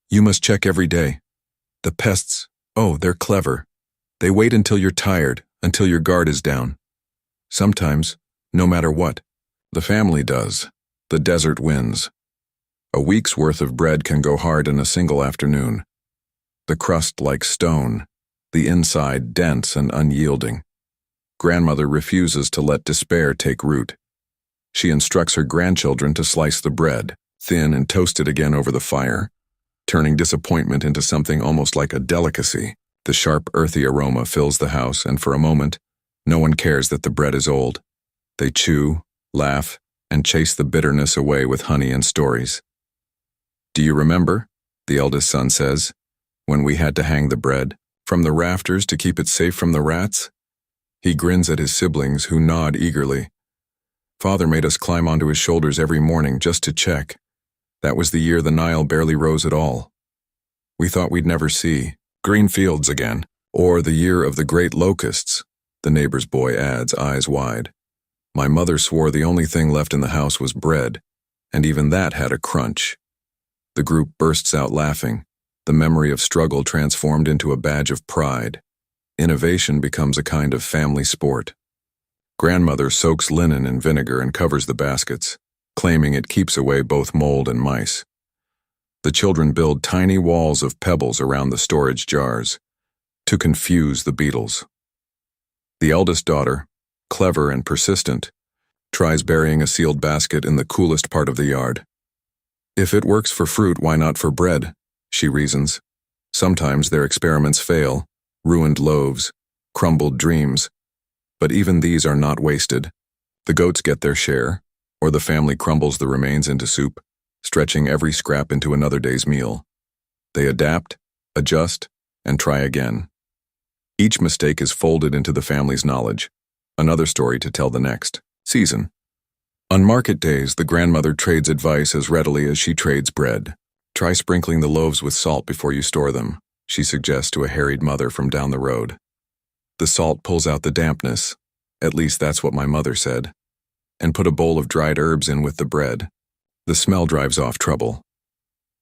"You must check every day. The pests, oh, they're clever. They wait until you're tired, until your guard is down. Sometimes, no matter what, the family does. The desert wins. A week's worth of bread can go hard in a single afternoon. The crust like stone, the inside dense and unyielding. Grandmother refuses to let despair take root. She instructs her grandchildren to slice the bread, thin and toast it again over the fire, turning disappointment into something almost like a delicacy. The sharp, earthy aroma fills the house, and for a moment, no one cares that the bread is old. They chew, laugh, and chase the bitterness away with honey and stories. "Do you remember," the eldest son says, "when we had to hang the bread from the rafters to keep it safe from the rats?" He grins at his siblings, who nod eagerly. "Father made us climb onto his shoulders every morning just to check. That was the year the Nile barely rose at all. We thought we'd never see green fields again, or the year of the great locusts," the neighbor's boy adds, eyes wide. "My mother swore the only thing left in the house was bread, and even that had a crunch." The group bursts out laughing, the memory of struggle transformed into a badge of pride. Innovation becomes a kind of family sport. Grandmother soaks linen in vinegar and covers the baskets, claiming it keeps away both mold and mice. The children build tiny walls of pebbles around the storage jars to confuse the beetles. The eldest daughter, clever and persistent, tries burying a sealed basket in the coolest part of the yard. If it works for fruit, why not for bread? She reasons. Sometimes their experiments fail, ruined loaves, crumbled dreams. But even these are not wasted. The goats get their share, or the family crumbles the remains into soup, stretching every scrap into another day's meal. They adapt, adjust, and try again. Each mistake is folded into the family's knowledge, another story to tell the next season. On market days, the grandmother trades advice as readily as she trades bread. Try sprinkling the loaves with salt before you store them, she suggests to a harried mother from down the road. The salt pulls out the dampness, at least that's what my mother said, and put a bowl of dried herbs in with the bread. The smell drives off trouble.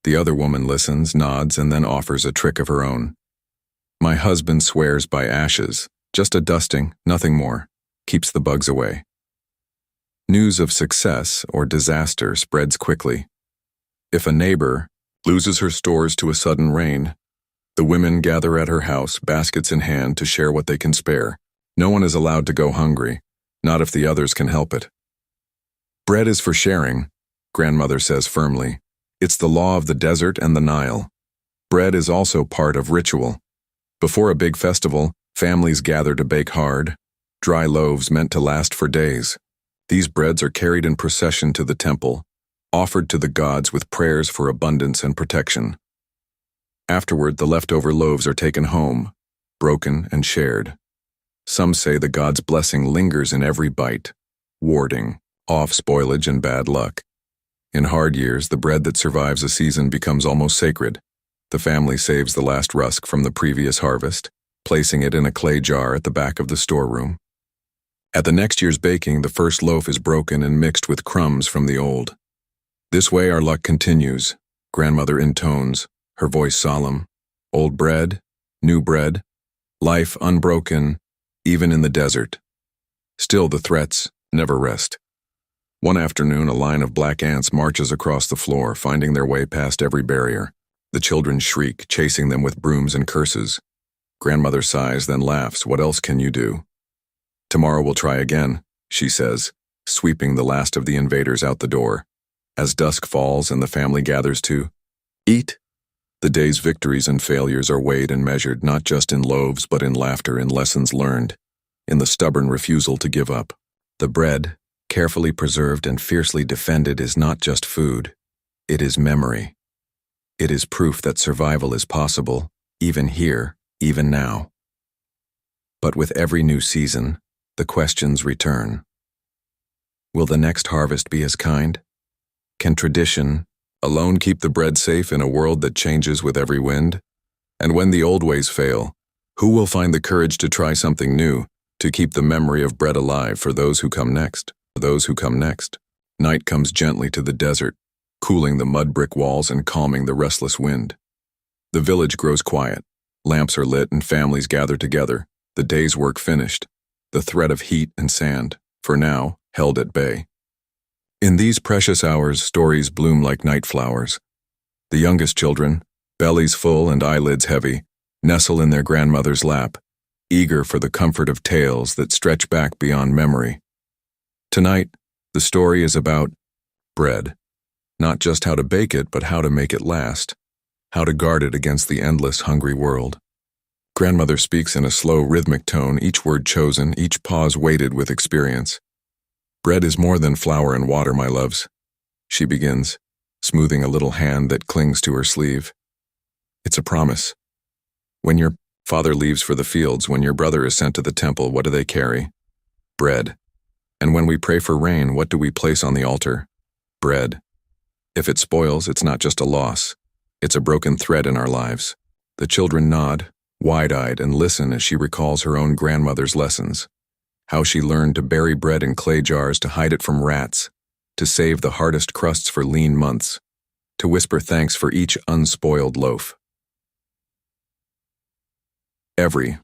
The other woman listens, nods, and then offers a trick of her own. My husband swears by ashes, just a dusting, nothing more, keeps the bugs away. News of success or disaster spreads quickly. If a neighbor loses her stores to a sudden rain, the women gather at her house, baskets in hand, to share what they can spare. No one is allowed to go hungry, not if the others can help it. Bread is for sharing, grandmother says firmly. It's the law of the desert and the Nile. Bread is also part of ritual. Before a big festival, families gather to bake hard, dry loaves meant to last for days. These breads are carried in procession to the temple, offered to the gods with prayers for abundance and protection. Afterward, the leftover loaves are taken home, broken and shared. Some say the god's blessing lingers in every bite, warding off spoilage and bad luck. In hard years, the bread that survives a season becomes almost sacred. The family saves the last rusk from the previous harvest, placing it in a clay jar at the back of the storeroom. At the next year's baking, the first loaf is broken and mixed with crumbs from the old. This way our luck continues, grandmother intones, her voice solemn. Old bread, new bread, life unbroken, even in the desert. Still the threats never rest. One afternoon, a line of black ants marches across the floor, finding their way past every barrier. The children shriek, chasing them with brooms and curses. Grandmother sighs, then laughs. What else can you do? Tomorrow we'll try again, she says, sweeping the last of the invaders out the door. As dusk falls and the family gathers to eat, the day's victories and failures are weighed and measured not just in loaves but in laughter, in lessons learned, in the stubborn refusal to give up. The bread, carefully preserved and fiercely defended, is not just food. It is memory. It is proof that survival is possible, even here, even now. But with every new season, the questions return. Will the next harvest be as kind? Can tradition alone keep the bread safe in a world that changes with every wind? And when the old ways fail, who will find the courage to try something new, to keep the memory of bread alive for those who come next? Night comes gently to the desert, cooling the mud brick walls and calming the restless wind. The village grows quiet. Lamps are lit and families gather together, the day's work finished, the threat of heat and sand, for now, held at bay. In these precious hours, stories bloom like night flowers. The youngest children, bellies full and eyelids heavy, nestle in their grandmother's lap, eager for the comfort of tales that stretch back beyond memory. Tonight, the story is about bread. Not just how to bake it, but how to make it last, how to guard it against the endless hungry world. Grandmother speaks in a slow, rhythmic tone, each word chosen, each pause weighted with experience. Bread is more than flour and water, my loves, she begins, smoothing a little hand that clings to her sleeve. It's a promise. When your father leaves for the fields, when your brother is sent to the temple, what do they carry? Bread. And when we pray for rain, what do we place on the altar? Bread. If it spoils, it's not just a loss. It's a broken thread in our lives. The children nod, wide-eyed, and listen as she recalls her own grandmother's lessons. How she learned to bury bread in clay jars to hide it from rats, to save the hardest crusts for lean months, to whisper thanks for each unspoiled loaf. Every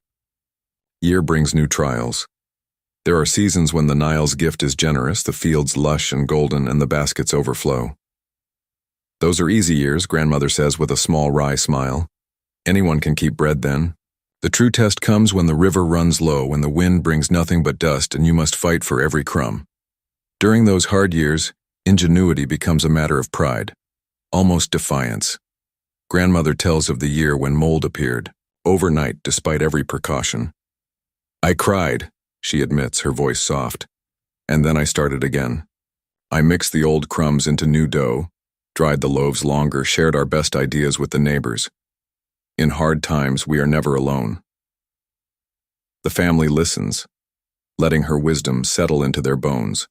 year brings new trials. There are seasons when the Nile's gift is generous, the fields lush and golden, and the baskets overflow. Those are easy years, grandmother says with a small wry smile. Anyone can keep bread then. The true test comes when the river runs low, when the wind brings nothing but dust, and you must fight for every crumb. During those hard years, ingenuity becomes a matter of pride, almost defiance. Grandmother tells of the year when mold appeared, overnight despite every precaution. I cried, she admits, her voice soft. And then I started again. I mixed the old crumbs into new dough, dried the loaves longer, shared our best ideas with the neighbors. In hard times, we are never alone. The family listens, letting her wisdom settle into their bones.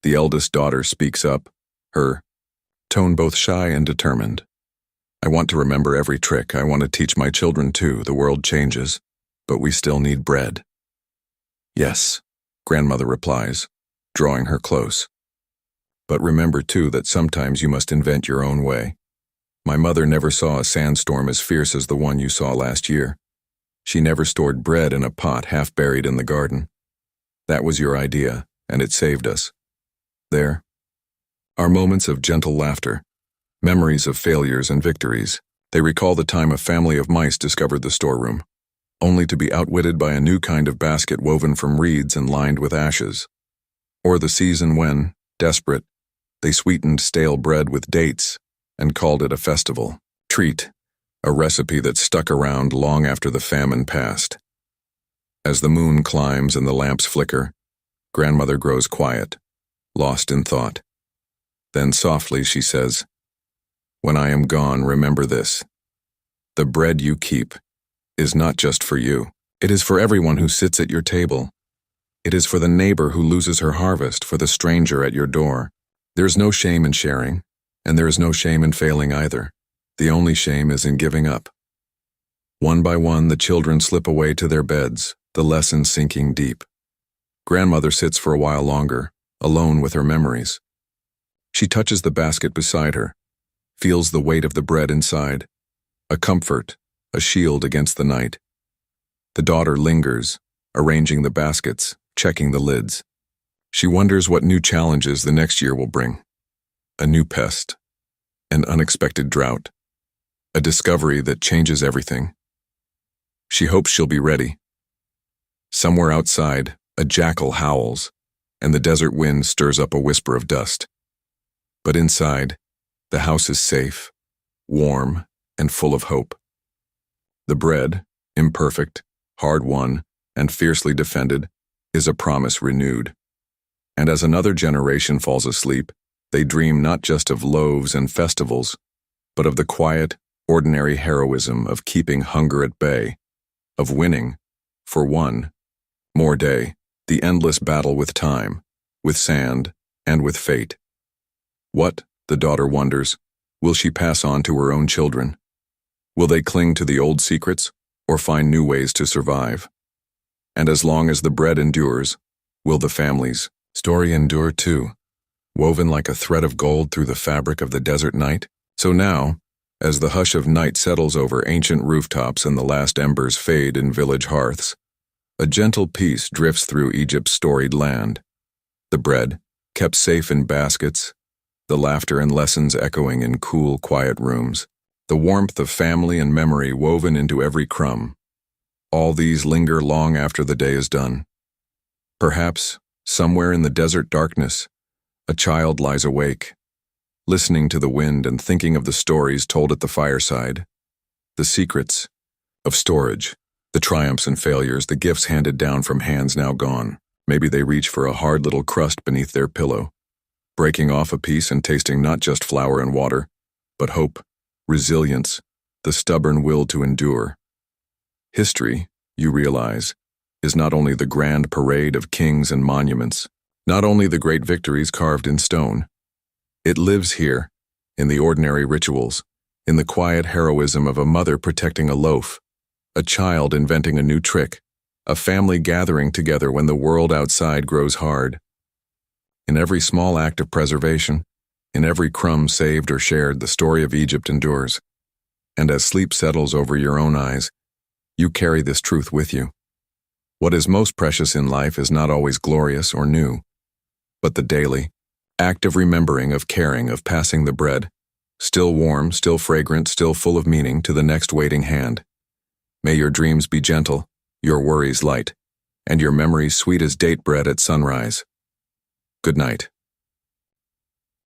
The eldest daughter speaks up, her tone both shy and determined. I want to remember every trick. I want to teach my children too. The world changes, but we still need bread. Yes, grandmother replies, drawing her close. But remember too that sometimes you must invent your own way. My mother never saw a sandstorm as fierce as the one you saw last year. She never stored bread in a pot half buried in the garden. That was your idea, and it saved us. There are moments of gentle laughter, memories of failures and victories. They recall the time a family of mice discovered the storeroom, only to be outwitted by a new kind of basket woven from reeds and lined with ashes. Or the season when, desperate, they sweetened stale bread with dates and called it a festival treat, a recipe that stuck around long after the famine passed. As the moon climbs and the lamps flicker, grandmother grows quiet, lost in thought. Then softly she says, "When I am gone, remember this. The bread you keep is not just for you. It is for everyone who sits at your table. It is for the neighbor who loses her harvest, for the stranger at your door. There is no shame in sharing, and there is no shame in failing either. The only shame is in giving up." One by one, the children slip away to their beds, the lesson sinking deep. Grandmother sits for a while longer, alone with her memories. She touches the basket beside her, feels the weight of the bread inside, a comfort, a shield against the night. The daughter lingers, arranging the baskets, checking the lids. She wonders what new challenges the next year will bring. A new pest, an unexpected drought, a discovery that changes everything. She hopes she'll be ready. Somewhere outside, a jackal howls, and the desert wind stirs up a whisper of dust. But inside, the house is safe, warm, and full of hope. The bread, imperfect, hard-won, and fiercely defended, is a promise renewed. And as another generation falls asleep, they dream not just of loaves and festivals, but of the quiet, ordinary heroism of keeping hunger at bay, of winning, for one more day, the endless battle with time, with sand, and with fate. What, the daughter wonders, will she pass on to her own children? Will they cling to the old secrets, or find new ways to survive? And as long as the bread endures, will the family's story endure too, woven like a thread of gold through the fabric of the desert night? So now, as the hush of night settles over ancient rooftops and the last embers fade in village hearths, a gentle peace drifts through Egypt's storied land. The bread, kept safe in baskets, the laughter and lessons echoing in cool, quiet rooms, the warmth of family and memory woven into every crumb. All these linger long after the day is done. Perhaps, somewhere in the desert darkness, a child lies awake, listening to the wind and thinking of the stories told at the fireside, the secrets of storage, the triumphs and failures, the gifts handed down from hands now gone. Maybe they reach for a hard little crust beneath their pillow, breaking off a piece and tasting not just flour and water, but hope, resilience, the stubborn will to endure. History, you realize, is not only the grand parade of kings and monuments, not only the great victories carved in stone. It lives here, in the ordinary rituals, in the quiet heroism of a mother protecting a loaf, a child inventing a new trick, a family gathering together when the world outside grows hard. In every small act of preservation, in every crumb saved or shared, the story of Egypt endures. And as sleep settles over your own eyes, you carry this truth with you. What is most precious in life is not always glorious or new, but the daily, active remembering of caring, of passing the bread, still warm, still fragrant, still full of meaning, to the next waiting hand. May your dreams be gentle, your worries light, and your memories sweet as date bread at sunrise. Good night.